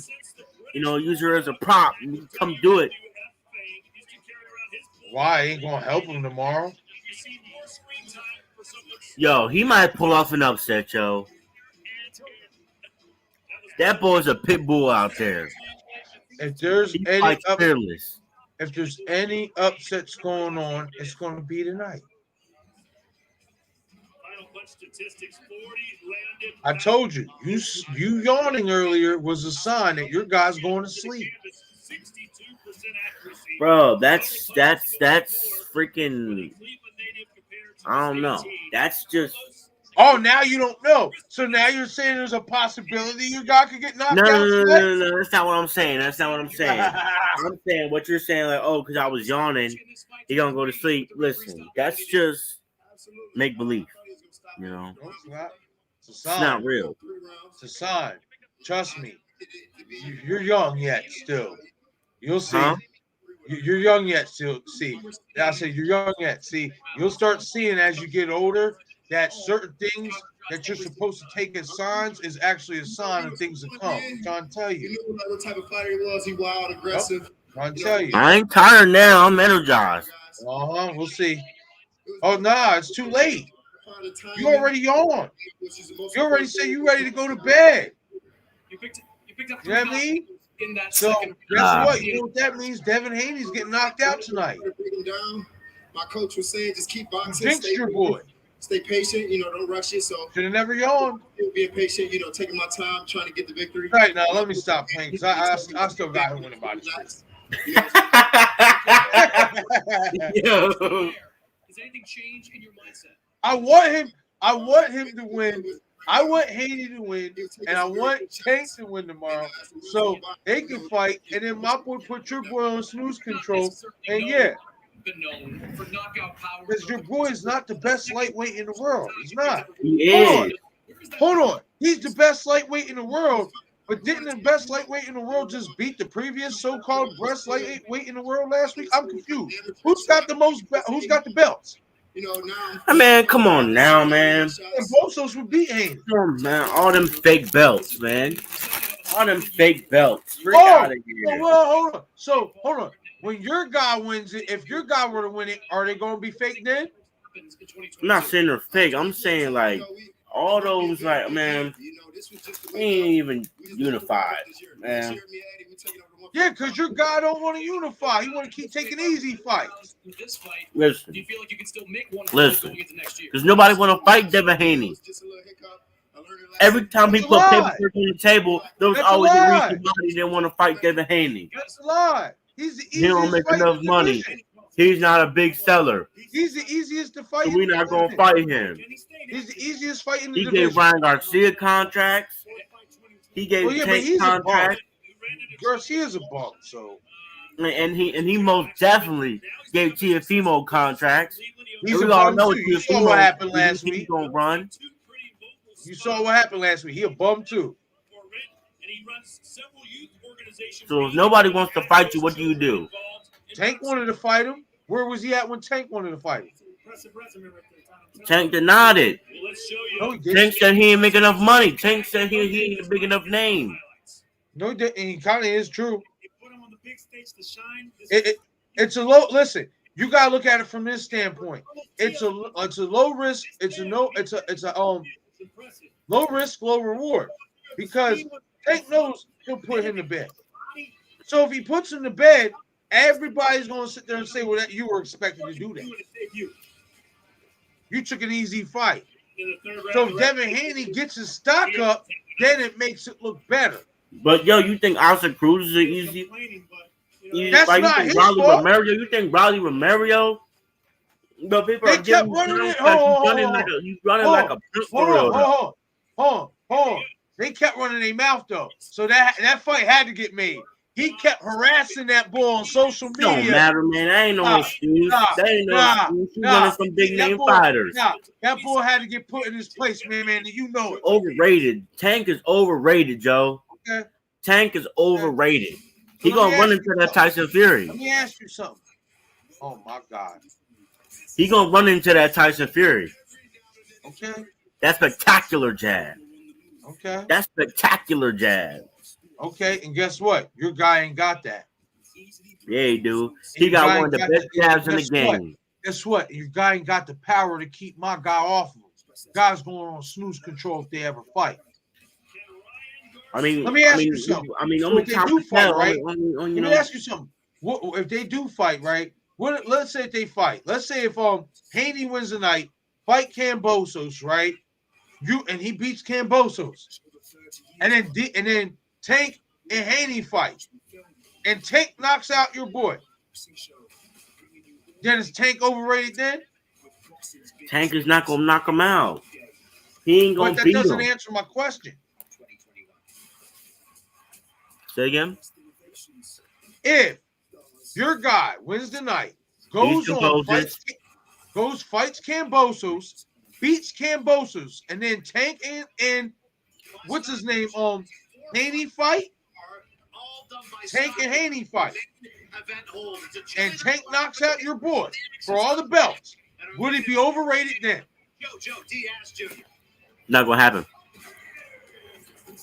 use her as a prop, come do it. Why? Ain't gonna help him tomorrow. Yo, he might pull off an upset, yo. That boy's a pit bull out there. If there's any upsets going on, it's going to be tonight. I told you, you yawning earlier was a sign that your guy's going to sleep. Bro, that's freaking. I don't know. That's just. Oh, now you don't know. So now you're saying there's a possibility your guy could get knocked out? No. That's not what I'm saying. I'm saying what you're saying, like, oh, because I was yawning, he gonna go to sleep. Listen, that's just make believe. No, it's a sign. It's not real. It's a sign. Trust me. You're young yet still. You'll see. Huh? You're young yet still. See. I said you're young yet. See. You'll start seeing as you get older that certain things that you're supposed to take as signs is actually a sign of things to come. I'm trying to tell you. You know what type of fighter he was? He wild, aggressive. I'm trying to tell you. I ain't tired now. I'm energized. We'll see. Oh, nah, it's too late. You already on. You already said you ready to go to bed. You picked up You know what I mean? in that So second. guess what? You know what that means? Devin Haney's getting knocked out tonight. My coach was saying, just keep boxing. Jinxed your boy. Stay patient. Don't rush it. So should have never yawned. Being patient. Taking my time, trying to get the victory. Right now, let me stop playing because I still got him winning by the choice. Does anything change in your mindset? I want him to win. I want Haney to win, and I want Tank to win tomorrow, so they can fight. And then my boy put your boy on snooze control, and yeah, because your boy is not the best lightweight in the world. He's not. Hold on. He's the best lightweight in the world, but didn't the best lightweight in the world just beat the previous so-called best lightweight in the world last week? I'm confused. Who's got the belts? Man, come on now, man. And both those would beat Haney. Come on, man. All them fake belts, man. All them fake belts. Freak out of here. Well, hold on. So, hold on. When your guy wins it, if your guy were to win it, are they going to be fake then? I'm not saying they're fake. I'm saying, like, all those, like, man, He ain't even unified, man. Yeah, because your guy don't want to unify. He want to keep taking easy fights. Listen, Do you feel like you can still make one listen, going into next year? because nobody want to fight Devin Haney. Every time he put paperwork on the table, there was always a reason why he didn't want to fight Devin Haney. That's a lie. He's the He don't easiest make fight in enough the money. division. He's not a big seller, He's the easiest to fight. so we're not gonna fight him. He's the easiest fight in the He division. gave Ryan Garcia contracts. He gave Well, yeah, but Tank he's a bum. contracts, Garcia's a bum, so and he most definitely gave Tiafimo contracts. he's And a we all bum know too. You saw what happened last week. Gonna run. You saw what happened last week. He a bum too. So if nobody wants to fight you, what do you do? Tank wanted to fight him. Where was he at when Tank wanted to fight him? Tank denied it. No, he didn't. Tank said he ain't make enough money. Tank said he ain't a big enough name. No, he didn't. And he kind of is true. It's a low. Listen, you gotta look at it from this standpoint. It's a low risk. It's a low risk, low reward, because Tank knows he'll put him to bed. So if he puts him to bed, everybody's gonna sit there and say, "Well, that you were expected to do that. You took an easy fight." So if Devin Haney gets his stock up, then it makes it look better. But yo, you think Austin Cruz is an easy That's fight? not You think his Raleigh fault. Romero? You think Raleigh Romero? But people They are kept giving running you it. Hold on. like a pimp for real. Hold on. They kept running their mouth though, so that fight had to get made. He kept harassing that boy on social media. Don't matter, man. That ain't no excuse. That ain't no excuse. You running some big name fighters. That boy had to get put in his place, man. You know it. Overrated. Tank is overrated, Joe. Okay. Tank is overrated. He gonna run into that Tyson Fury. Let me ask you something. Oh my God. He gonna run into that Tyson Fury. Okay. That's spectacular jab. Okay. That's spectacular jab. Okay, and guess what? Your guy ain't got that. Yeah, he do. He got one of the best jabs in the game. Guess what? Your guy ain't got the power to keep my guy off of him. Guy's going on snooze control if they ever fight. I mean, let me ask you something. Only if they time do fight, right? let me ask you something. What if they do fight, right? Let's say if they fight. Let's say if Haney wins the night, fight Kambosos, right? And he beats Kambosos, and then Tank and Haney fight, and Tank knocks out your boy. Then is Tank overrated? Then Tank is not gonna knock him out. He ain't gonna but that beat him. doesn't answer my question. Say again. If your guy wins the night, fights Kambosos, beats Kambosos, and then Tank and what's his name? Haney fight. Tank and Haney fight. And Tank knocks out your boy for all the belts. Would he be overrated then? Diaz Jr. Not gonna happen.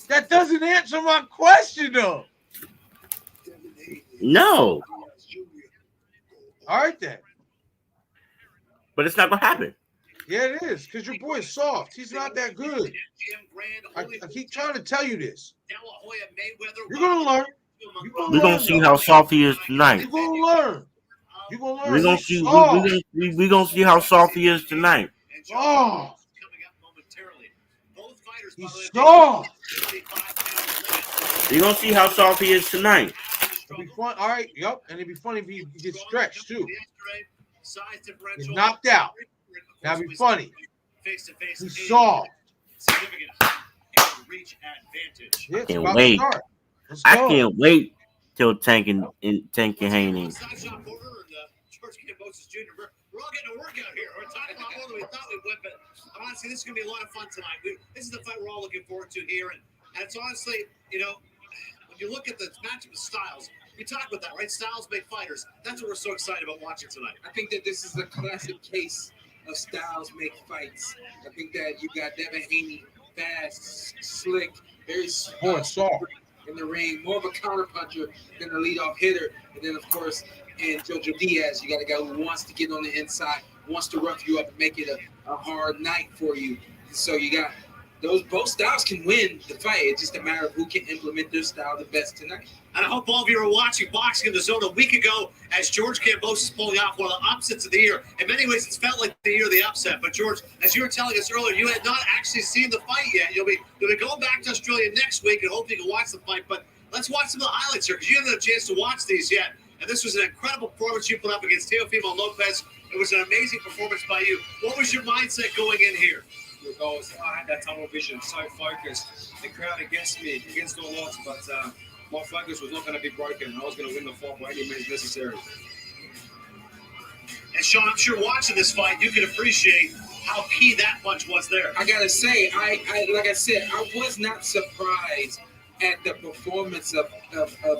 That doesn't answer my question though. No. All right then. But it's not gonna happen. Yeah, it is, because your boy is soft. He's not that good. I keep trying to tell you this. You're gonna learn. We're gonna see how soft he is tonight. You're gonna learn. You're gonna learn. We're gonna see. We're gonna see how soft he is tonight. Oh, he's soft. You're gonna see how soft he is tonight. It'll be fun. All right. Yep. And it'd be funny if he gets stretched too. He's knocked out. That'd be funny. He's soft. I can't wait. I can't wait till Tank and Haney. We're all getting a workout here. We're talking about more than we thought we would, but honestly, this is going to be a lot of fun tonight. This is the fight we're all looking forward to here, and it's honestly, when you look at the matchup of styles, we talk about that, right? Styles make fighters. That's what we're so excited about watching tonight. I think that this is a classic case of styles make fights. I think that you got Devin Haney, fast, slick, very soft in the ring, more of a counterpuncher than a leadoff hitter. And then, of course, in JoJo Diaz, you got a guy who wants to get on the inside, wants to rough you up and make it a hard night for you. So you got those both styles can win the fight. It's just a matter of who can implement their style the best tonight. And I hope all of you are watching Boxing in the Zone a week ago as George Kambosos is pulling off one of the upsets of the year. In many ways, it's felt like the year of the upset. But George, as you were telling us earlier, you had not actually seen the fight yet. You'll be going back to Australia next week and hopefully you can watch the fight. But let's watch some of the highlights here because you haven't had a chance to watch these yet. And this was an incredible performance you put up against Teofimo Lopez. It was an amazing performance by you. What was your mindset going in here? Look, I had that tunnel vision, so focused. The crowd against me, against all odds, but my focus was not going to be broken. I was going to win the fight by any means necessary. And Sean, I'm sure watching this fight, you can appreciate how key that punch was there. I gotta say, like I said, I was not surprised at the performance of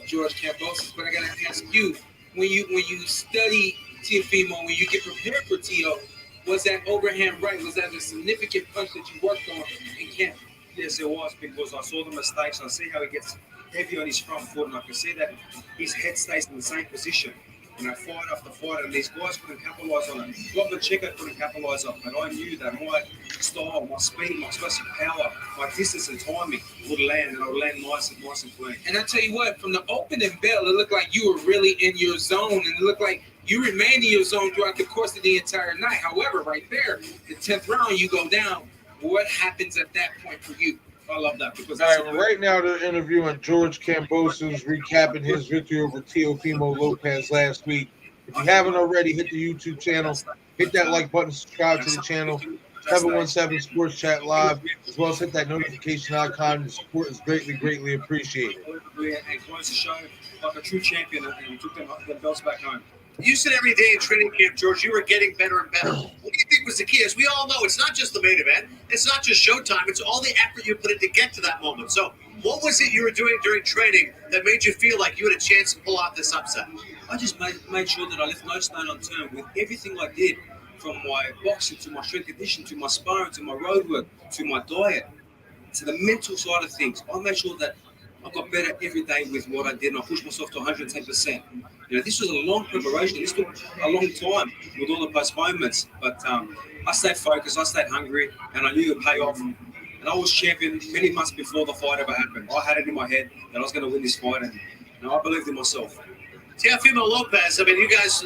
George Kambosos, but I gotta ask you, when you study Teofimo, when you get prepared for Teo, was that overhand right? Was that a significant punch that you worked on in camp? Yes, it was, because I saw the mistakes. I see how he gets heavy on his front foot, and I can see that his head stays in the same position. Fight after fight, and these guys couldn't capitalize on it. Robert Checker couldn't capitalize on it, but I knew that my style, my speed, my explosive power, my distance and timing would land, and I would land nice and clean. And I tell you what, from the opening bell, it looked like you were really in your zone, and it looked like you remained in your zone throughout the course of the entire night. However, right there, the 10th round, you go down. What happens at that point for you? I love that because right now they're interviewing George Kambosos, recapping his victory over Teofimo Lopez last week. If you haven't already, hit the YouTube channel, hit that like button, subscribe to the channel, 717 Sports Chat Live, as well as hit that notification icon. The support is greatly appreciated. And close the show like a true champion and took them belts back home. You said every day in training camp, George, you were getting better and better. What do you think was the key? As we all know, it's not just the main event. It's not just showtime. It's all the effort you put in to get to that moment. So what was it you were doing during training that made you feel like you had a chance to pull out this upset? I just made sure that I left no stone unturned with everything I did, from my boxing to my strength condition to my sparring to my road work to my diet to the mental side of things. I made sure that I got better every day with what I did, and I pushed myself to 110%. This was a long preparation. This took a long time with all the postponements, but I stayed focused, I stayed hungry, and I knew it would pay off. And I was champion many months before the fight ever happened. I had it in my head that I was going to win this fight, and I believed in myself. Teofimo Lopez, I mean, you guys,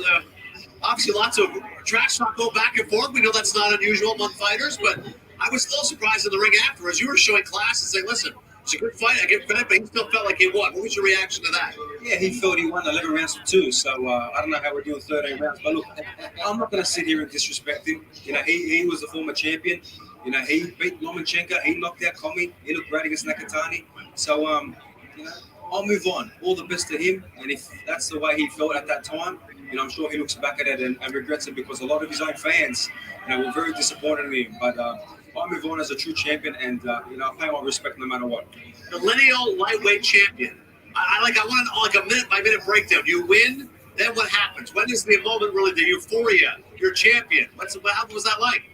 obviously lots of trash talk go back and forth. We know that's not unusual among fighters, but I was still surprised in the ring afterwards. You were showing class and saying, listen, it's a good fight. I give credit, but he still felt like he won. What was your reaction to that? Yeah, he felt he won 11 rounds to 2. So I don't know how we're doing 13 rounds. But look, I'm not going to sit here and disrespect him. He was a former champion. He beat Lomachenko. He knocked out Commey. He looked great against Nakatani. So, I'll move on. All the best to him. And if that's the way he felt at that time, I'm sure he looks back at it and regrets it, because a lot of his own fans, were very disappointed in him. But I move on as a true champion, and I pay my respect no matter what. The lineal lightweight champion. I want a minute by minute breakdown. You win, then what happens? When is the moment really, the euphoria? You're champion. What was that like?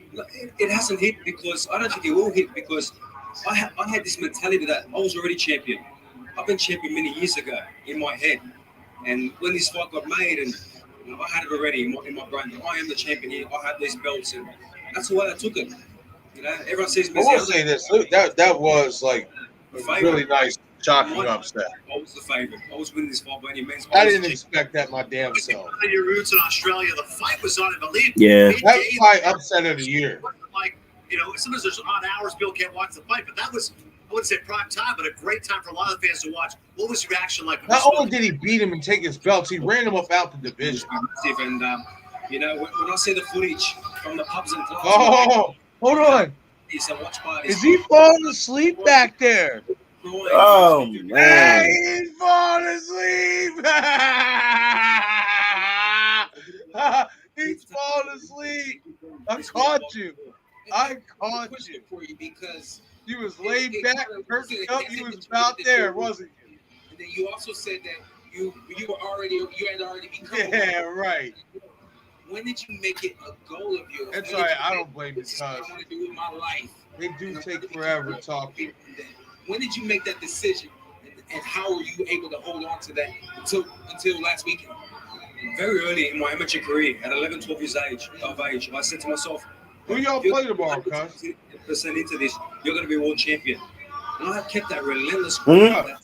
It hasn't hit, because I don't think it will hit, because I had this mentality that I was already champion. I've been champion many years ago in my head, and when this fight got made, and I had it already in my brain. I am the champion here. I have these belts, and that's the way I took it. Everyone sees me. I will say this: that was like a really nice, shocking upset. I was the favorite. I was winning this fight by any means. I didn't expect that my damn self. On your roots in Australia, the fight was unbelievable. Yeah, that fight upset of the year. Like, sometimes there's odd hours people can't watch the fight, but that was, I wouldn't say prime time, but a great time for a lot of fans to watch. What was your reaction like? Not only did he beat him and take his belts, he ran him up out the division. And when I see the footage from the pubs and clubs, hold on. It's a watch party. Is he falling asleep back there? Oh man, he's falling asleep. He's falling asleep. I caught you. For you because you was laid back, perked up. You was about there, wasn't you? And then you also said that you had already become. Yeah, right. When did you make it a goal of yours? That's all right. I don't blame you, because I want to do with my life. They do take forever talking. When did you make that decision, and how were you able to hold on to that until last weekend? Very early in my amateur career, at 11, 12 years of age, I said to myself, Who y'all play tomorrow, cuz? % into this, you're going to be world champion. And I have kept that relentless Who, grind.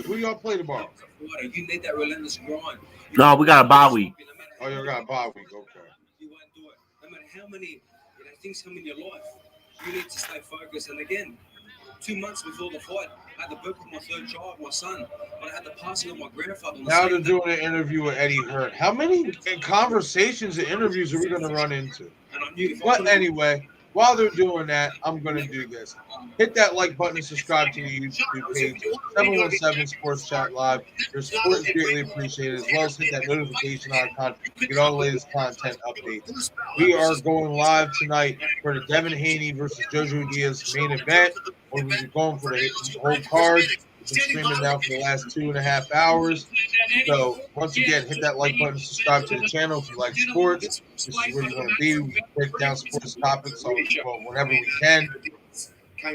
who y'all play tomorrow? You need that relentless grind. No, we got a bye week. Oh, you got a bye week. Okay. You won't do it. No matter how many things come in your life, you need to stay focused. And again, 2 months before the fight, I had the birth of my third child, my son, but I had the passing of my grandfather. Now they're doing an interview with Eddie Hurt. How many conversations and interviews are we going to run into? But anyway, while they're doing that, I'm going to do this. Hit that like button and subscribe to the YouTube page, 717 Sports Chat Live. Your support is greatly appreciated, as well as hit that notification icon to get all the latest content updates. We are going live tonight for the Devin Haney versus JoJo Diaz main event. We're going for the whole card. It's been streaming now for the last 2.5 hours. So once again, hit that like button, subscribe to the channel if you like sports. This is where you want to be. We break down sports topics whenever we can. I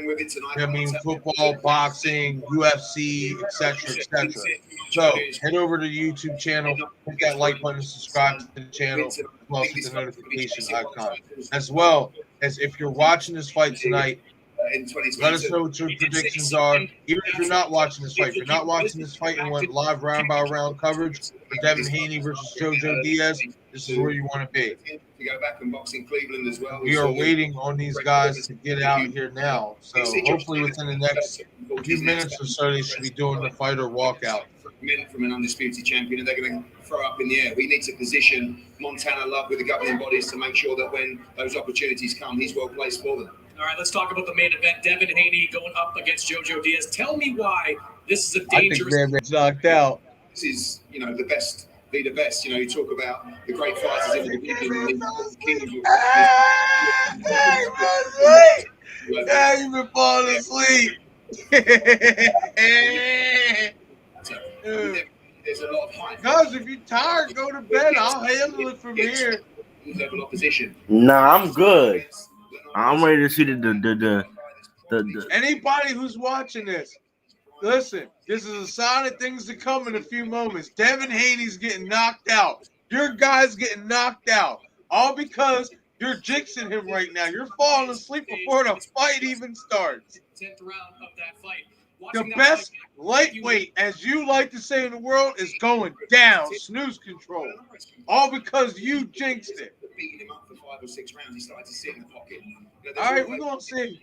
mean, football, boxing, UFC, etc., etc. So head over to the YouTube channel, hit that like button, and subscribe to the channel, as well as hit the notification icon. As well as if you're watching this fight tonight, let us know what your predictions are. Even if you're not watching this fight, if you're not watching this fight and want live round by round coverage for Devin Haney versus JoJo Diaz, this is where you want to be. To go back and box in Cleveland as well. We are waiting on these guys to get out here now. So hopefully within the next few minutes or so, they should be doing the fight or walkout. Men from an undisputed champion, and they're going to throw up in the air. We need to position Montana Love with the governing bodies to make sure that when those opportunities come, he's well placed for them. All right, let's talk about the main event. Devin Haney going up against JoJo Diaz. Tell me why this is a dangerous. I think Devin knocked out. This is, the best. Be the best. You talk about the great fighters in the division. Yeah, you've been falling asleep. There's a lot of hype. Guys, if you're tired, go to bed. I'll handle it from here. Level opposition. Nah, I'm good. I'm ready to see the Anybody who's watching this, listen, this is a sign of things to come in a few moments. Devin Haney's getting knocked out. Your guy's getting knocked out. All because you're jinxing him right now. You're falling asleep before the fight even starts. 10th round of that fight. The best lightweight, as you like to say in the world, is going down. Snooze control. All because you jinxed it. Beating him up for 5 or 6 rounds, he started to sit in the pocket. All right, we're going to see.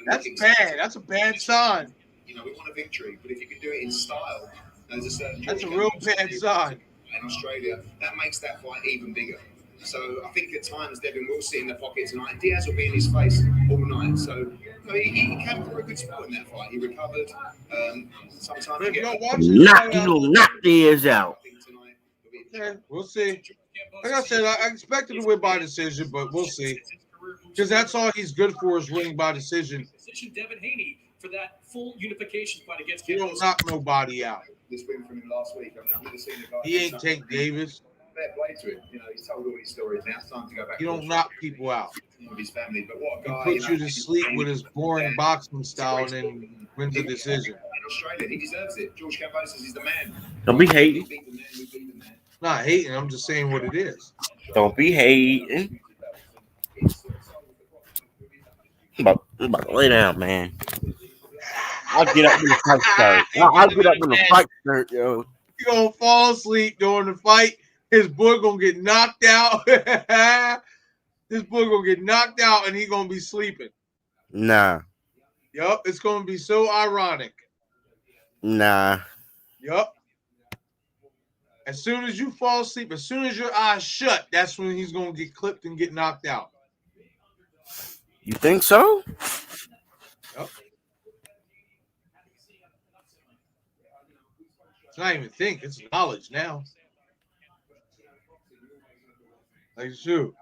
That's bad. That's a bad sign. We want a victory, but if you can do it in style, there's a certain. That's a real bad sign. In Australia, that makes that fight even bigger. So I think at times Devin will sit in the pocket tonight, and Diaz will be in his face all night. So he came for a good spot in that fight. He recovered. Sometimes you'll knock Diaz out. Yeah, we'll see. Like I said, I expected to win by decision, but we'll see. Because that's all he's good for is winning by decision. Position Devin Haney for that full unification fight against. He don't knock nobody out. This win from him last week. I've never seen a guy. He ain't Tank Davis. Fair play to him. He's told all these stories. Now it's time to go back. He don't knock people out. With his family, but what a guy! He puts you to sleep with his boring boxing style and then wins a decision. In Australia, he deserves it. George Cambosis is the man. Don't be hating. Not hating. I'm just saying what it is. Don't be hating. I'm about to lay down, man. I'll get up when the fight starts. I'll get up when the fight starts, yo. You gonna fall asleep during the fight. His boy gonna get knocked out. This boy gonna get knocked out and he gonna be sleeping. Nah. Yup, it's gonna be so ironic. Nah. Yup. As soon as you fall asleep, as soon as your eyes shut, that's when he's gonna get clipped and get knocked out. You think so? Yep. It's not even think, it's knowledge now. Like, shoot.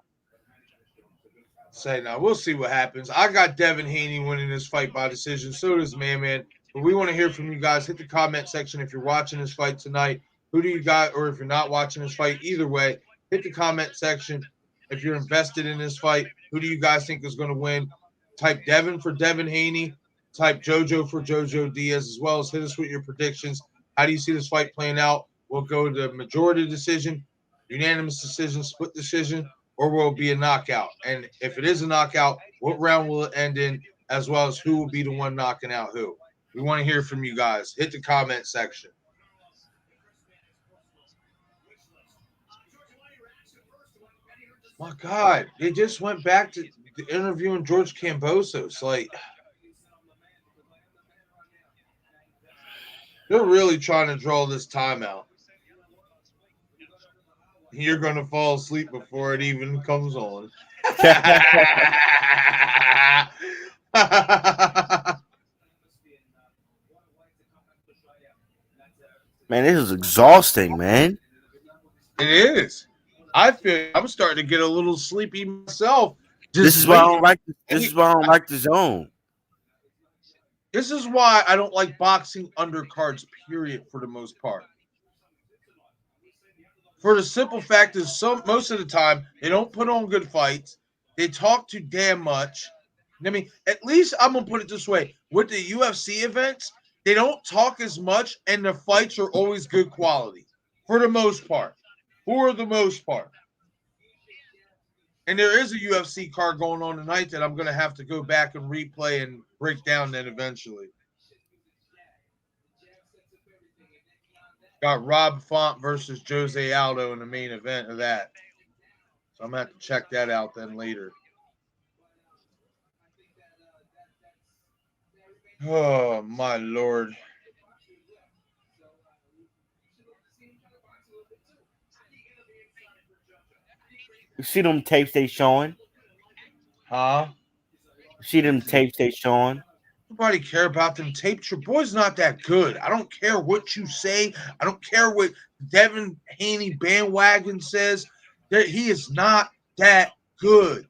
Say now, we'll see what happens. I got Devin Haney winning this fight by decision. So does Man. But we want to hear from you guys. Hit the comment section if you're watching this fight tonight. Who do you got? Or if you're not watching this fight, either way, hit the comment section. If you're invested in this fight, who do you guys think is going to win? Type Devin for Devin Haney. Type JoJo for JoJo Diaz, as well as hit us with your predictions. How do you see this fight playing out? We'll go to majority decision, unanimous decision, split decision. or will it be a knockout? And if it is a knockout, what round will it end in, as well as who will be the one knocking out who? We want to hear from you guys. Hit the comment section. My God, they just went back to interviewing George Kambosos. Like, they're really trying to draw this timeout. You're going to fall asleep before it even comes on. Man, this is exhausting, man. It is. I feel I'm starting to get a little sleepy myself. This is why I don't like. This is why I don't like the zone. This is why I don't like boxing undercards, period, for the most part. For the simple fact is, most of the time they don't put on good fights. They talk too damn much. I mean, at least I'm gonna put it this way: with the UFC events, they don't talk as much, and the fights are always good quality for the most part. For the most part. And there is a UFC card going on tonight that I'm going to have to go back and replay and break down then eventually. Got Rob Font versus Jose Aldo in the main event of that. So I'm going to have to check that out then later. Oh, my Lord. You see them tapes they showing? Huh? You see them tapes they showing? Nobody care about them tapes. Your boy's not that good. I don't care what you say. I don't care what Devin Haney bandwagon says. He is not that good.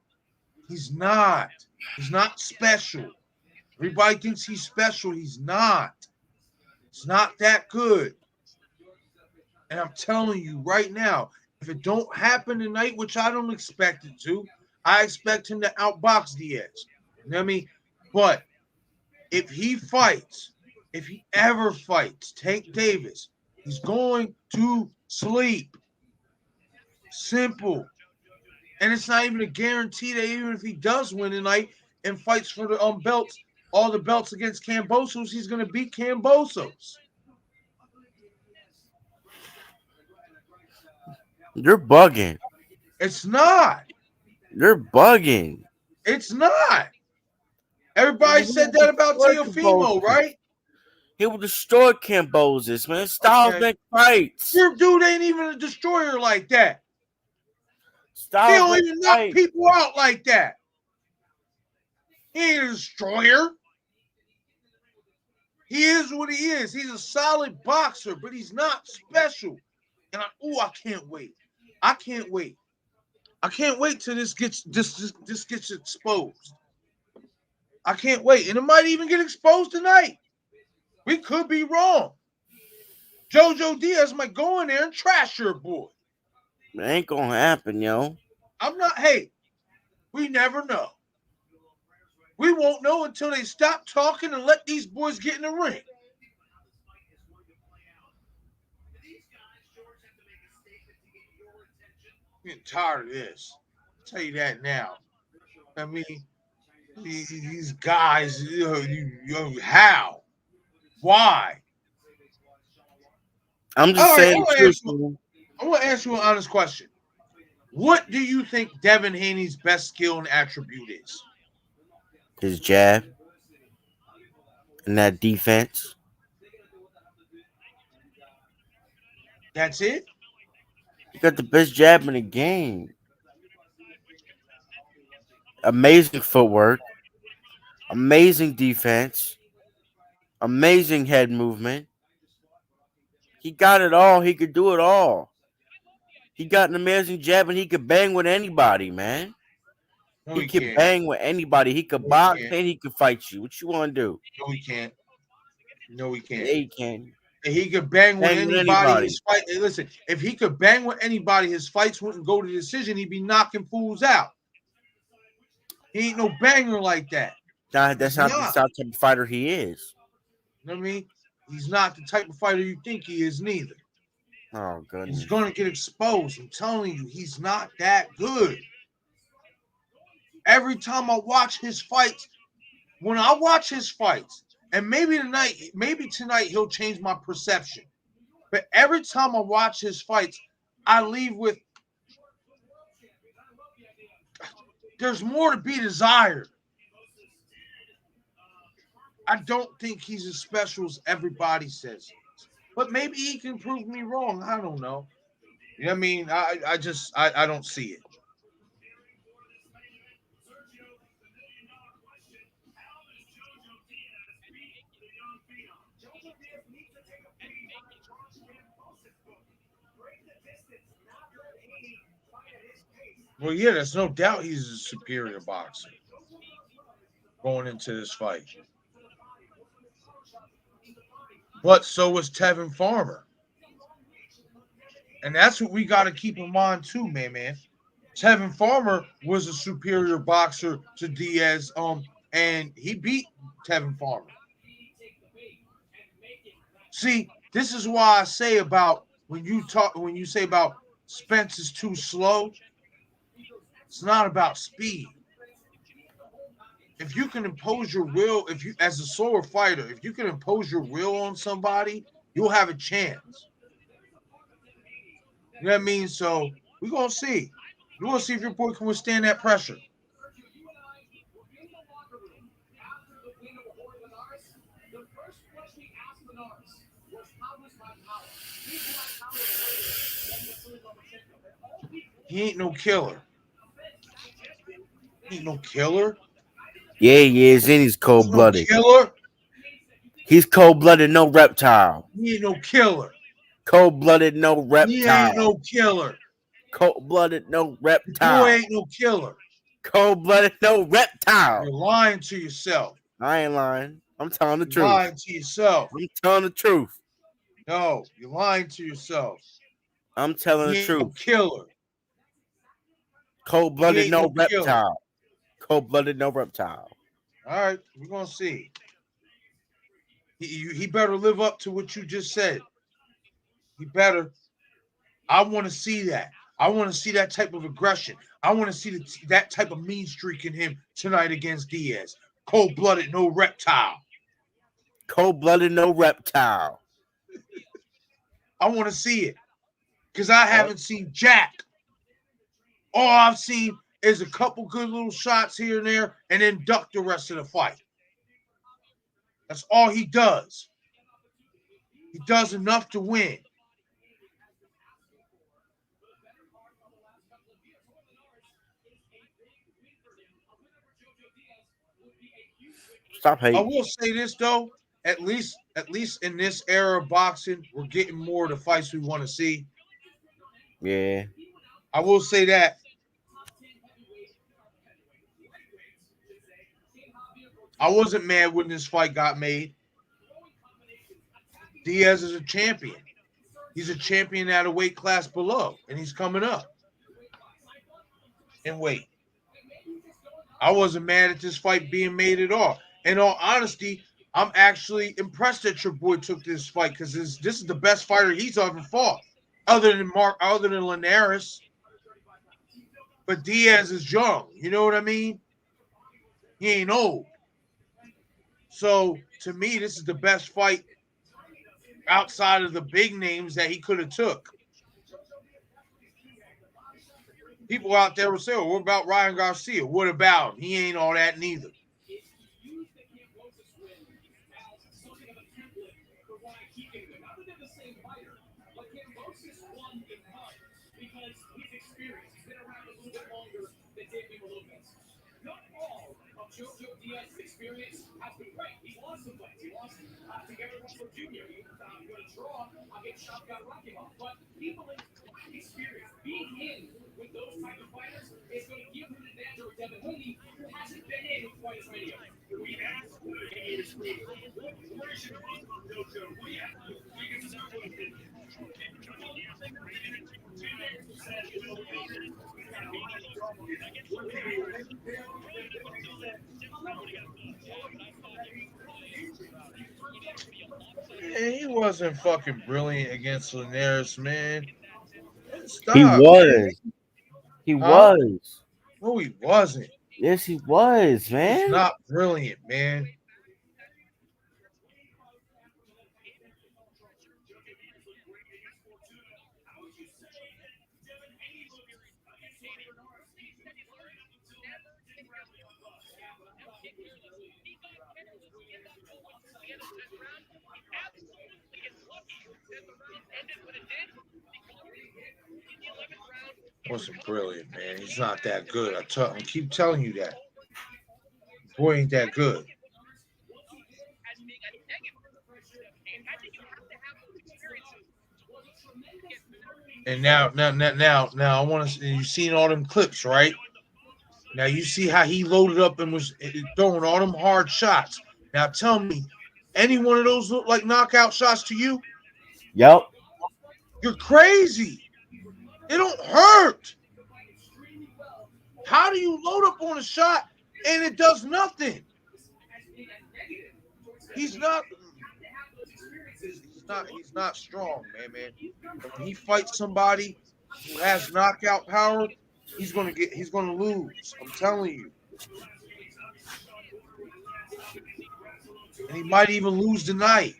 He's not. He's not special. Everybody thinks he's special. He's not. It's not that good. And I'm telling you right now, if it don't happen tonight, which I don't expect it to, I expect him to outbox Diaz. You know what I mean? But if he fights, if he ever fights Tank Davis, he's going to sleep. Simple. And it's not even a guarantee that even if he does win tonight and fights for the belts, all the belts against Kambosos, he's going to beat Kambosos. You're bugging. It's not. You're bugging. It's not. Everybody said that about Teofimo, right? He will destroy Kambosos, man. Styles make fights. Your dude ain't even a destroyer like that. Styles he don't even knock people out like that. He ain't a destroyer. He is what he is. He's a solid boxer, but he's not special. And I can't wait. I can't wait. I can't wait till this gets exposed. I can't wait. And it might even get exposed tonight. We could be wrong. JoJo Diaz might go in there and trash your boy. It ain't gonna happen, yo. I'm not. Hey, we never know. We won't know until they stop talking and let these boys get in the ring. I'm getting tired of this. I'll tell you that now. I mean, these guys, how? Why? I'm just saying. I want to ask you an honest question. What do you think Devin Haney's best skill and attribute is? His jab and that defense. That's it? He got the best jab in the game. Amazing footwork. Amazing defense. Amazing head movement. He got it all. He could do it all. He got an amazing jab and he could bang with anybody, man. No, he could bang with anybody. He could box and he could fight you. What you want to do? No, he can't. No, he can't. Yeah, he can. If he could bang with anybody. His fight. Listen, if he could bang with anybody, his fights wouldn't go to decision. He'd be knocking fools out. He ain't no banger like that. Nah, that's not the type of fighter he is. You know what I mean? He's not the type of fighter you think he is, neither. Oh, goodness. He's going to get exposed. I'm telling you, he's not that good. every time I watch his fights, when I watch his fights, and maybe tonight he'll change my perception. But every time I watch his fights, I leave with there's more to be desired. I don't think he's as special as everybody says. But maybe he can prove me wrong. I don't know. You know what I mean? I don't see it. Well, yeah, there's no doubt he's a superior boxer going into this fight. But so was Tevin Farmer. And that's what we got to keep in mind too, man. Tevin Farmer was a superior boxer to Diaz, and he beat Tevin Farmer. See, this is why I say about when you say about Spence is too slow, it's not about speed. If you can impose your will, as a slower fighter, if you can impose your will on somebody, you'll have a chance. You know what I mean? So we're gonna see. We're gonna see if your boy can withstand that pressure. He ain't no killer. He ain't no killer. Yeah, he is, and he's cold-blooded. No killer. He's cold-blooded, no reptile. He ain't no killer. Cold-blooded, no reptile. He ain't no killer. Cold-blooded, no reptile. You ain't no killer. Cold-blooded, no reptile. You're lying to yourself. I ain't lying. I'm telling the truth. You're lying to yourself. I'm telling the truth. No, you're lying to yourself. I'm telling the truth. No killer. Cold-blooded, no reptile. Cold-blooded, no reptile. All right, we're gonna see. He better live up to what you just said. He better. I want to see that. I want to see that type of aggression. I want to see that type of mean streak in him tonight against Diaz. Cold-blooded, no reptile. Cold-blooded, no reptile. I want to see it because I haven't seen Jack. All I've seen is a couple good little shots here and there and then duck the rest of the fight. That's all he does. He does enough to win. Stop hating. I will say this though, at least in this era of boxing, we're getting more of the fights we want to see. Yeah. I will say that. I wasn't mad when this fight got made. Diaz is a champion. He's a champion at a weight class below, and he's coming up in weight. I wasn't mad at this fight being made at all. In all honesty, I'm actually impressed that your boy took this fight because this is the best fighter he's ever fought, other than Linares. But Diaz is young. You know what I mean? He ain't old. So to me, this is the best fight outside of the big names that he could have took. People out there will say, "Well, what about Ryan Garcia? What about him? He ain't all that neither." JoJo Diaz's experience has been great. He's lost some fights. He lost to Gary Russell Jr. He got a draw against Shotgun Rockimov. But people in experience, being in with those type of fighters is going to give him an advantage over Devin Haney, who hasn't been in quite as many of them. We asked Haney to screen. Where should JoJo Diaz? Man, he wasn't fucking brilliant against Linares, man. Stop. He was. He was. No, he wasn't. Yes, he was, man. He's not brilliant, man. Wasn't brilliant, man. He's not that good. I keep telling you that. Boy ain't that good. And now I want to. You've seen all them clips, right? Now you see how he loaded up and was throwing all them hard shots. Now tell me, any one of those look like knockout shots to you? Yep. You're crazy. They don't hurt. How do you load up on a shot and it does nothing? He's not strong, man. But when he fights somebody who has knockout power, he's gonna lose. I'm telling you. And he might even lose tonight.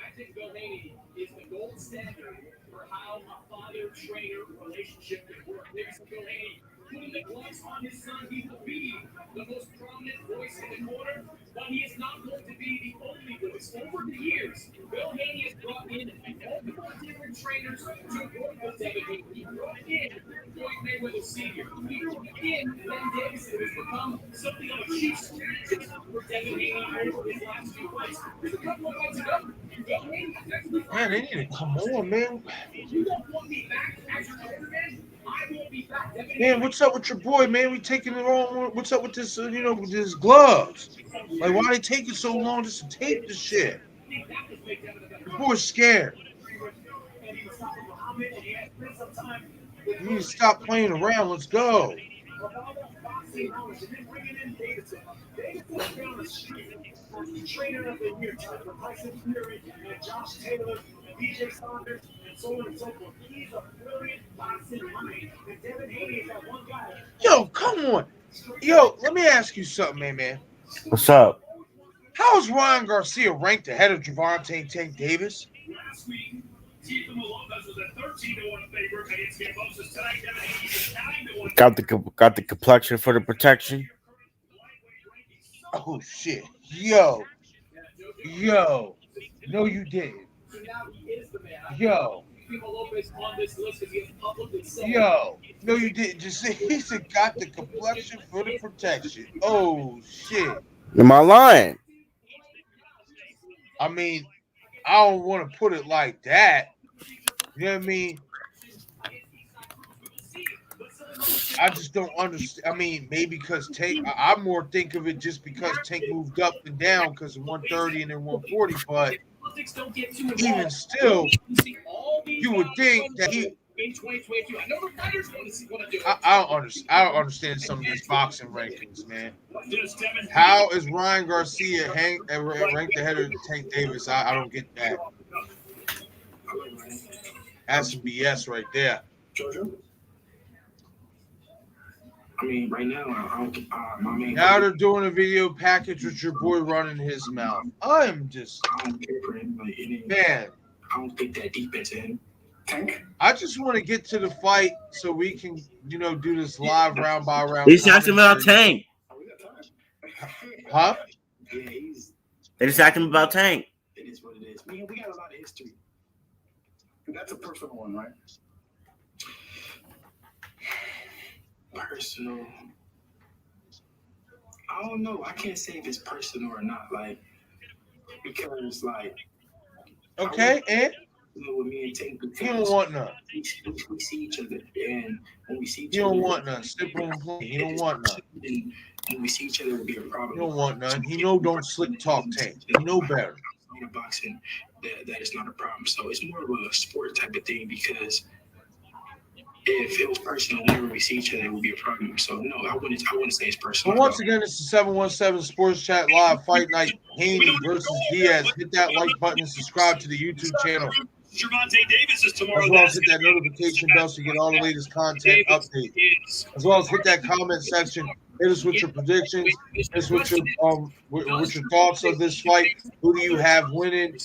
I think Bill Haney is the gold standard for how a father-trainer relationship can work. Bill Haney, putting the gloves on his son, he will be the most prominent voice in the corner, but he is not going to be the only voice. Over the years, Bill Haney has brought in multiple different trainers to work with Devin Haney. He brought in Floyd Mayweather Sr. He brought in Ben Davis, who has become something of a chief strategist for Devin Haney over his last few fights. There's a couple of fights to go. Man, they need to come on, man. You don't want me back as your quarterback? I won't be back. Man, what's up with your boy, man? We taking it on. What's up with this, with his gloves? Like, why they taking so long just to tape the shit? Your boy's scared. You need to stop playing around. Let's go. Trainer of the year, Tyson Fury, and Josh Taylor, and DJ Saunders, and so on and so forth. He's a brilliant boxing mind. And Devin Haney is that one guy. Yo, come on. Yo, let me ask you something, man. What's up? How is Ryan Garcia ranked ahead of Gervonta Tank Davis? Last week, Tifa Lopez was a 13-1 favorite against Cambosis. Tonight, Devin Haney is 9-1. Got the complexion for the protection. Oh shit. Yo. No, you didn't. Yo. No, you didn't. Just say he said got the complexion for the protection. Oh shit. Am I lying? I mean, I don't want to put it like that. You know what I mean? I just don't understand. I mean, maybe because Tank, I more think of it just because Tank moved up and down because of 130 and then 140. But even still, you would think that he. I don't understand some of these boxing rankings, man. How is Ryan Garcia ranked ahead of Tank Davis? I don't get that. That's some BS right there. JoJo? I mean, right now, my main. Now they're doing a video package with your boy running his mouth. I am just. I don't care for him. Like, man. I don't think that deep into him. Tank? I just want to get to the fight so we can, do this live round by round. He's asking about Tank. Huh? Yeah, They just asking about Tank. It is what it is. We got a lot of history. That's a personal one, right? Personal. I don't know. I can't say if it's personal or not. Like, because, like. Okay, and? With me and Tank, you don't want none. We see each other, and when we see each other. You don't want none. Slip on play. You don't want none. And when we see each other, it will be a problem. You don't want none. He know don't slick talk Tank. He know better. In boxing, that is not a problem. So it's more of a sport type of thing because if it was personal, whenever we see each other, it would be a problem. So no, I wouldn't say it's personal. But once again, it's the 717 Sports Chat Live Fight Night. Haney versus Diaz. Hit that like button and subscribe to the YouTube channel. Gervonta Davis is tomorrow. As well as hit that notification bell so you get all the latest content updates. As well as hit that comment section. Hit us with your predictions. Hit us with your thoughts of this fight. Who do you have winning?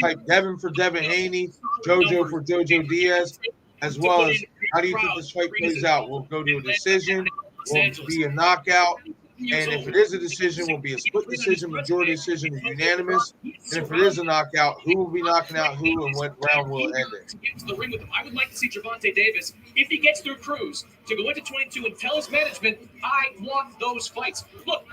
Type Devin for Devin Haney, JoJo for JoJo Diaz. As well as how do you think this fight plays out? Will it go to a decision? Will it be a knockout? And if it is a decision, will it be a split decision, majority decision, or unanimous? And if it is a knockout, who will be knocking out who and what round will end it? Into the ring with him. I would like to see Gervonta Davis, if he gets through Cruz, to go into 22 and tell his management, I want those fights. Look,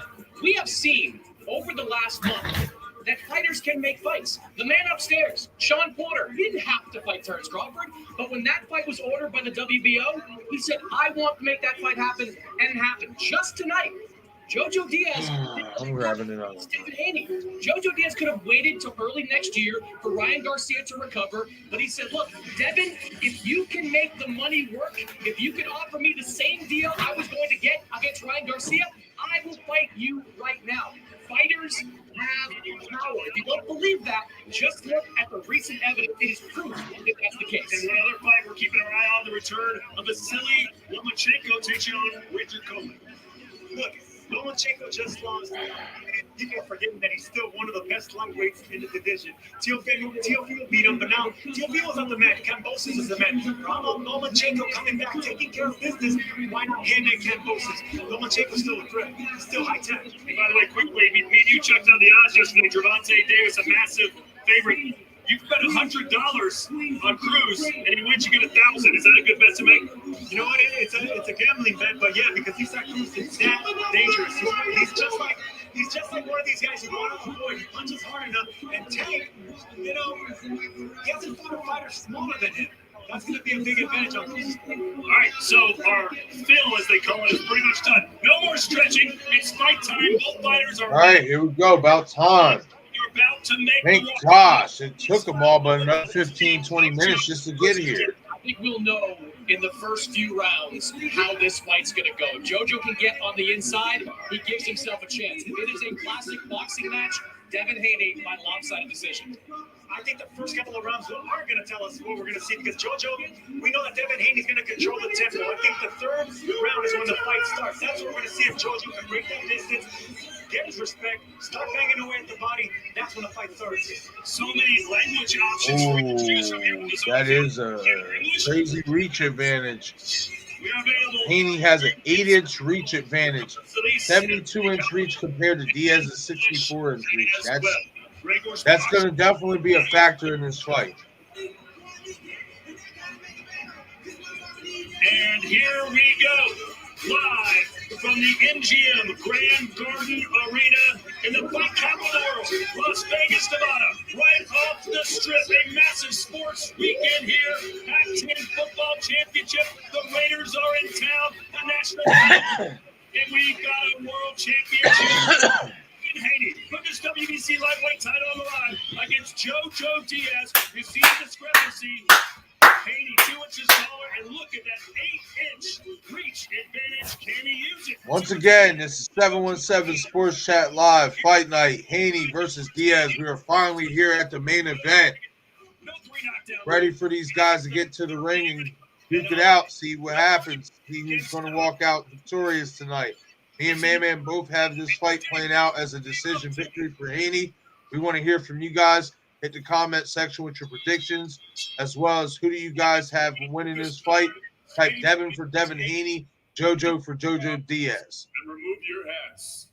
we have seen over the last month that fighters can make fights. The man upstairs, Sean Porter, he didn't have to fight Terrence Crawford, but when that fight was ordered by the WBO, he said, I want to make that fight happen, and it happened. Just tonight, JoJo Diaz. I'm grabbing it on. Stephen Haney. JoJo Diaz could have waited till early next year for Ryan Garcia to recover, but he said, look, Devin, if you can make the money work, if you can offer me the same deal I was going to get against Ryan Garcia, I will fight you right now. Fighters have power. If you don't believe that, just look at the recent evidence. It is proof that that's the case. And one other fight, we're keeping our eye on the return of Vasily Lomachenko taking on Richard Coleman. Look, Lomachenko just lost. People are forgetting that he's still one of the best lightweights in the division. Teofimo beat him, but now Teofimo's on the mat. Kambosos is the man. Lomachenko coming back, taking care of business. Why not hand at Kambosos? Lomachenko's still a threat. Still high tech. And by the way, quickly, me and you checked out the odds yesterday. Gervonta Davis, a massive favorite. You bet $100 on Cruz, and he wins, you get 1,000. Is that a good bet to make? You know what? It's a gambling bet, but yeah, because he's not Cruz is that dangerous. He's just like one of these guys who go out on the board. He punches hard enough and Tank, he hasn't fought a fighter smaller than him. That's going to be a big advantage on Cruz. All right, so our fill, as they call it, is pretty much done. No more stretching. It's fight time. Both fighters are all right, here we go. About time. You're about to make Thank gosh, it took them all but another 15, 20 minutes just to get here. I think we'll know in the first few rounds how this fight's going to go. JoJo can get on the inside. He gives himself a chance. If it is a classic boxing match, Devin Haney by lopsided decision. I think the first couple of rounds are going to tell us what we're going to see because JoJo, we know that Devin Haney's going to control the tempo. I think the third round is when the fight starts. That's what we're going to see if JoJo can break that distance, get his respect, start banging away at the body. That's when the fight starts. So many language options for you to choose from here. That is a crazy reach advantage. Haney has an 8-inch reach advantage, 72-inch reach compared to Diaz's 64-inch reach. That's going to definitely be a factor in this fight. And here we go, live from the MGM Grand Garden Arena in the fight capital of the world, Las Vegas, Nevada, right off the strip. A massive sports weekend here. Pac-10 football championship. The Raiders are in town. The national and we got a world championship. Haney put this WBC lightweight title on the line against JoJo Diaz. You see the discrepancy. Haney 2 inches taller, and look at that 8-inch reach advantage. Can he use it? Once again, this is 717 Sports Chat Live, Fight Night, Haney versus Diaz. We are finally here at the main event. Ready for these guys to get to the ring and duke it out, see what happens, see who's going to walk out victorious tonight. Me and Man both have this fight playing out as a decision victory for Haney. We want to hear from you guys. Hit the comment section with your predictions, as well as who do you guys have winning this fight. Type Devin for Devin Haney, JoJo for JoJo Diaz. And remove your hats.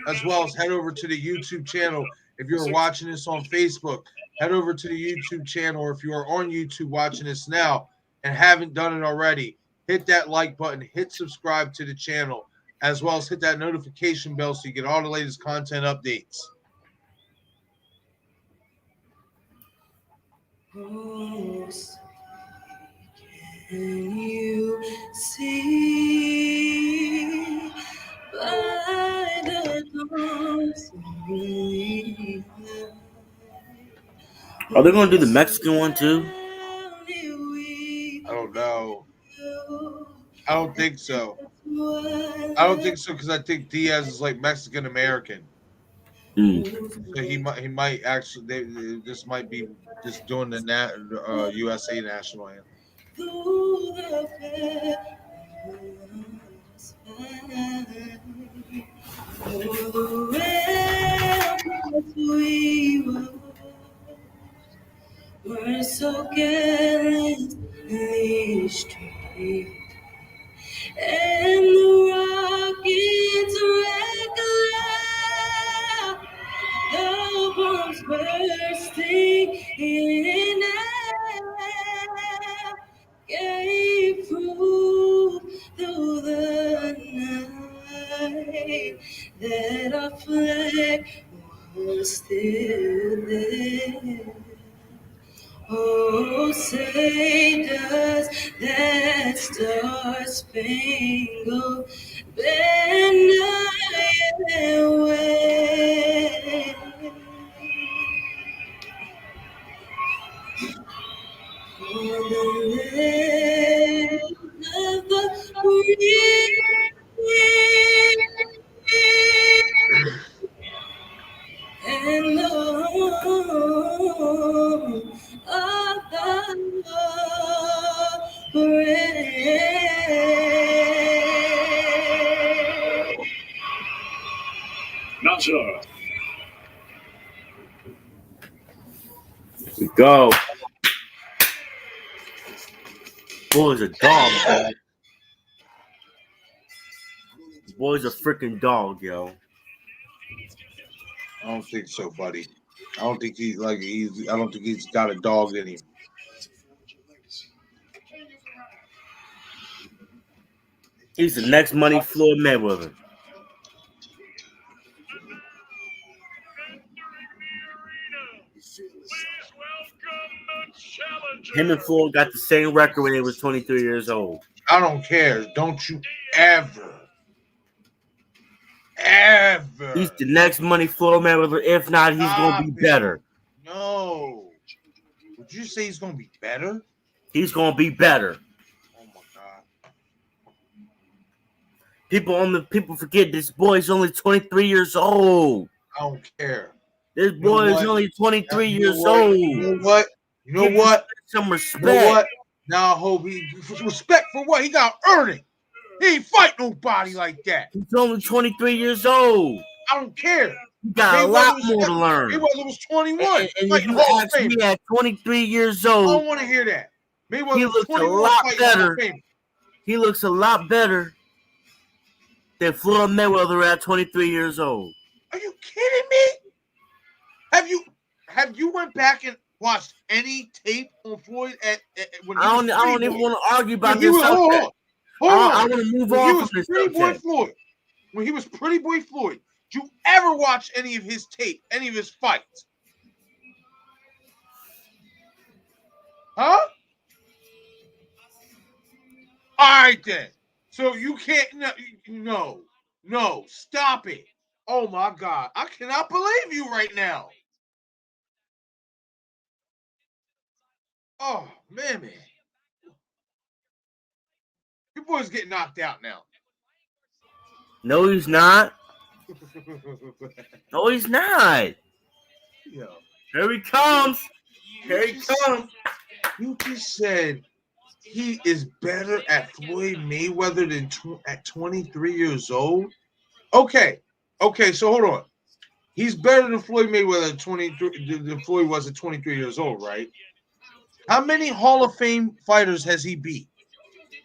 As well as head over to the YouTube channel. If you're watching this on Facebook, head over to the YouTube channel. Or if you are on YouTube watching this now and haven't done it already, hit that like button, hit subscribe to the channel, as well as hit that notification bell so you get all the latest content updates. Oh, can you see by the dawn's early light? Are they going to do the Mexican one too? I don't know. I don't think so. I don't think so because I think Diaz is like Mexican American. So he might actually. This might be just doing the USA national anthem. Through the we're so carelessly straight, and the rockets regular, the bombs bursting in air, gave proof through the night that our flag was still there. Oh, say does that star-spangled banner yet wave for the land of the free? And the home of the brave. Not sure. Here we go. Boy's a dog, man. Boy's a freaking dog, yo. I don't think so, buddy. I don't think he's got a dog in him. He's the next money Floyd Mayweather. Him and Floyd got the same record when they was 23 years old. I don't care. Don't you ever. He's the next money Floyd Mayweather. If not, he's going to be better. No. Would you say he's going to be better? He's going to be better. Oh, my God. People forget this boy's only 23 years old. I don't care. This boy is only 23 years old. You know what? You know what? Some respect. You know what? Now, Hobie, respect for what? He got to earn it. He ain't fight nobody like that. He's only 23 years old. I don't care. He got a lot more to learn. Mayweather was 21. And like you asked me at 23 years old. I don't want to hear that. Mayweather He was looks 21. a lot better. He looks a lot better than Floyd Mayweather at 23 years old. Are you kidding me? Have you went back and watched any tape on Floyd when he I don't even want to argue about this subject. I want to move on from this subject. When he was Pretty Boy Floyd, did you ever watch any of his tape, any of his fights? Huh? All right, then. So you can't, no, stop it. Oh, my God. I cannot believe you right now. Oh, man. Your boy's getting knocked out now. No, he's not. No, he's not. Yeah. Here he comes. Here he comes. You just said he is better at Floyd Mayweather than at 23 years old? Okay, so hold on. He's better than Floyd Mayweather at 23 than Floyd was at 23 years old, right? How many Hall of Fame fighters has he beat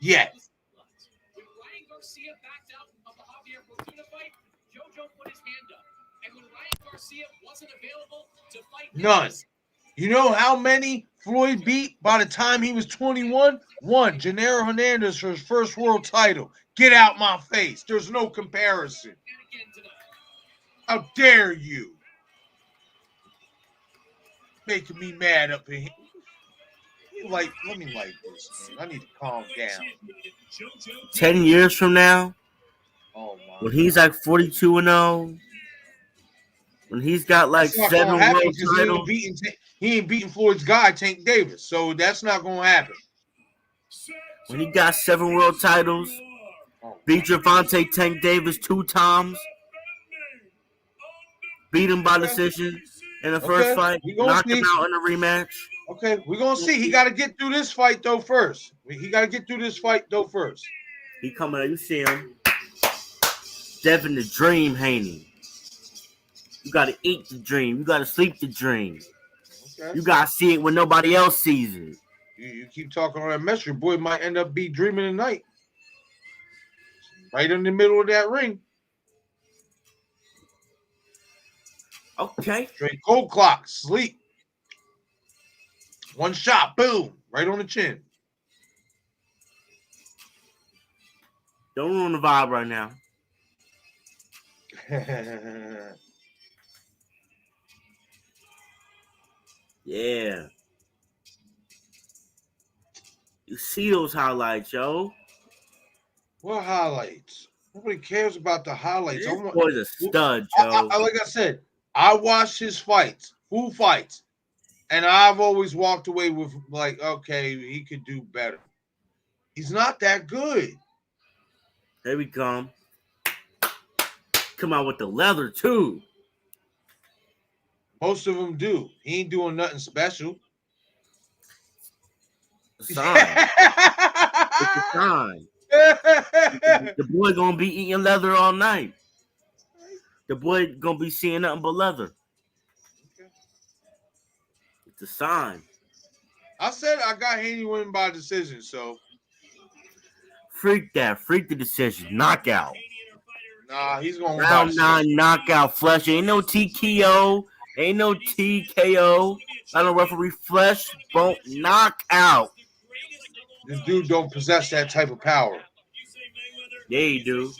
yet? When Ryan Garcia backed out of the Javier Fortuna fight, JoJo put his hand up. And when Ryan Garcia wasn't available to fight, None. You know how many Floyd beat by the time he was 21? One, Gennaro Hernandez for his first world title. Get out my face. There's no comparison. How dare you? Making me mad up in here. Let me like this, man. I need to calm down. 10 years from now, when he's like 42-0, when he's got like 7 world titles. He ain't beating Floyd's guy, Tank Davis. So that's not going to happen. When he got 7 world titles, beat Gervonta Tank Davis 2 times. beat him by decision in the first fight, knocked him out in the rematch. Okay, we're gonna see. He got to get through this fight though first. He got to get through this fight though first. He coming out. You see him. Devin the Dream Haney. You got to eat the dream. You got to sleep the dream. Okay. You got to see it when nobody else sees it. You keep talking on that mess, your boy might end up be dreaming tonight. Right in the middle of that ring. Okay. Straight cold clock, sleep. One shot, boom, right on the chin. Don't ruin the vibe right now. Yeah. You see those highlights, yo. What highlights? Nobody cares about the highlights. This boy's a stud, Joe. Like I said, I watched his fights, full fights, and I've always walked away with like, okay, he could do better. He's not that good. Here we come. Come out with the leather, too. Most of them do. He ain't doing nothing special. It's a sign. It's a sign. The boy gonna be eating leather all night. The boy gonna be seeing nothing but leather. It's a sign. I said I got Haney winning by decision, so. Freak that. Freak the decision. Knockout. Nah, he's going round 9 knockout. Flesh. Ain't no TKO. Ain't no TKO. I don't referee. Flesh bone knockout. This dude don't possess that type of power. Yeah, he do.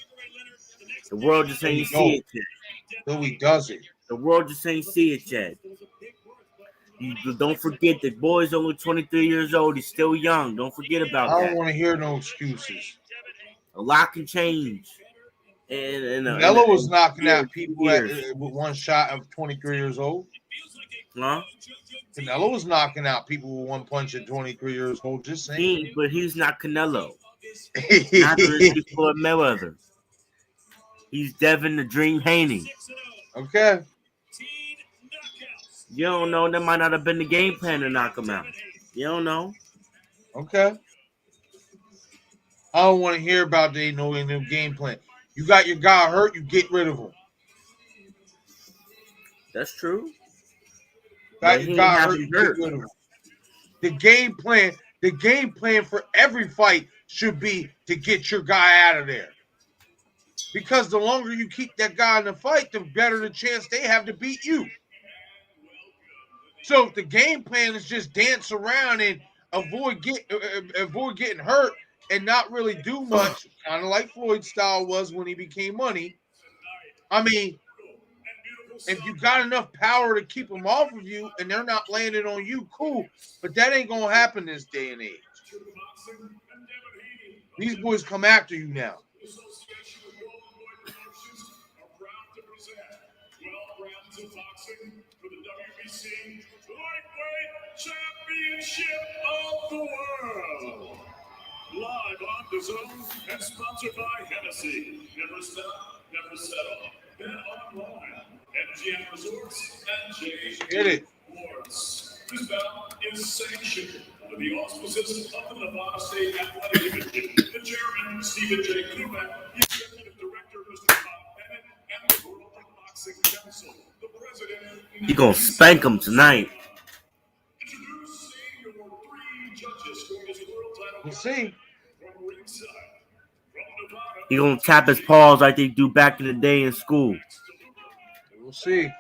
The world just ain't see it yet. No, he doesn't. The world just ain't see it yet. You don't forget that boy's only 23 years old. He's still young. Don't forget about that. I don't want to hear no excuses. A lot can change. Canelo was knocking out people with one shot of 23 years old. Huh? Canelo was knocking out people with one punch at 23 years old. Just saying. But he's not Canelo. Neither is he Floyd Mayweather. He's Devin the Dream Haney. Okay. You don't know. That might not have been the game plan to knock him out. You don't know. Okay. I don't want to hear about the no game plan. You got your guy hurt, you get rid of him. That's true. Got your guy hurt, you get rid of him. The game plan for every fight should be to get your guy out of there. Because the longer you keep that guy in the fight, the better the chance they have to beat you. So if the game plan is just dance around and avoid getting hurt and not really do much, kind of like Floyd's style was when he became money. I mean, if you got enough power to keep them off of you and they're not landing on you, cool. But that ain't going to happen this day and age. These boys come after you now. Championship of the world. Live on the Zone and sponsored by Hennessy. Never stop, never settle. Bet online. MGM Resorts and JJ Sports. This bout is sanctioned under the auspices of the Nevada State Athletic Division. The chairman, Stephen J. Kubeck, the executive director, Mr. Bob Bennett, and the World Boxing Council. The president. You gonna spank him tonight. We'll see. He gonna tap his paws like they do back in the day in school. We'll see.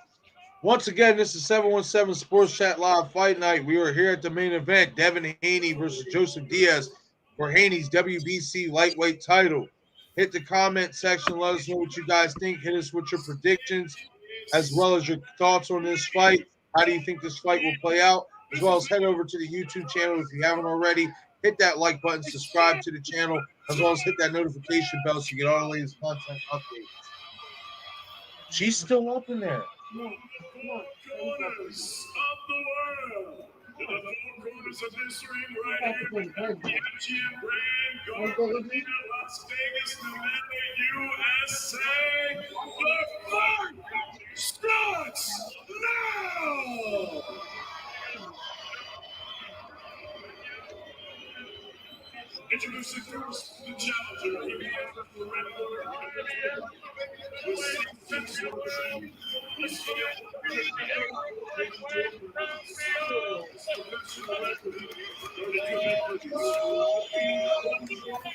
Once again, this is 717 Sports Chat Live Fight Night. We are here at the main event. Devin Haney versus Joseph Diaz for Haney's WBC lightweight title. Hit the comment section. Let us know what you guys think. Hit us with your predictions as well as your thoughts on this fight. How do you think this fight will play out? As well as head over to the YouTube channel if you haven't already. Hit that like button, subscribe to the channel, as well as hit that notification bell so you get all the latest content updates. She's still up in there. Corners of the world. In the four corners of this ring right here at the MGM Grand Garden Arena, Las Vegas, Nevada, USA. The fight starts. introduce the challenger. He began the red corner. The 6'6" veteran, the skilled professional record, 32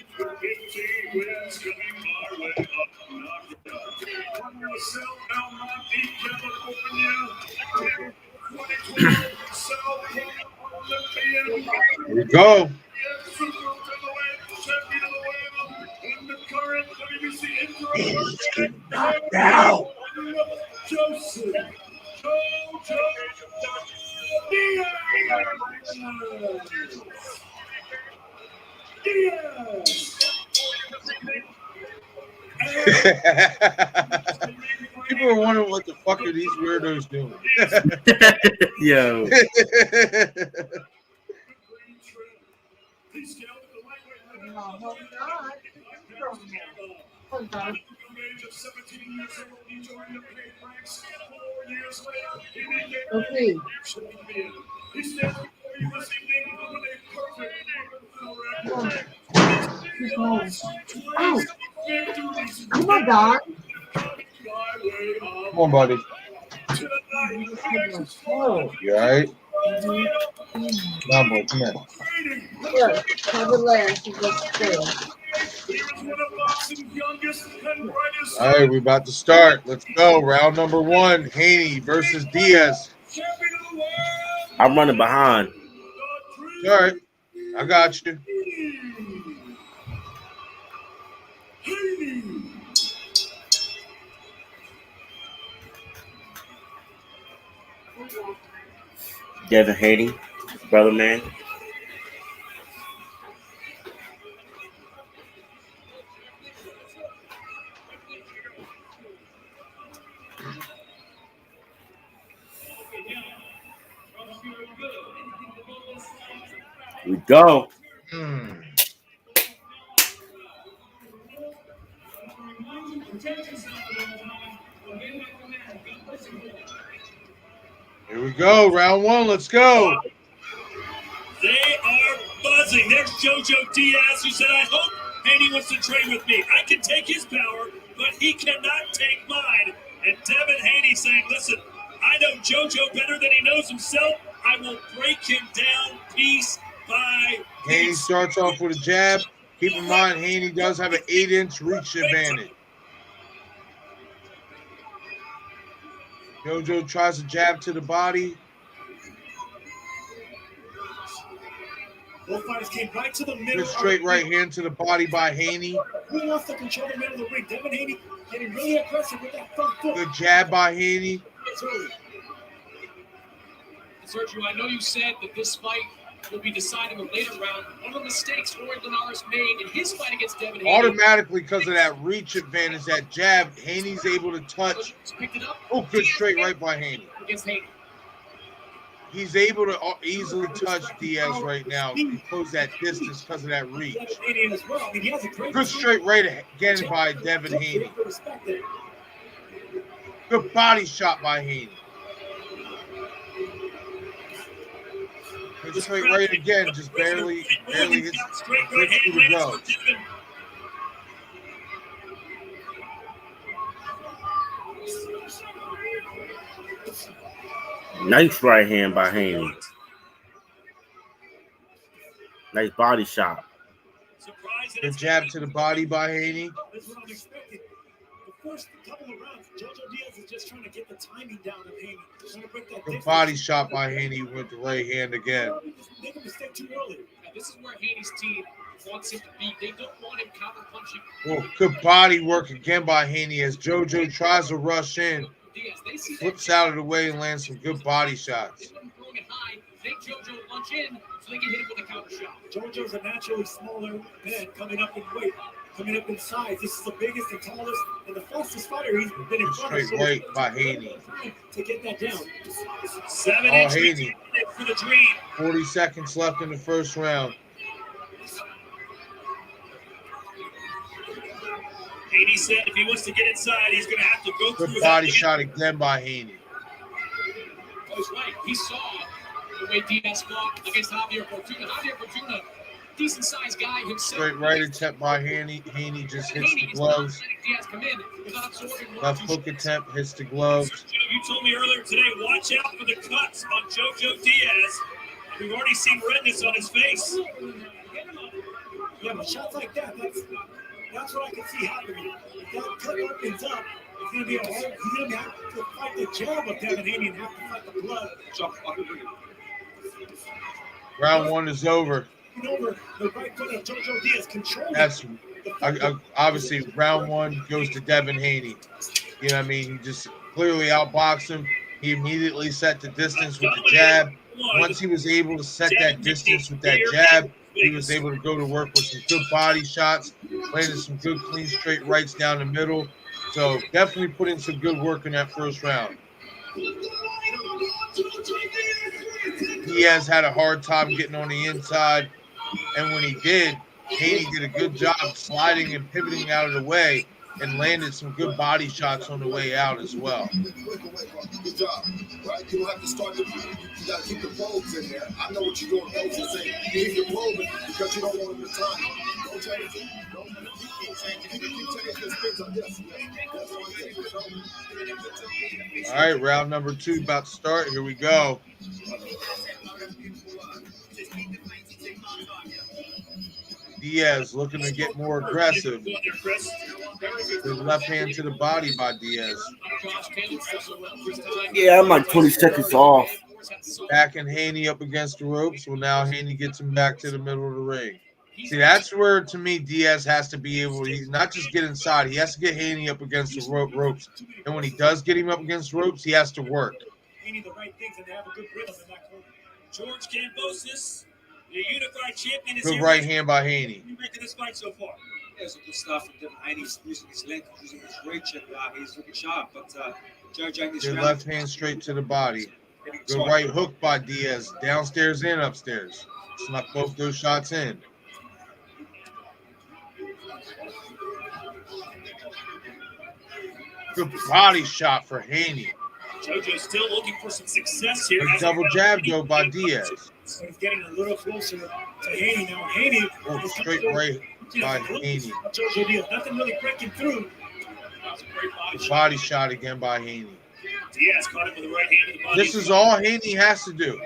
victories, 15 wins coming our way up knockout. From South Almonte, California, 2012 South Olympian. Here we go. And the current WBC interim Now. Joseph JoJo People are wondering what the fuck are these weirdos doing. Yo. Okay. Oh, come on, Don. Come on, buddy. You alright? Come on, boy. Come here. Here, have a layer. She goes through. All right, we're about to start. Let's go. Round number 1, Haney versus Diaz. I'm running behind. All right. I got you. Devin Haney, brother man. We go. Here we go. Round 1. Let's go. They are buzzing. There's JoJo Diaz, who said, I hope Haney wants to train with me. I can take his power, but he cannot take mine. And Devin Haney saying, listen, I know JoJo better than he knows himself. I will break him down piece by piece. Haney starts off with a jab. Keep in mind, Haney does have an 8-inch reach advantage. JoJo tries a jab to the body. Both fighters came right to the middle. Good straight right hand to the body by Haney. Who wants to control the middle of the ring? Devin Haney getting really aggressive with that front foot. Good jab by Haney. Sergio, I know you said that this fight will be decided in a later round. One of the mistakes Roy Linares made in his fight against Devin Haney. Automatically, because of that reach advantage, that jab, Haney's able to touch. Oh, good straight right by Haney. Against Haney. He's able to easily touch Diaz right now. He close that distance because of that reach. Good straight right again by Devin Haney. Good body shot by Haney. Good straight right again, just barely hits through the go. Nice right hand by Haney. Nice body shot. Good jab to the body by Haney. That's what I'm expecting. The first couple of rounds, JoJo Diaz is just trying to get the timing down of Haney. Trying to break that Good body shot by Haney with the right hand again. Make a mistake too early. Now, this is where Haney's team wants him to be. They don't want him counter punching. Oh, good body work again by Haney as JoJo tries to rush in. Flips out of the way and lands some good body shots. Make JoJo lunge in so they can hit him with a counter shot. JoJo's a naturally smaller man coming up in weight, coming up in size. This is the biggest and tallest and the fastest fighter he's been in front of. Straight right by Haney. To get that down. 7-inch Haney. For the dream. 40 seconds left in the first round. Haney said if he wants to get inside, he's going to have to go through Good body shot again by Haney. Oh, he's right. He saw the way Diaz fought against Javier Fortuna. Javier Fortuna decent sized guy himself. Straight right attempt by Haney. Haney just hits the gloves. Diaz come in, without absorbing one or Left two hook shots. attempt hits the gloves. You told me earlier today, watch out for the cuts on JoJo Diaz. We've already seen redness on his face. Yeah, but shots like that, that's what I can see happening. If that cut opens up, it's going to be a hard, he's going to have to fight the jab of Devin Haney and have to fight the blood. Round 1 is over. Over the right foot of JoJo Diaz controlling. That's obviously round 1 goes to Devin Haney. You know what I mean? He just clearly outboxed him. He immediately set the distance with the jab. Once he was able to set that distance with that jab, he was able to go to work with some good body shots, landed some good clean straight rights down the middle. So definitely put in some good work in that first round. Diaz had a hard time getting on the inside, and when he did, Haney did a good job sliding and pivoting out of the way and landed some good body shots on the way out as well. Good job, right? You don't have to start the. You got to keep the probes in there. I know what you're doing. Coach is saying keep the probing because you don't want them to time. Don't change it. Don't keep changing the spins on this. All right, round number 2 about to start. Here we go. Diaz looking to get more aggressive. His left hand to the body by Diaz. Yeah, I'm like 20 seconds off. Backing Haney up against the ropes. Well, now Haney gets him back to the middle of the ring. See, that's where, to me, Diaz has to be able to not just get inside. He has to get Haney up against the ropes. And when he does get him up against ropes, he has to work. Haney the right things and have a good rhythm in that corner. George Kambosos, the unified champion, is Good here. right hand by Haney. What do you make of this fight so far? There's some good stuff from Devin Haney. He's using his length, using his reach, and he's looking sharp. But JoJo in this Good round, left hand straight to the body. Good right hook by Diaz, downstairs and upstairs. Snuck both those shots in. Good body shot for Haney. JoJo's still looking for some success here. Good double jab though by Diaz. So he's getting a little closer to Haney now. Haney is Straight right by Haney. JoJo Diaz, nothing really breaking through. Good body shot again by Haney. Diaz caught him with the right hand to the body. This is all Haney has to do.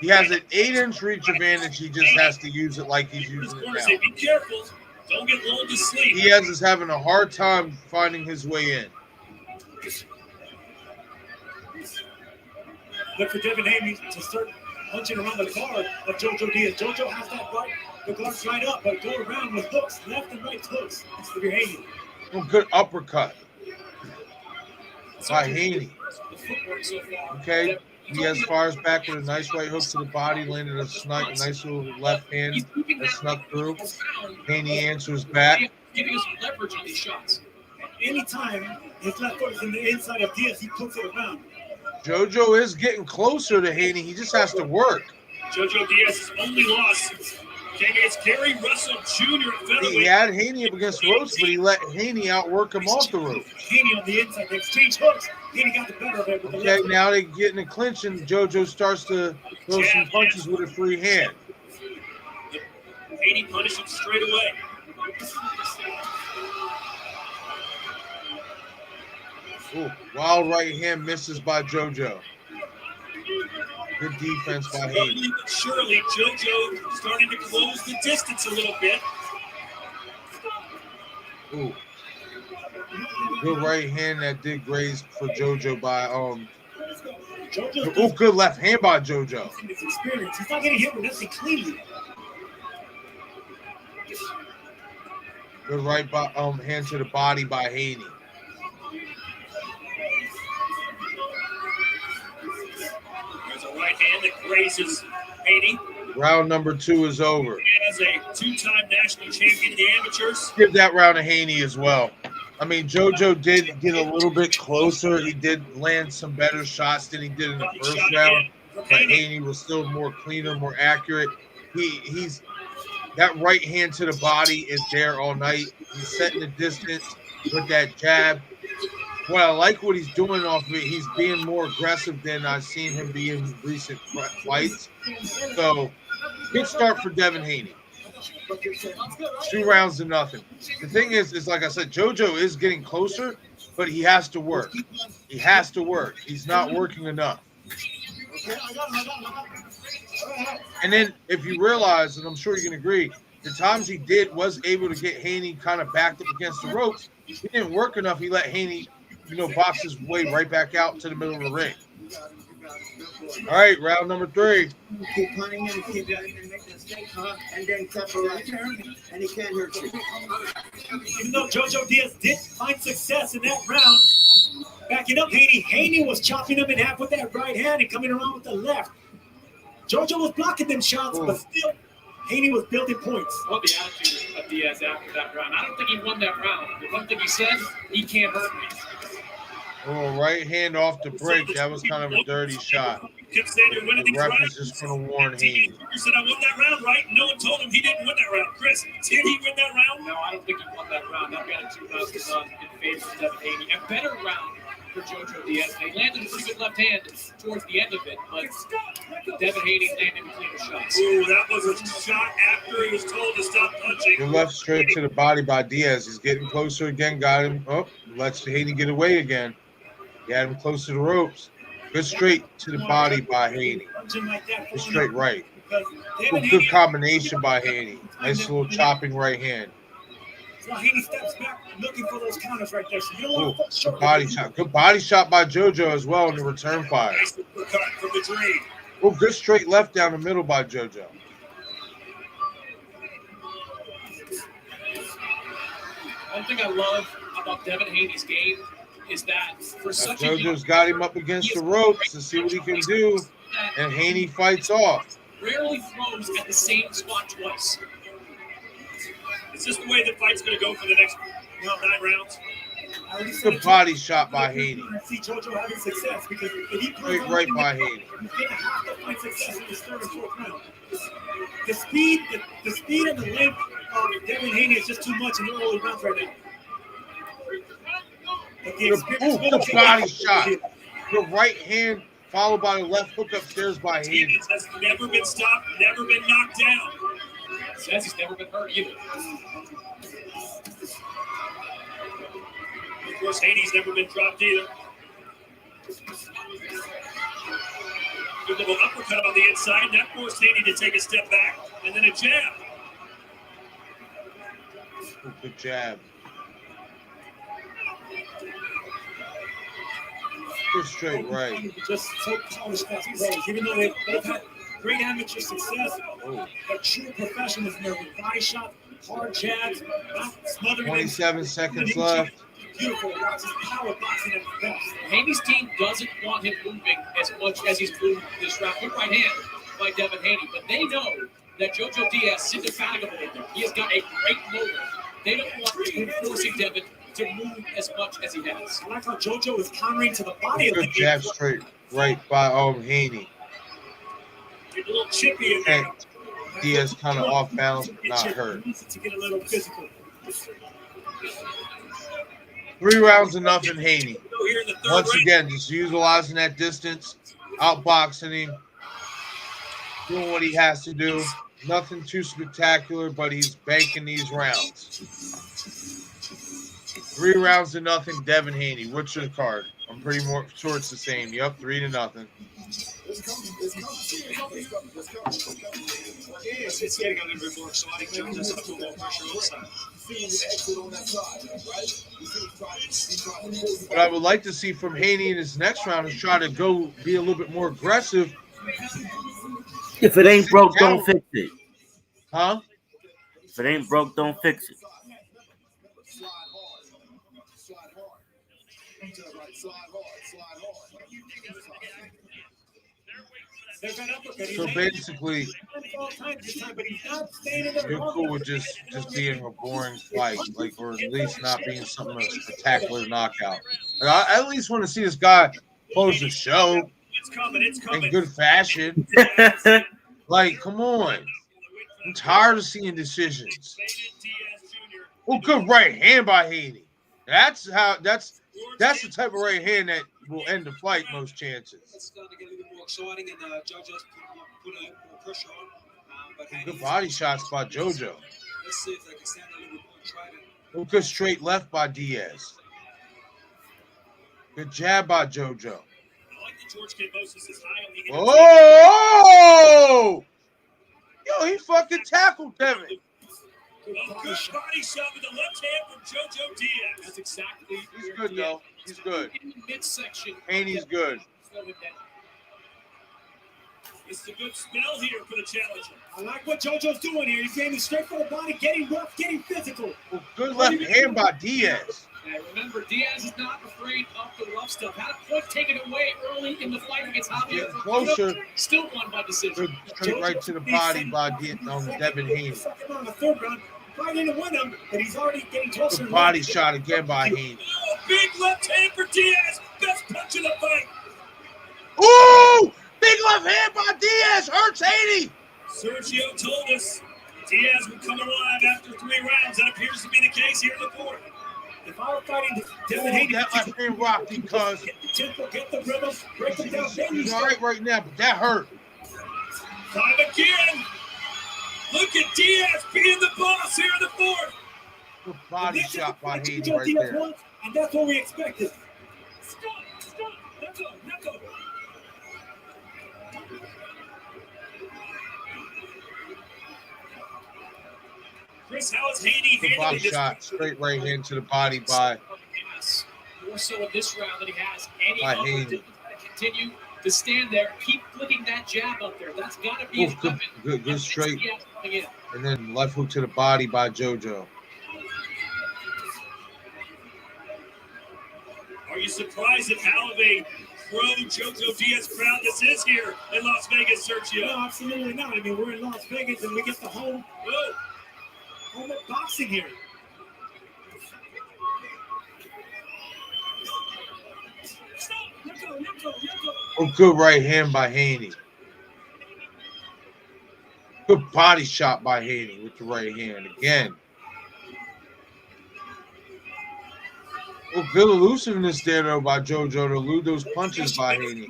He has an 8-inch reach advantage. He just has to use it like he's using it now. Be careful. Don't get lulled to sleep. Diaz is having a hard time finding his way in. Look for Devin Haney to start punching around the guard of JoJo Diaz. JoJo has that right, the guard's right up, but go around with hooks, left and right hooks for your Haney. Oh, good uppercut by Haney. Okay, Diaz fires back with a nice right hook to the body, landed a nice little left hand that snuck through. Haney answers back. Giving us leverage on these shots. Anytime his left foot is in the inside of Diaz, he puts it around. JoJo is getting closer to Haney. He just has to work. JoJo Diaz's only loss came against Gary Russell Jr. at featherweight. He had Haney up against the ropes, but he let Haney outwork him off the rope. Haney on the inside, they exchange hooks. Haney got the better of it with the Okay, left. now they get in a clinch, and JoJo starts to throw some punches with a free hand. Haney punished him straight away. Ooh, wild right hand misses by JoJo. Good defense by Haney. Slowly but surely, JoJo starting to close the distance a little bit. Ooh. Good right hand that did graze for JoJo by ooh, good left hand by JoJo. His experience, he's not getting hit with nothing cleanly. Good right hand to the body by Haney. There's a right hand that grazes Haney. Round number 2 is over. As a two-time national champion in the amateurs. Give that round to Haney as well. I mean, JoJo did get a little bit closer. He did land some better shots than he did in the first round. But Haney was still more cleaner, more accurate. He's that right hand to the body is there all night. He's setting the distance with that jab. Well, I like what he's doing off of it. He's being more aggressive than I've seen him be in recent fights. So, good start for Devin Haney. 2 rounds to nothing. The thing is like I said, JoJo is getting closer, but he has to work. He has to work. He's not working enough. And then if you realize, and I'm sure you can agree, the times he was able to get Haney kind of backed up against the ropes, he didn't work enough. He let Haney, box his way right back out to the middle of the ring. All right, round number 3. Keep punting him, keep letting him make a mistake, and then separate him, and he can't hurt you. Even though JoJo Diaz did find success in that round, backing up Haney was chopping him in half with that right hand and coming around with the left. JoJo was blocking them shots, but still, Haney was building points. What the attitude of Diaz after that round? I don't think he won that round. The one thing he said, he can't hurt me. Oh, right hand off the break. That was kind of a dirty shot. The ref is just going to warn Haney. Said I won that round, right? No one told him he didn't win that round. Chris, did he win that round? No, I don't think he won that round. I've got a 2 rounds to none in favor of Devin Haney. A better round for JoJo Diaz. They landed a pretty good left hand towards the end of it, but Devin Haney landed between the shots. Ooh, that was a shot after he was told to stop punching. The left straight to the body by Diaz. He's getting closer again. Got him. Oh, lets Haney get away again. He had him close to the ropes. Good straight to the body by Haney. Good straight right. Good combination by Haney. Nice little chopping right hand. So Haney steps back looking for those counters right there. So you don't want to Good body shot. Good body shot by JoJo as well in the return fire. Oh, good straight left down the middle by JoJo. One thing I love about Devin Haney's game is that for such JoJo's got him up against the ropes to see what he can do, and Haney fights off. Rarely throws at the same spot twice. Is this the way the fight's going to go for the next 9 rounds? Good body shot by Haney. I see JoJo having success because if he Straight right by Haney. he's going to have to find success in this 3rd and 4th round. The speed and the length of Devin Haney is just too much in the early rounds right now. Good body shot. The right hand followed by the left hook upstairs by Haney. Diaz has never been stopped, never been knocked down. Says he's never been hurt either. Of course, Haney's never been dropped either. Good little uppercut on the inside. That forced Haney to take a step back. And then a jab. Good jab. Good straight right. Just so polished as pros. Even though they've both had great amateur success, but true professionals in their body shots, hard jabs, not smothering. 27 seconds left. Beautiful. Watch his power boxing at the best. Haney's team doesn't want him moving as much as he's moved this round. Good right hand by Devin Haney, but they know that JoJo Diaz is indefatigable with him. He has got a great motor. They don't want to forcing Devin to move as much as he has. I like how JoJo is countering to the body. Good jab straight right by Haney. Get a little chippy in there. Diaz kind of off balance, but not hurt. To get a little physical. 3 rounds to nothing, Haney. Once again, just utilizing that distance, outboxing him, doing what he has to do. Nothing too spectacular, but he's banking these rounds. 3 rounds to nothing, Devin Haney. What's your card? I'm pretty sure it's the same. Yep, 3 to nothing. It's getting a little bit more exciting. Jones has to put more pressure also. What I would like to see from Haney in his next round is try to go be a little bit more aggressive. If it ain't broke, don't fix it. Huh? If it ain't broke, don't fix it. So basically, you're cool with just being a boring fight, like, or at least not being something of a spectacular knockout. Like, I at least want to see this guy close the show in good fashion. Like, come on. I'm tired of seeing decisions. Oh, good right hand by Haney. That's the type of right hand that will end the fight most chances. It's starting to get a little more exciting, and JoJo's put a little more pressure on. Good body shots by JoJo. Let's see if I can stand a little bit more and try to. Oh, good straight left by Diaz. Good jab by JoJo. I like that George Kambosos is high on the Oh! Yo, he fucking tackled Devin. A good body shot with the left hand from JoJo Diaz. That's exactly. He's good, though. He's good. In the midsection. Haney's good. This is a good spell here for the challenger. I like what JoJo's doing here. He's aiming straight for the body, getting rough, getting physical. Oh, good left hand by Diaz. And remember, Diaz is not afraid of the rough stuff. Had a point taken away early in the fight against Javier. Getting closer. Still won by decision. Good straight right to the body by Devin Haney. Second round, the third round, fighting to win him, but he's already getting closer. Good body shot again by Haney. Oh, big left hand for Diaz. Best punch of the fight. Ooh! Big left hand by Diaz. Hurts Haney. Sergio told us Diaz would come alive after 3 rounds. That appears to be the case here in the 4th. If I were fighting Devin Haney, that left hand rocked because get the tempo, get the rhythm, break him down. He's all right now, but that hurt. Time again. Look at Diaz being the boss here in the 4th. Good body shot by Haney right there. And that's what we expected. Stop. Let go. Chris, how is Haney Good body shot, straight right hand to the body by More so in this round than he has any by other. Haney. Continue to stand there, keep flicking that jab up there. That's got to be his weapon. Good straight. And then left hook to the body by JoJo. Are you surprised at how of a pro JoJo Diaz crowd this is here in Las Vegas, Sergio? No, absolutely not. I mean, we're in Las Vegas and we get the home of boxing here. Oh, good right hand by Haney. Good body shot by Haney with the right hand again. Oh, good elusiveness there, though, by JoJo to elude those punches by Haney.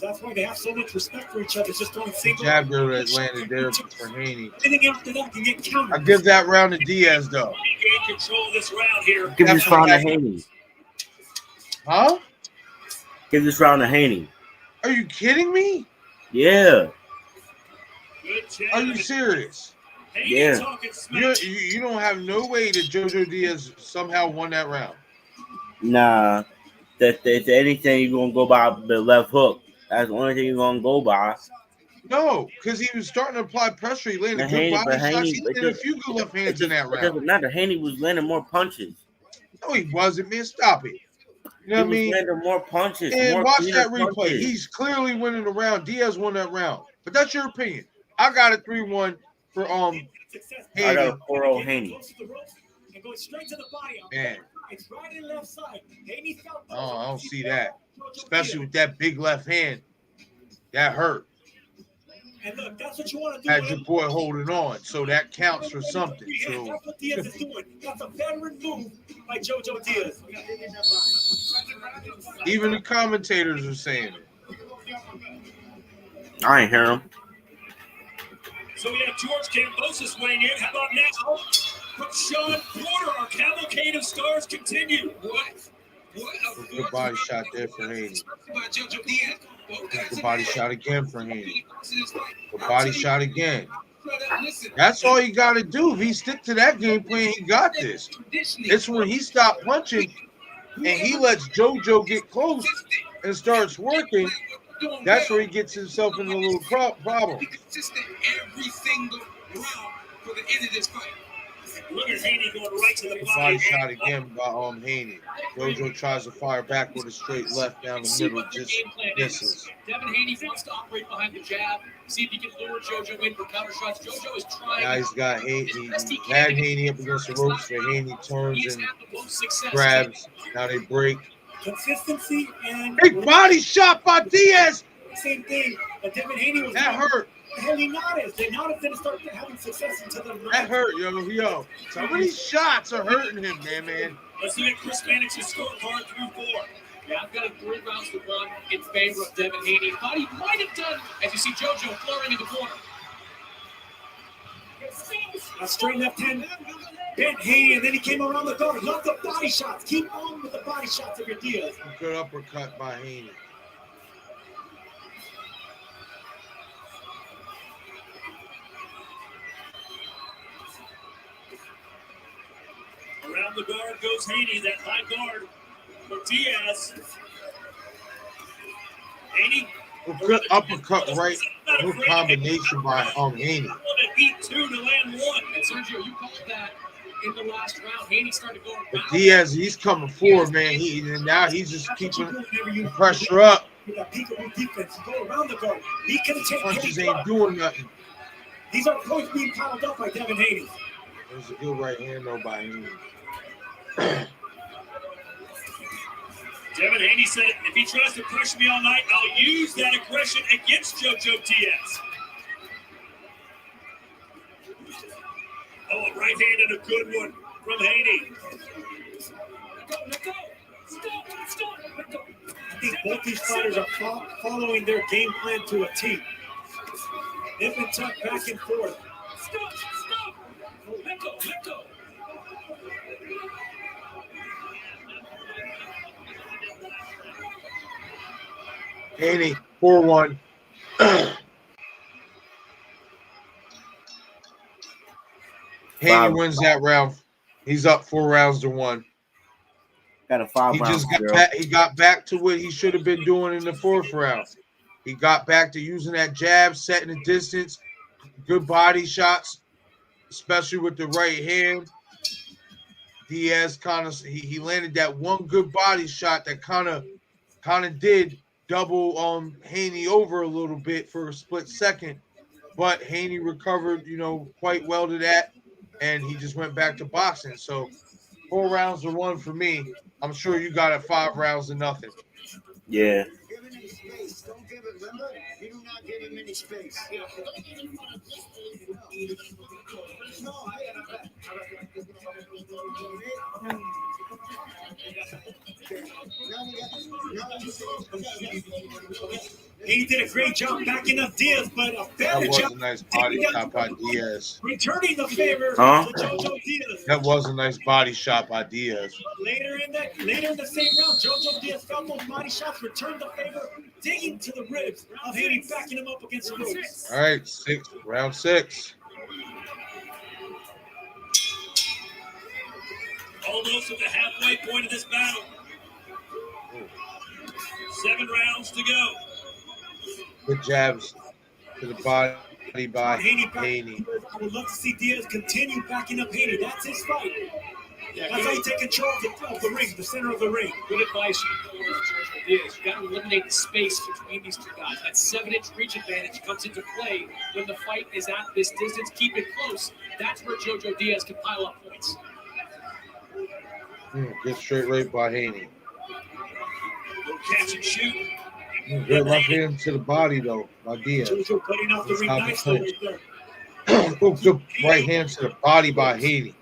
That's why they have so much respect for each other. Just throwing single. Jab there that landed there for Haney. Anything after that can get countered. I give that round to Diaz, though. He gained control of this round here. Give this round to Haney. Huh? Give this round to Haney. Are you kidding me? Yeah. Are you serious? Yeah. You don't have no way that JoJo Diaz somehow won that round. Nah. If anything, you're going to go by the left hook. That's the only thing you're going to go by. No, because he was starting to apply pressure. He landed good body shots. He landed a few good left hands in that round. It doesn't matter. Haney was landing more punches. No, he wasn't, man. Stop it. You know what I mean? Landing more punches. And more watch that replay. punches. He's clearly winning the round. Diaz won that round. But that's your opinion. I got a 3-1 for Haney. I got a 4-0 Haney. And going straight to the body. Man. It's right and left side. Haney felt. Oh, I don't see that. Especially with that big left hand. That hurt. And look, that's what you want to do. Had your boy holding on, so that counts for something. So That's what Diaz is doing. That's a veteran move by JoJo Diaz. even the commentators are saying it. I ain't hear him. So we have George Kambosos weighing in. How about now? From Sean Porter, our cavalcade of stars continue. Good body shot there for Haney. Good body shot again for Haney. Good body shot again. That's all you got to do. If he stick to that game plan, he got this. It's when he stopped punching and he lets JoJo get close and starts working. That's where he gets himself in a little problem. Every single round for the end of this fight. Look at Haney going right to the body shot again by Haney. JoJo tries to fire back with a straight left down the middle, just misses. Devin Haney wants to operate behind the jab, see if he can lure JoJo in for counter shots. JoJo is trying. Now he's got Haney. He had Haney up against the ropes, but Haney turns and grabs. Now they break. Consistency and big body shot by Diaz. Same thing. But Devin Haney was that hurt. Hernandez. They now didn't start having success until the that hurt, yo. Some of these shots are hurting him, man. Let's look at Chris Mannix's scorecard through 4. Yeah, I've got a 3 rounds to 1 in favor of Devin Haney. Thought he might have done, as you see JoJo flurrying in the corner. A straight left hand bent Haney, and then he came around the guard. Love the body shots. Keep on with the body shots of your Diaz. Good uppercut by Haney. Around the guard goes Haney, that high guard for Diaz. Haney. Good uppercut right. Good combination by Haney. Beat two to land one. And Sergio, you called that in the last round. Haney started going But Diaz, he's coming forward, man. And now he's just keeping the pressure up. Peekaboo defense. You go around the guard. He can take Punches ain't doing nothing. These are points being piled up by Devin Haney. There's a good right hand though by Haney. Devin Haney said, if he tries to pressure me all night, I'll use that aggression against JoJo Diaz. Oh, a right hand and a good one from Haney. I think both these fighters are following their game plan to a T. They've been tucked back and forth. Stop. Let go. Haney, 4-1. Haney wins that round. He's up 4 rounds to 1. Got a 5 round. He got back to what he should have been doing in the 4th round. He got back to using that jab, setting the distance, good body shots, especially with the right hand. Diaz he landed that one good body shot that kind of did double Haney over a little bit for a split second, but Haney recovered, quite well to that, and he just went back to boxing. So 4 rounds to 1 for me. I'm sure you got it 5 rounds to nothing. Yeah. Don't give it, remember? You do not give him any space. He did a great job backing up Diaz, but a better That was job. a nice body shot by Diaz. Returning the favor to JoJo Diaz. That was a nice body shot by Diaz. Later in the same round, JoJo Diaz felt those body shots, returned the favor, digging to the ribs of Haney, backing him up against the ropes. All right, round 6. Almost at the halfway point of this battle. 7 rounds to go. Good jabs to the body by Haney. I would love to see Diaz continue backing up Haney. That's his fight. That's how you take control of the ring, the center of the ring. Good advice from Diaz. You got to eliminate the space between these two guys. That 7-inch reach advantage comes into play when the fight is at this distance. Keep it close. That's where JoJo Diaz can pile up points. Good straight right by Haney. Catch and shoot. Good left hand to the body, though, by Diaz. JoJo cutting off the ring nicely right there. Good right hand to the body by Haney.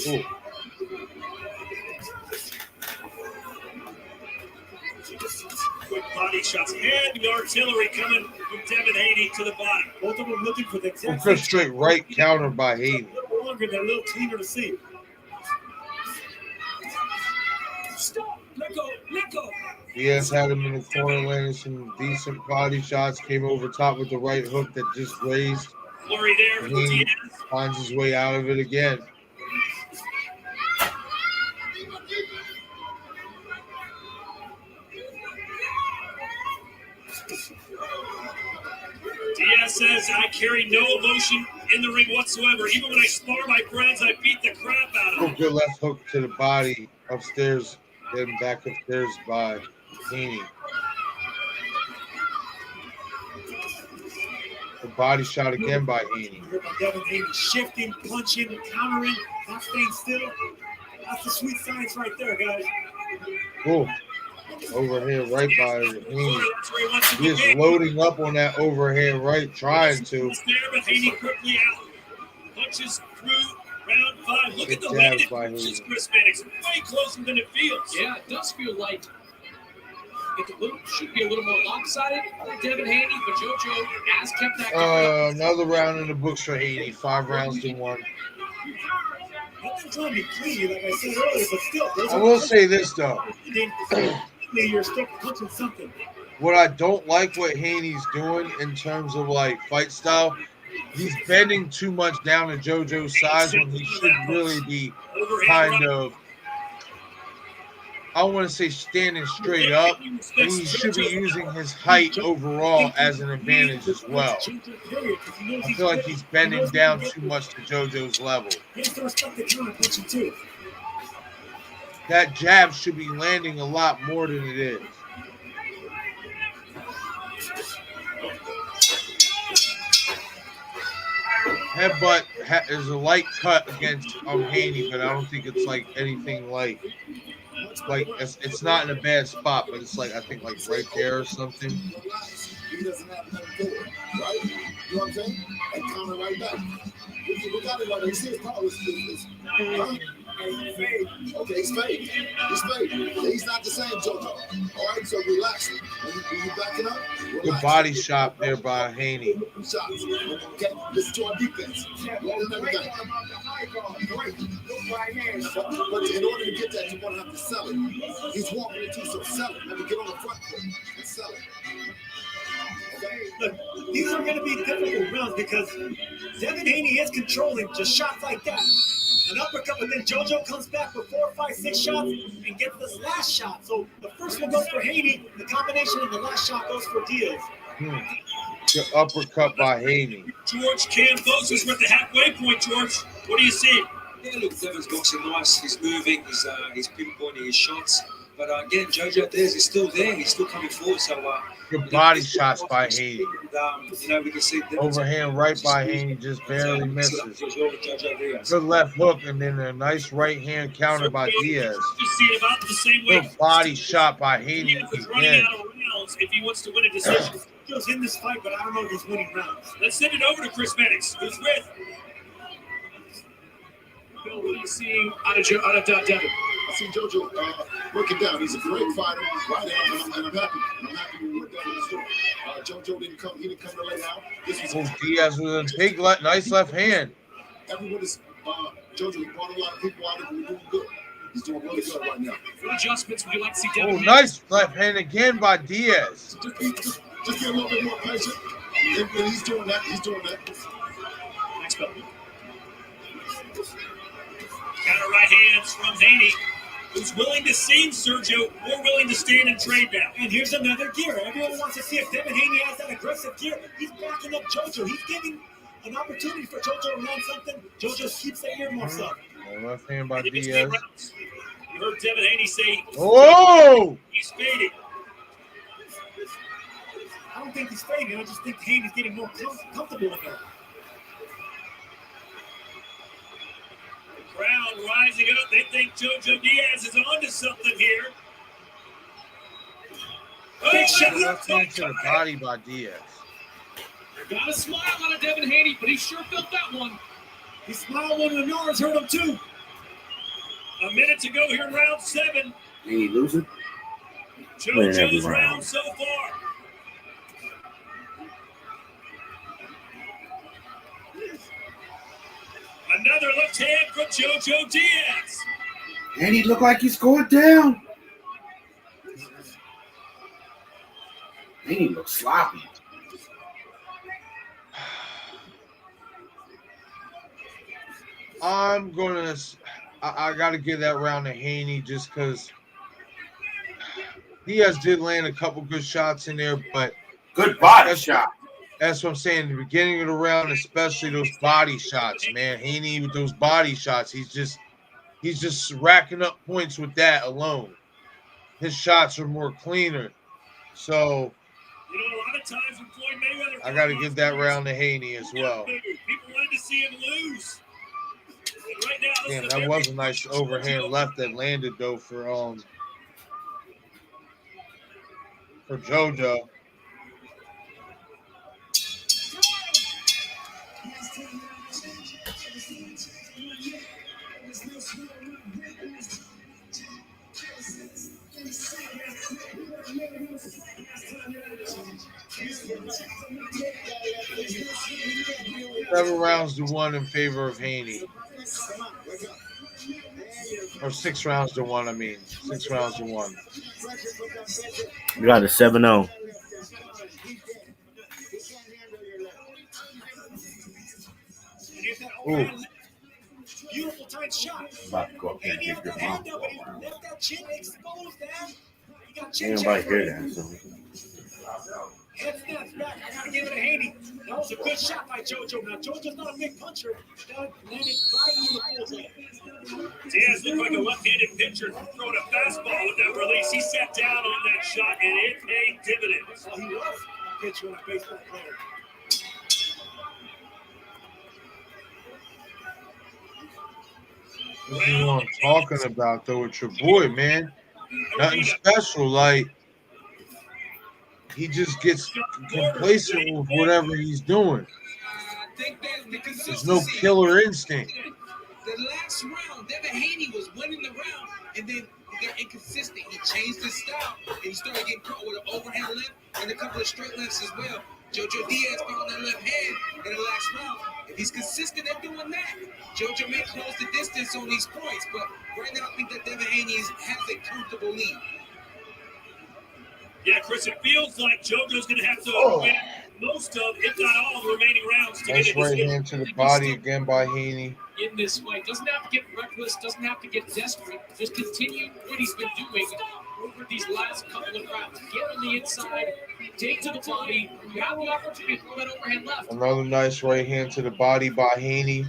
Ooh. Quick body shots and the artillery coming from Devin Haney to the body. Both of them looking for the exact Good straight right counter by Haney. A little longer, they're a little cleaner to see. Stop. Let go. Diaz had him in the corner, landing some decent body shots, came over top with the right hook that just grazed. Flurry there for Haney Diaz. finds his way out of it again. Diaz says, I carry no emotion in the ring whatsoever. Even when I spar my friends, I beat the crap out of them. Good left hook to the body upstairs, then back upstairs by Haney. The body shot again by Haney. Devin Haney shifting, punching, countering, not staying still. That's the sweet science right there, guys. Oh, overhead right by Haney. He is loading up on that overhead right, trying to. There, but Haney quickly out. Punches through round 5. Look at the Good way jabs it by pushes Haney. Chris Mannix. Way closer than it feels. Yeah, it does feel like should be a little more lopsided for Devin Haney, but JoJo has kept that going. Another round in the books for Haney. 5 rounds to 1. Nothing's going to be clean, like I said earlier, but still. I will say this, though. You're still punching something. What I don't like what Haney's doing in terms of, like, fight style, he's bending too much down to JoJo's size when he should really be kind of, I don't want to say standing straight up, but he should be using his height overall as an advantage as well. I feel like he's bending down too much to JoJo's level. That jab should be landing a lot more than it is. Headbutt is a light cut against Haney, but I don't think it's like anything like it's not in a bad spot, but it's like I think like right there or something. He doesn't have nothing for it, right? You know what I'm saying? And counter right back. We got it right there. You see his power is okay, he's fake. He's fake. He's not the same JoJo. All right, so relax. When you backing up, relax. Good body shot there by Haney. Shots. Okay, listen to our defense. Roll and everything. But in order to get that, you're going to have to sell it. He's walking into so sell it. Let me get on the front foot and sell it. Look, these are going to be difficult rounds because Devin Haney is controlling just shots like that. An uppercut, but then JoJo comes back with 4, 5, 6 shots and gets this last shot. So the first one goes for Haney, the combination of the last shot goes for Diaz. The uppercut by Haney. George Cambosis with the halfway point, George. What do you see? Yeah, look, Devin's boxing nice. He's moving. He's pinpointing his shots. But again, JoJo Diaz is still there. He's still coming forward. So good body shots by Haney. We can see overhand right by Haney just barely misses. Good left hook and then a nice right hand counter by Diaz. Good body shot by Haney again. If he wants to win a decision, JoJo's in this fight, but I don't know if he's winning rounds. Let's send it over to Chris Mannix, who's with. Bill, what are you seeing out of Devin? I see JoJo working down. He's a great fighter, right? And I'm happy. I'm happy with what Devin is doing. JoJo didn't come. He didn't come to lay down. Diaz with a big, nice left hand. Everyone is JoJo brought a lot of people out and we're doing good. He's doing really good right now. What adjustments would you like to see Devin? Nice left hand again by Diaz. Just be a little bit more patient. And he's doing that. He's doing that. Next belt. Counter right hands from Haney, who's willing to seem, Sergio, more willing to stand and trade now. And here's another gear. Everyone wants to see if Devin Haney has that aggressive gear. He's backing up JoJo. He's giving an opportunity for JoJo to run something. JoJo keeps the earmuffs up. Left hand by Diaz. You heard Devin Haney say, "Oh, he's fading." I don't think he's fading. I just think Haney's getting more comfortable with her. Crowd rising up. They think JoJo Diaz is onto something here. Big shot left hand to the body by Diaz. Got a smile out of Devin Haney, but he sure felt that one. He smiled when the Norris hurt him too. A minute to go here in round 7. Haney losing? JoJo's round so far. Another left hand from JoJo Diaz. And he looked like he's going down. And he looks sloppy. I'm gonna. I got to give that round to Haney just because Diaz did land a couple good shots in there, but good body shot. That's what I'm saying. The beginning of the round, especially those body shots, man. Haney with those body shots, he's just racking up points with that alone. His shots are more cleaner. So a lot of times with Floyd Mayweather, I got to give that round to Haney as well. People wanted to see him lose. And right now, Damn, that was a nice overhand left that landed though for JoJo. 7 rounds to 1 in favor of Haney. Or 6 rounds to 1, I mean. 6 rounds to 1. You got a 7-0. Ooh. Beautiful tight shot. About to go up there and get your mouth. Left that chin exposed, man. He got Ain't chin nobody check. hear that. So. Head snaps back. I gotta give it to Haney. That was a good shot by JoJo. Now JoJo's not a big puncher. That landed right on the bullseye. Diaz looked like a left-handed pitcher throwing a fastball with that release. He sat down on that shot, and it paid dividends. Well, he was a pitcher and a baseball player. This is what I'm talking about, though, with your boy, man. Nothing special. Like, he just gets complacent with whatever he's doing. There's no killer instinct. The last round, Devin Haney was winning the round, and then he got inconsistent. He changed his style, and he started getting caught with an overhand left and a couple of straight lefts as well. JoJo Diaz found that left hand in the last round. If he's consistent at doing that, JoJo may close the distance on these points, but right now I think that Devin Haney has a comfortable lead. Yeah, Chris, it feels like JoJo's going to have to win most of, if not all, the remaining rounds to Nice get in this right game. hand to the body again by Haney. In this fight, doesn't have to get reckless, doesn't have to get desperate. Just continue what he's been doing over these last couple of rounds. Get on the inside, take to the body. You have the opportunity to throw that overhand left. Another nice right hand to the body by Haney.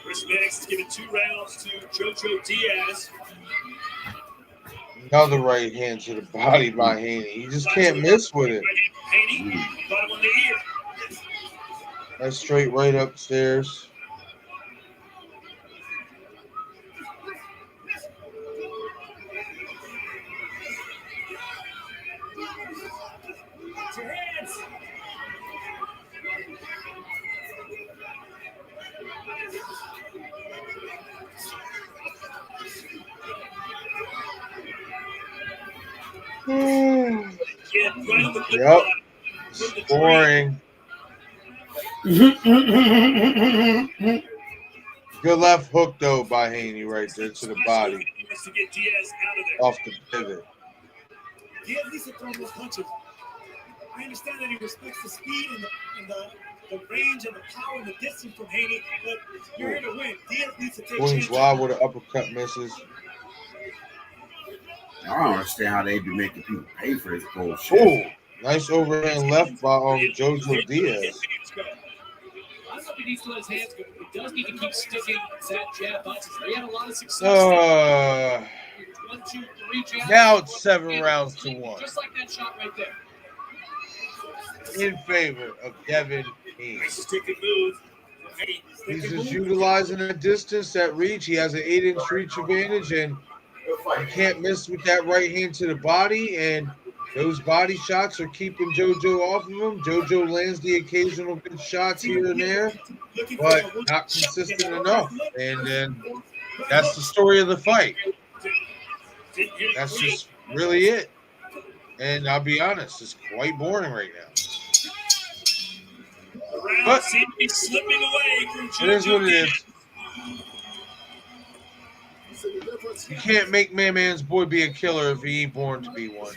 Chris Mannix is giving 2 rounds to JoJo Diaz. Another right hand to the body by Haney. He just can't miss with it. Haney, got him on the ear. That's straight right upstairs. Yep. Scoring. Good left hook, though, by Haney right there to the body. Off the pivot. Diaz needs to throw more punches. I understand that he respects the speed and the range and the power and the distance from Haney, but you're here to win. Diaz needs to take Swings chances. wide with an uppercut, misses. I don't understand how they be making people pay for this bullshit. Ooh, nice overhand left by JoJo Diaz. I don't know if he needs to let his hands go. He does need to keep sticking that jab boxes. He had a lot of success. 1, 2, 3 jabs. Now it's 7 rounds to 1 Just like that shot right there. in favor of Devin Haney. Stick and move. He's just utilizing the distance, that reach. He has an 8-inch reach advantage, and you can't miss with that right hand to the body, and those body shots are keeping JoJo off of him. JoJo lands the occasional good shots here and there, but not consistent enough. And then that's the story of the fight. That's just really it. And I'll be honest, it's quite boring right now. But he's slipping away from JoJo. It is what it is. You can't make man's boy be a killer if he ain't born to be one.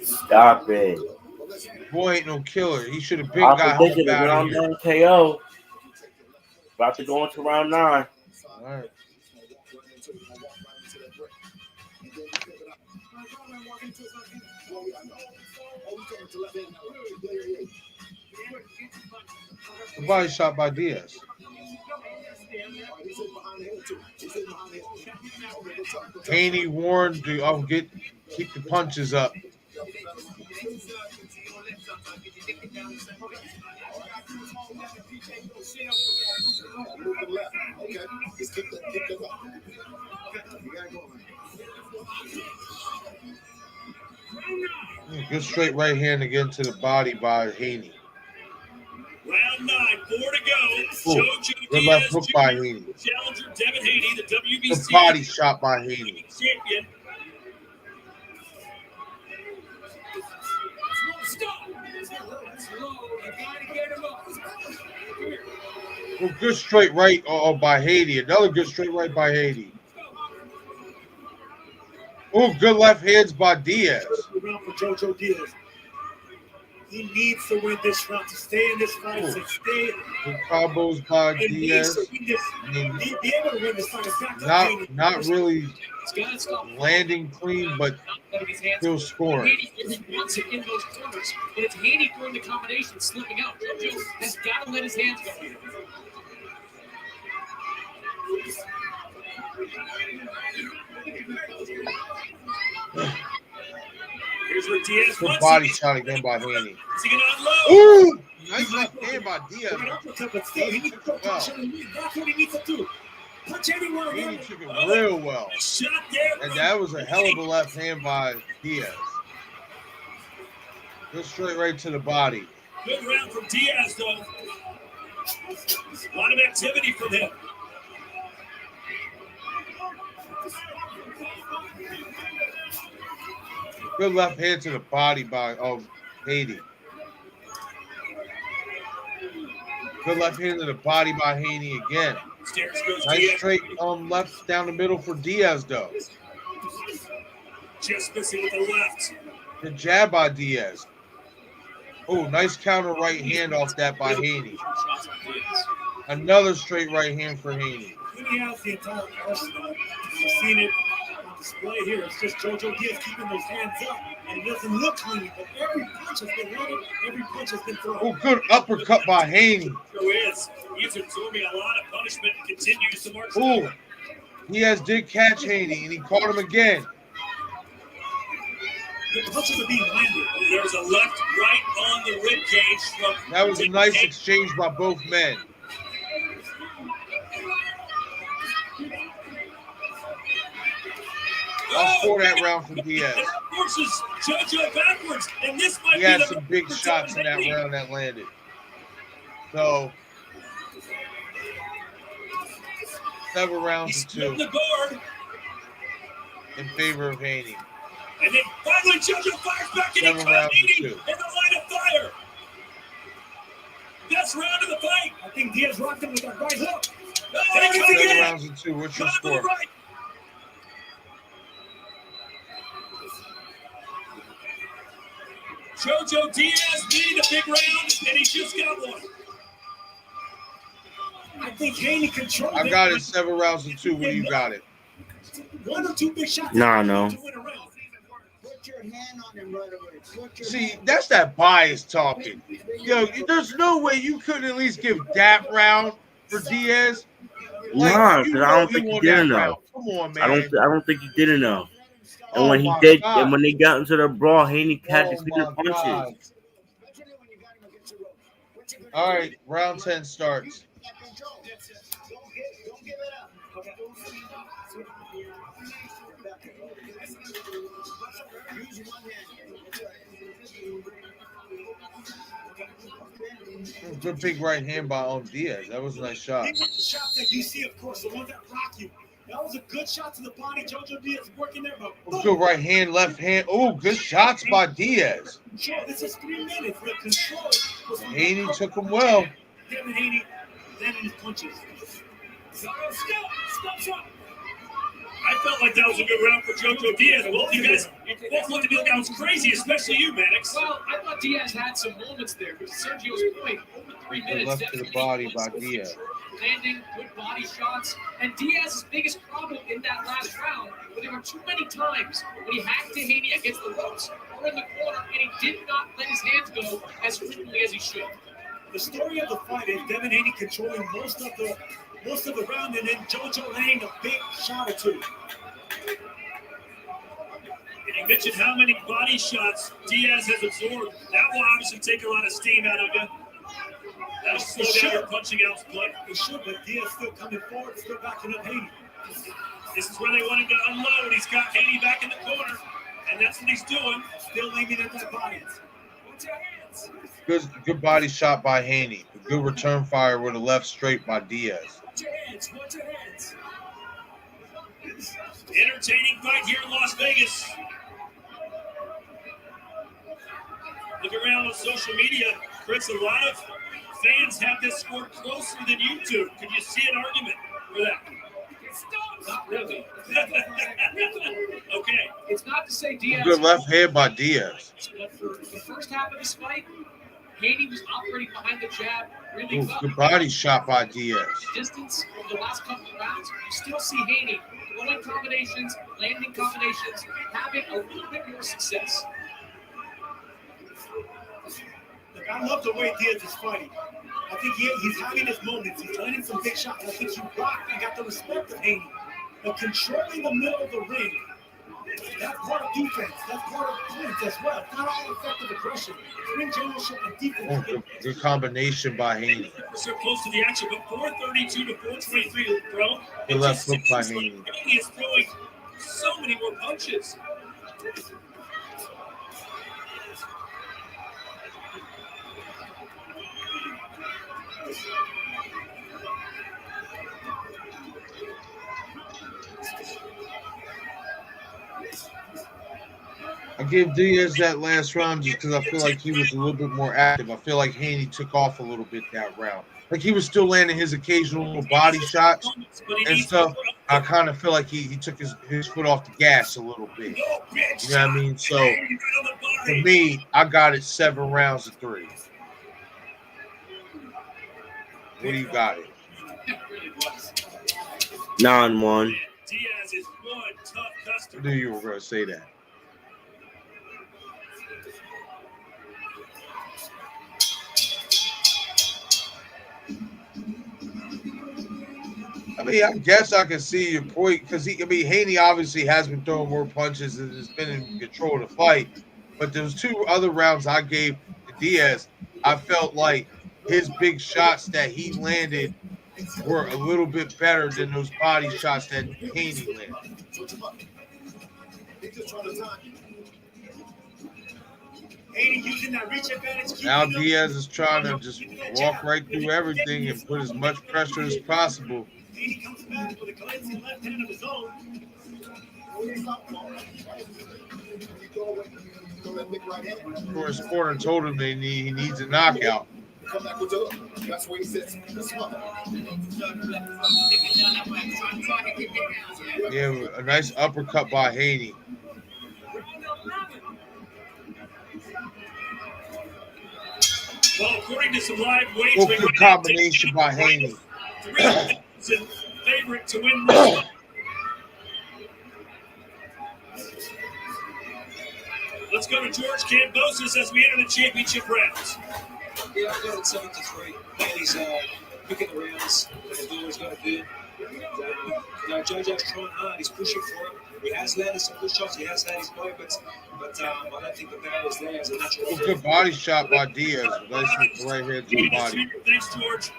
Stop it. Boy ain't no killer. He should have been got him out of round here. 9 KO. About to go into round 9. All right. The body shot by Diaz. Haney warned to keep the punches up. Good straight right hand again to the body by Haney. Round 9, 4 to go. Ooh, JoJo good Diaz left hook by Jr., Haney. challenger Devin Haney, the Good WBC body shot by Haney. champion. low. You gotta get him up. Come here. Oh, good straight right by Haney. Another good straight right by Haney. Oh, good left hands by Diaz. Round for JoJo Diaz. He needs to win this round to stay in this fight. Ooh. To stay. Good combos by He needs Diaz. to win this. Be able to win this fight. Not really landing clean, but still scoring. Haney wants it in those corners, but it's Haney throwing the combination, slipping out. JoJo has got to let his hands go here. Here's where Diaz Good wants body it. shot again by Haney. Is he gonna unload? Ooh! Nice left hand by Diaz. But still, he needs to punch. That's what he needs to do. Punch everywhere. Haney took it real well. Shot there. And that was a hell of a left hand by Diaz. Good straight right to the body. Good round from Diaz, though. A lot of activity from him. Good left hand to the body by Haney. Good left hand to the body by Haney again. Stairs goes Nice Diaz. straight left down the middle for Diaz though. Just missing with the left. Good jab by Diaz. Oh, nice counter right hand off that by Haney. Another straight right hand for Haney. Haney has the entire arsenal. You've seen it on display here. It's just JoJo Diaz keeping those hands up, and it doesn't look clean, but every punch has been landed, every punch has been thrown. Oh, good uppercut by Haney. Who is? He's absorbing a lot of punishment and continues to march. Oh, Diaz did catch Haney, and he caught him again. The punches are being landed. There's a left, right on the rib cage from. That was a nice exchange by both men. I'll score that round from Diaz. Forces JoJo backwards, and this might He be had the some big shots in that round that landed. So, 7 rounds to 2 the guard, in favor of Haney. and then finally JoJo fires back, and 7 he caught rounds to Haney 2. in the line of fire. Best round of the fight. I think Diaz rocked him with that right hook. Oh, There he it comes is 7 again. rounds to 2. What's your Caught him with score? the right. JoJo Diaz needed a big round, and he just got one. I think Haney controlled I got it 7 rounds to 2. What do you got it? 1 or 2 big shots. No. To win a round. Put your hand on him right away. See, that's that bias talking. Yo, there's no way you couldn't at least give that round for Diaz. Nah, you because I know don't think he won did that enough. round. Come on, man. I don't think he did enough. And Oh when he my did, God. and when they got into the brawl, Haney had Oh to clear my punches. God. All right, round 10 starts. Good big right hand by Diaz. That was a nice shot. These are the shots that you see, of course, the ones that rock you. That was a good shot to the body. JoJo Diaz working there, but boom. Good right hand, left hand. Oh, good shots by Diaz. Sure, this is 3 minutes. The control was Haney took him well. Devin Haney landing his punches. I felt like that was a good round for JoJo Diaz. Both you guys both looked at me like I was crazy, especially you, Maddox. Well, I thought Diaz had some moments there, but Sergio's point, over 3 minutes. Left to the body by Diaz. Landing good body shots, and Diaz's biggest problem in that last round, but there were too many times when he hacked to Haney against the ropes or in the corner, and he did not let his hands go as frequently as he should. The story of the fight is Devin Haney controlling most of the round, and then JoJo landing a big shot or two. And you mentioned how many body shots Diaz has absorbed. That will obviously take a lot of steam out of you. That'll slow down your punching output. It should, but Diaz still coming forward, still backing up Haney. This is where they want him to unload. He's got Haney back in the corner, and that's what he's doing. Still aiming at that body. Good body shot by Haney. Good return fire with a left straight by Diaz. Entertaining fight here in Las Vegas. Look around on social media. Chris, a lot of fans have this score closer than you do. Could you see an argument for that? Not really. Okay. It's not to say Diaz. Good left hand by Diaz. But for the first half of this fight, Haney was operating behind the jab really Ooh, well. good body shot by Diaz. Distance over the last couple of rounds, you still see Haney throwing combinations, landing combinations, having a little bit more success. Look, I love the way Diaz is fighting. I think he's having his moments. He's landing some big shots. I think you rocked and got the respect of Haney. But controlling the middle of the ring, that's part of defense. That's part of points as well. It's not all effective aggression. Ring generalship and defense. Oh, good combination by Haney. So close to the action, but 432 to 423, bro. Good left hook by Haney. Haney is throwing so many more punches. I give Diaz that last round just because I feel like he was a little bit more active. I feel like Haney took off a little bit that round. Like he was still landing his occasional little body shots and stuff. I kind of feel like he took his foot off the gas a little bit. You know what I mean? So for me, I got it 7 rounds to 3. What do you got it? 9-1. Diaz is one tough customer. I knew you were going to say that. I mean, I guess I can see your point because Haney obviously has been throwing more punches and has been in control of the fight. But there's 2 other rounds I gave to Diaz. I felt like his big shots that he landed were a little bit better than those body shots that Haney landed. Using that reach advantage. Now Diaz is trying to just walk right through everything and put as much pressure as possible. Haney comes back with a glancing left hand of his own. For his corner told him that he needs a knockout. Come back with the look. That's where he sits. Yeah, a nice uppercut by Haney. Well, according to some live Good wagering, combination by Haney. 3,000 favorite to win this one. Let's go to George Kambosos as we enter the championship rounds. Yeah, I'm going 7-3. Haney's picking the rounds, as he's always going to do. JoJo's trying hard. He's pushing for it. He has landed some good shots. He has had his moments, but I don't think the power is there as a natural. Good body shot by Diaz. Nice with the right hand to the body. Thanks, George.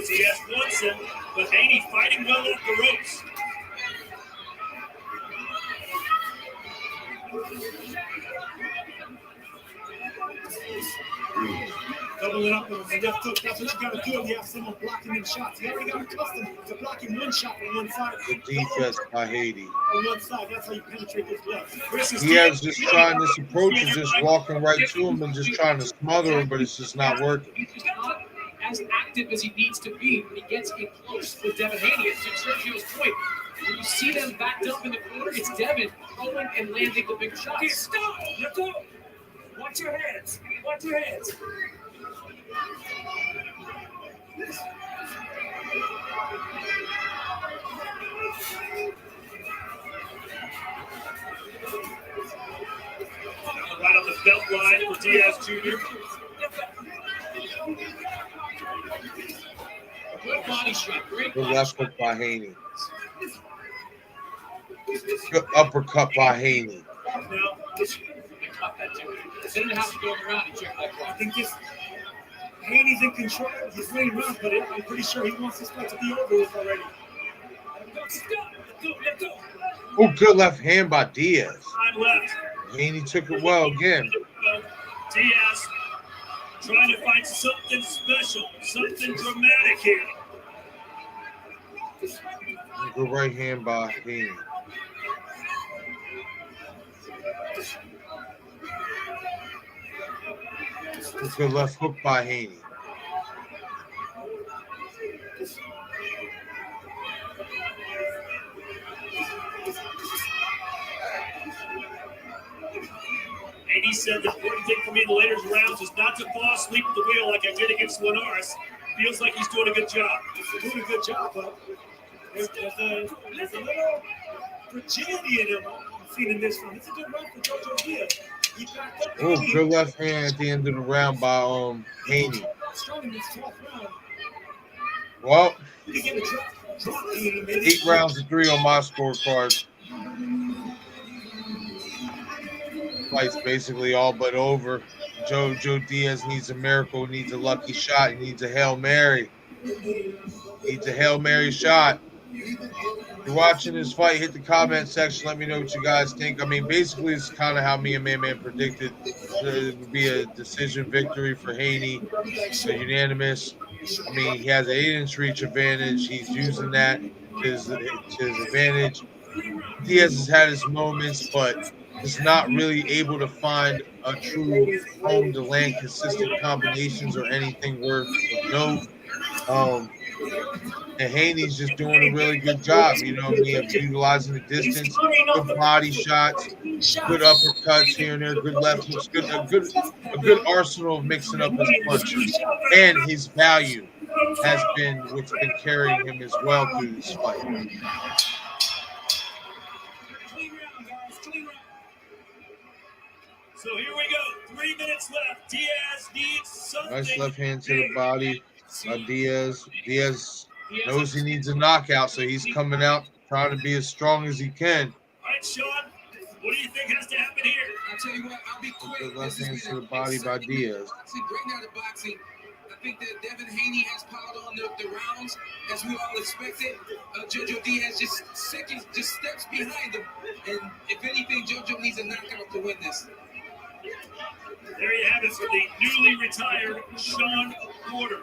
Diaz wants him, but Haney fighting well off the ropes. Double it up with the left hook. That's what you got to do if you have someone blocking them shots. You already got accustomed to blocking one shot from one side. Good defense by Haney. On one side, that's how you penetrate those gloves. Diaz just trying this approach is just walking right to him and just trying to smother him, but it's just not working. He's not as active as he needs to be when he gets in close with Devin Haney. To Sergio's point, when you see them backed up in the corner, it's Devin throwing and landing the big shots. Okay, stop! Let go! Watch your hands! Watch your hands! Right on the belt line for Diaz Jr. Good body shot, great Good body left shot. hook by Haney. Good uppercut by Haney. Now, cut that too. They didn't have to go around and check that clock. I think this Haney's in control. He's winning rounds, but I'm pretty sure he wants this fight to be over with already. Let go! Oh, good left hand by Diaz. Time left. Haney took it well again. Diaz trying to find something special, something dramatic here. Good right hand by Haney. Good left hook by Haney. Haney said the important thing for me in the later rounds is not to fall asleep at the wheel like I did against Linares. Feels like he's doing a good job. He's doing a good job, but there's a little fragility in him. I'm seeing in this one. It's a good run for JoJo Diaz. He backed up. Oh, good left hand at the end of the round by Haney. Strong in this 12th round. Well, He can get a drop 8 rounds to 3 on my scorecard. Fight's basically all but over. JoJo Diaz needs a miracle, needs a lucky shot, he needs a Hail Mary. Needs a Hail Mary shot. If you're watching this fight, hit the comment section. Let me know what you guys think. I mean, basically, it's kind of how me and Man predicted. It would be a decision victory for Haney, a unanimous. I mean, he has an 8-inch reach advantage. He's using that to his advantage. Diaz has had his moments, but is not really able to find a true home to land consistent combinations or anything worth of note. And Haney's just doing a really good job, you know what I mean, of utilizing the distance, good body shots, good uppercuts here and there, good left hooks, a good arsenal of mixing up his punches. And his value has been what's been carrying him as well through this fight. So here we go. 3 minutes left. Diaz needs something. Nice left hand to the body by Diaz. Diaz knows he needs a knockout, so he's coming out trying to be as strong as he can. All right, Sean, what do you think has to happen here? I'll tell you what, I'll be quick. Good left hand to the body by Diaz. Great night of boxing. I think that Devin Haney has piled on the rounds as we all expected. JoJo Diaz just steps behind him. And if anything, JoJo needs a knockout to win this. There you have it for the newly retired Sean Porter.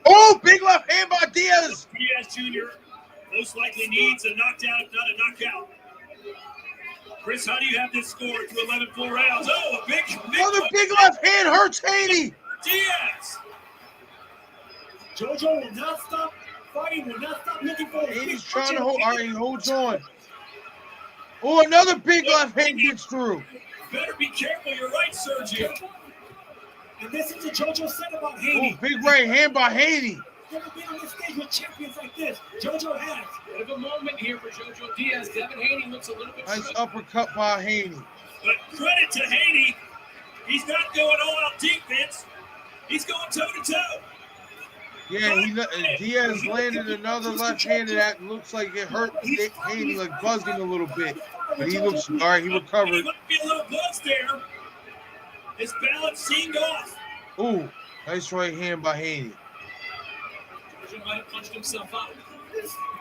Oh, big left hand by Diaz. Diaz Jr. most likely needs a knockdown, if not a knockout. Chris, how do you have this score to 11 full rounds? Oh, a big another big left hand hurts Haney. Diaz. JoJo will not stop fighting, will not stop looking for it. Haney's trying to hold. All right, he holds on. Oh, another big left hand gets through. Better be careful. You're right, Sergio. And this is what JoJo said about Haney. Oh, big right hand by Haney. Never been on this stage with champions like this. JoJo has. Bit of a moment here for JoJo Diaz. Devin Haney looks a little bit nice uppercut by Haney. But credit to Haney. He's not going all out defense. He's going toe to toe. Yeah, Diaz landed another left hand that looks like it hurt Haney, like buzzed him a little bit. But he looks all right. He recovered. He might be a little buzzed there. His balance seemed off. Ooh, nice right hand by Haney. JoJo might have punched himself out.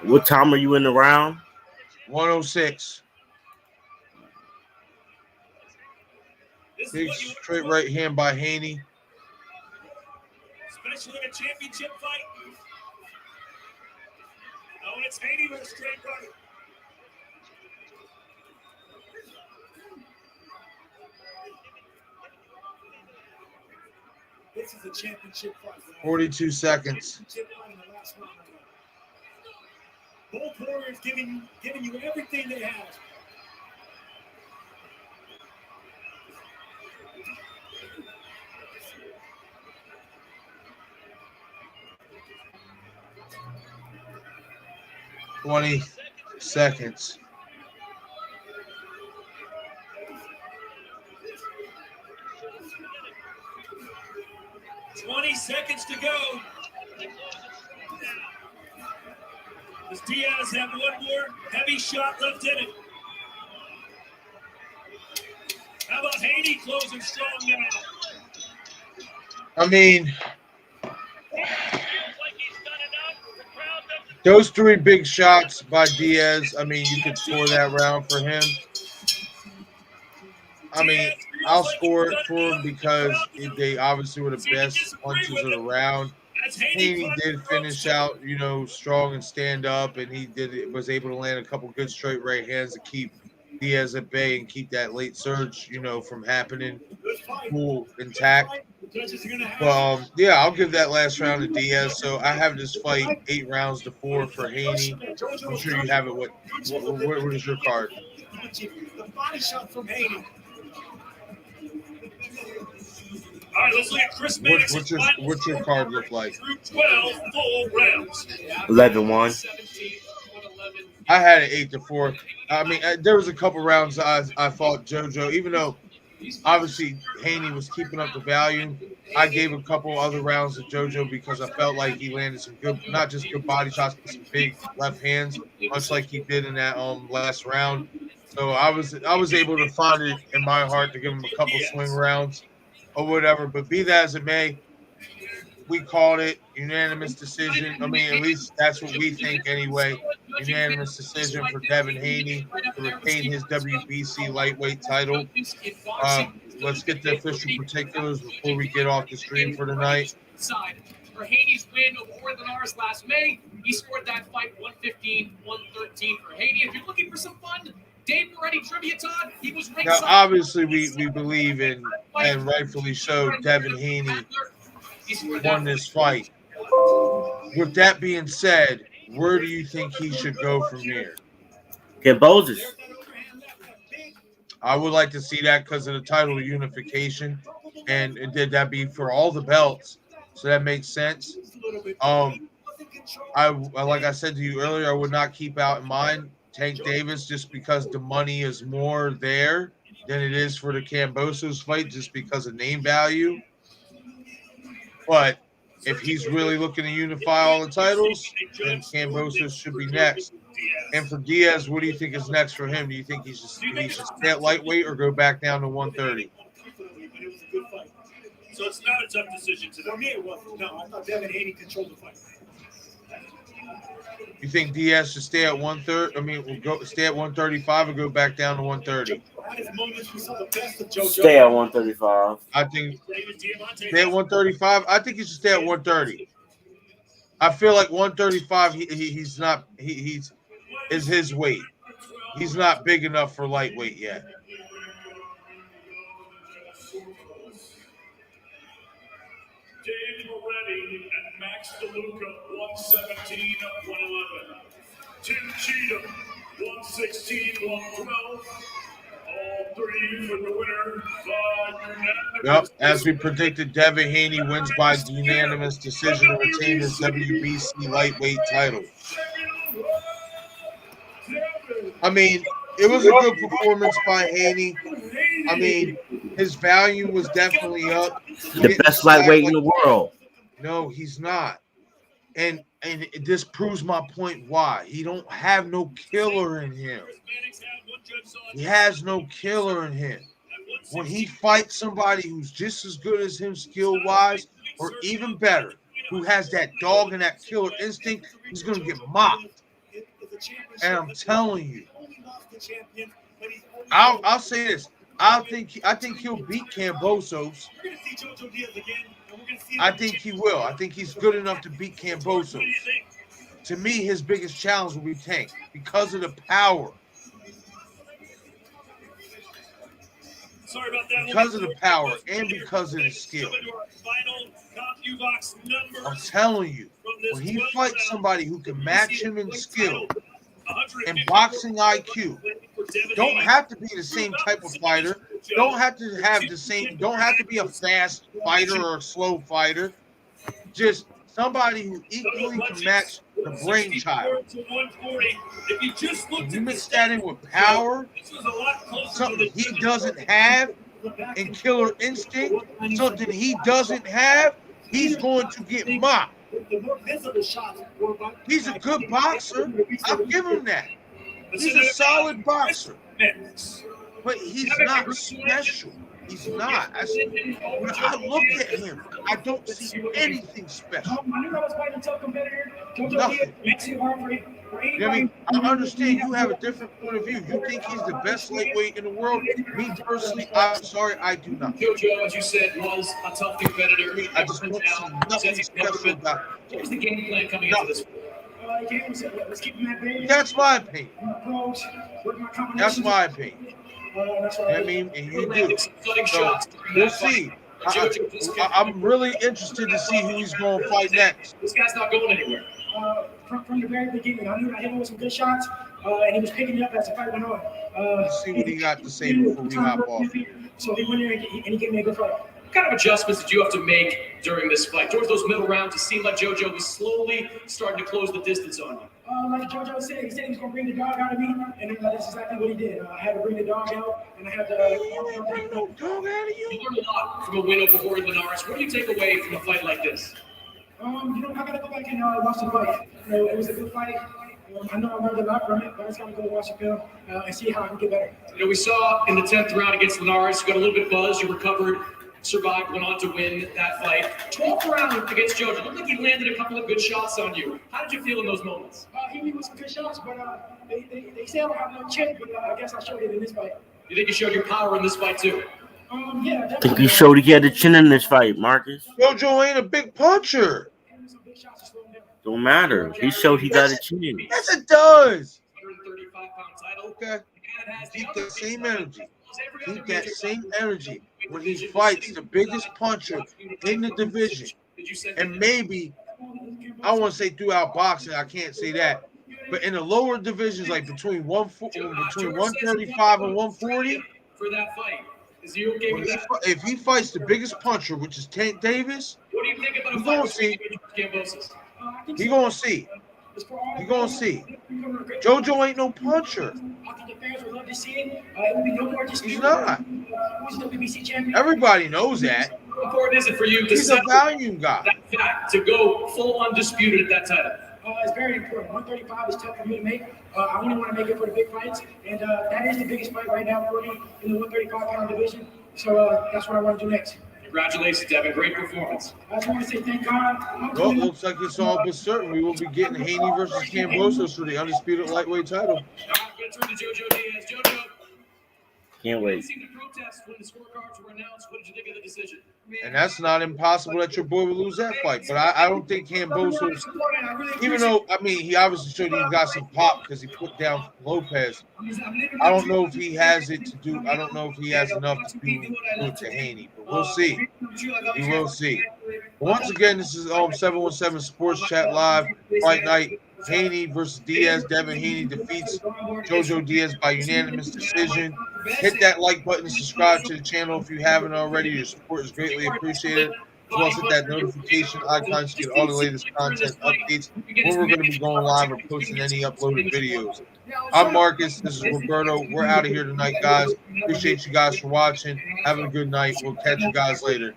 What time are you in the round? 106. Big straight right hand by Haney. Especially in a championship fight. Oh, and it's Haney with a straight right. This is a championship fight. 42 seconds. Both warriors giving you everything they have. Twenty seconds. 20 seconds to go. Does Diaz have one more heavy shot left in it? How about Haney closing strong now? I mean, those 3 big shots by Diaz, I mean, you could score that round for him. I mean, I'll score it for him because they obviously were the best punches of the round. Haney did finish out, strong and stand up, and he was able to land a couple good straight right hands to keep Diaz at bay and keep that late surge, from happening, cool, intact. But yeah, I'll give that last round to Diaz. So I have this fight 8 rounds to 4 for Haney. I'm sure you have it. What is your card? The body shot from Haney. All right, let's look at Chris Mannix. What's your card look like? 12 full rounds. 11-1. I had it 8 to 4. I mean, there was a couple rounds I thought JoJo, even though obviously Haney was keeping up the value, I gave a couple other rounds to JoJo because I felt like he landed some good, not just good body shots, but some big left hands, much like he did in that last round. So I was able to find it in my heart to give him a couple swing rounds or whatever. But be that as it may, we called it unanimous decision. I mean, at least that's what we think anyway. Unanimous decision for Devin Haney to retain his WBC lightweight title. Let's get the official particulars before we get off the stream for tonight. For Haney's win over Orthenars last May, he scored that fight 115-113 for Haney. If you're looking for some fun, Dave Moretti trivia, Todd, he was ringside. Now, obviously, we believe in, and rightfully so, Devin Haney won this fight. With that being said, where do you think he should go from here? Cambosis. I would like to see that because of the title unification, and did that be for all the belts? So that makes sense. I like I said to you earlier, I would not keep out in mind Tank Davis just because the money is more there than it is for the Cambosos fight, just because of name value. But if he's really looking to unify all the titles, then Cambosos should be next. And for Diaz, what do you think is next for him? Do you think he should stay at lightweight or go back down to 130? So it's not a tough decision today. For me, it wasn't. No, I thought Devin Haney controlled the fight. You think Diaz should stay at 130? I mean, stay at 135 and go back down to 130. Stay at 135. I think stay at 135. I think he should stay at 130. I feel like 135. He's not. He's is his weight. He's not big enough for lightweight yet. Dave Moretti and Max DeLuca, 117 of 111. Tim Cheatham, 116, 112. All three for the winner by unanimous. Yep, as we predicted, Devin Haney wins by unanimous decision to retain his WBC lightweight title. I mean, it was a good performance by Haney. I mean, his value was definitely up. The best lightweight in the world. No, he's not. And this proves my point why. He don't have no killer in him. He has no killer in him. When he fights somebody who's just as good as him skill-wise, or even better, who has that dog and that killer instinct, he's going to get mocked. And I'm telling you, I'll say this. I think he'll beat Cambosos. I think he will. I think he's good enough to beat Cambosos. To me, his biggest challenge will be Tank because of the power. Sorry about that. Because of the power and because of his skill. I'm telling you, when he fights somebody who can match him in skill and boxing IQ, don't have to be the same type of fighter. Don't have to have the same. Don't have to be a fast fighter or a slow fighter. Just somebody who equally can match the brainchild. When you mix that in with power, something he doesn't have, and killer instinct, something he doesn't have, he's going to get mocked. He's a good boxer. I'll give him that. He's a solid boxer. But he's not special. He's not. When I look at him, I don't see anything special. Nothing. You know what I mean? I understand you have a different point of view. You think he's the best lightweight in the world. Me personally, I'm sorry, I do not. JoJo, as you said, was a tough competitor. I just don't see nothing special about him. What was the game plan coming into this? Let's keep him at bay. That's my opinion. Approach, work my combinations. That's my opinion. You know what I mean? And you do. So we'll see. I'm really interested to see who he's going to fight next. This guy's not going anywhere. From the very beginning, I knew I hit him with some good shots, and he was picking it up as the fight went on. Let's see what he got to say before we hop off. So he went in and he gave me a good fight. What kind of adjustments did you have to make during this fight? Towards those middle rounds, it seemed like JoJo was slowly starting to close the distance on you. Like JoJo said, he said he was going to bring the dog out of me, and that's exactly what he did. I had to bring the dog out, and I had to bring no dog out of you. You learned a lot from a win over Jorge Linares. What do you take away from a fight like this? You know, I gotta go back and watch the fight. You know, it was a good fight. I know I learned a lot from it, but I just gotta go watch the film and see how I can get better. You know, we saw in the 10th round against Linares, you got a little bit buzzed, you recovered, survived, went on to win that fight. 12th round against JoJo, looked like he landed a couple of good shots on you. How did you feel in those moments? He hit me with some good shots, but they say I don't have no chin, but I guess I showed it in this fight. You think you showed your power in this fight too? Yeah, I think he showed he had the chin in this fight, Marcus. JoJo ain't a big puncher. Don't matter. He showed he got a chin. Yes, it does. 135-pound title. Okay. Keep that same energy. Keep that same energy when he fights the biggest puncher in the division. And maybe, I want to say throughout boxing, I can't say that. But in the lower divisions, like between 135 and 140, for that fight. Is he okay with that? If he fights the biggest puncher, which is Tank Davis, what do you think about he's going to see. He's going to see. He's going to see. JoJo ain't no puncher. I think the fans would love to see it. It would be no more dispute. He's not. Who's the WBC champion? Everybody knows that. How important is it for you to He's a volume guy. That fact, to go full undisputed at that title? It's very important. 135 is tough for me to make. I only want to make it for the big fights, and that is the biggest fight right now for me in the 135-pound division. So that's what I want to do next. Congratulations, Devin. Great performance. I just want to say thank God. Well, it looks like it's all but certain. We will be getting Haney versus Cambosos for the undisputed lightweight title. I'm going to turn to JoJo Diaz. JoJo. Can't wait. The protest when the scorecards were announced. What did you think of the decision? And that's not impossible that your boy will lose that fight. But I don't think Cambosos, even though, I mean, he obviously showed he got some pop because he put down Lopez. I don't know if he has it to do. I don't know if he has enough to do it to Haney. But we'll see. We will see. But once again, this is 717 Sports Chat Live. Fight night. Haney versus Diaz. Devin Haney defeats JoJo Diaz by unanimous decision. Hit that like button and subscribe to the channel if you haven't already. Your support is greatly appreciated. As well as hit that notification icon to get all the latest content updates when we're going to be going live or posting any uploaded videos. I'm Marcus. This is Roberto. We're out of here tonight, guys. Appreciate you guys for watching. Have a good night. We'll catch you guys later.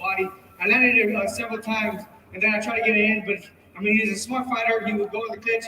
I landed it several times, and then I tried to get it in, but I mean, he's a smart fighter. He would go to the clinch.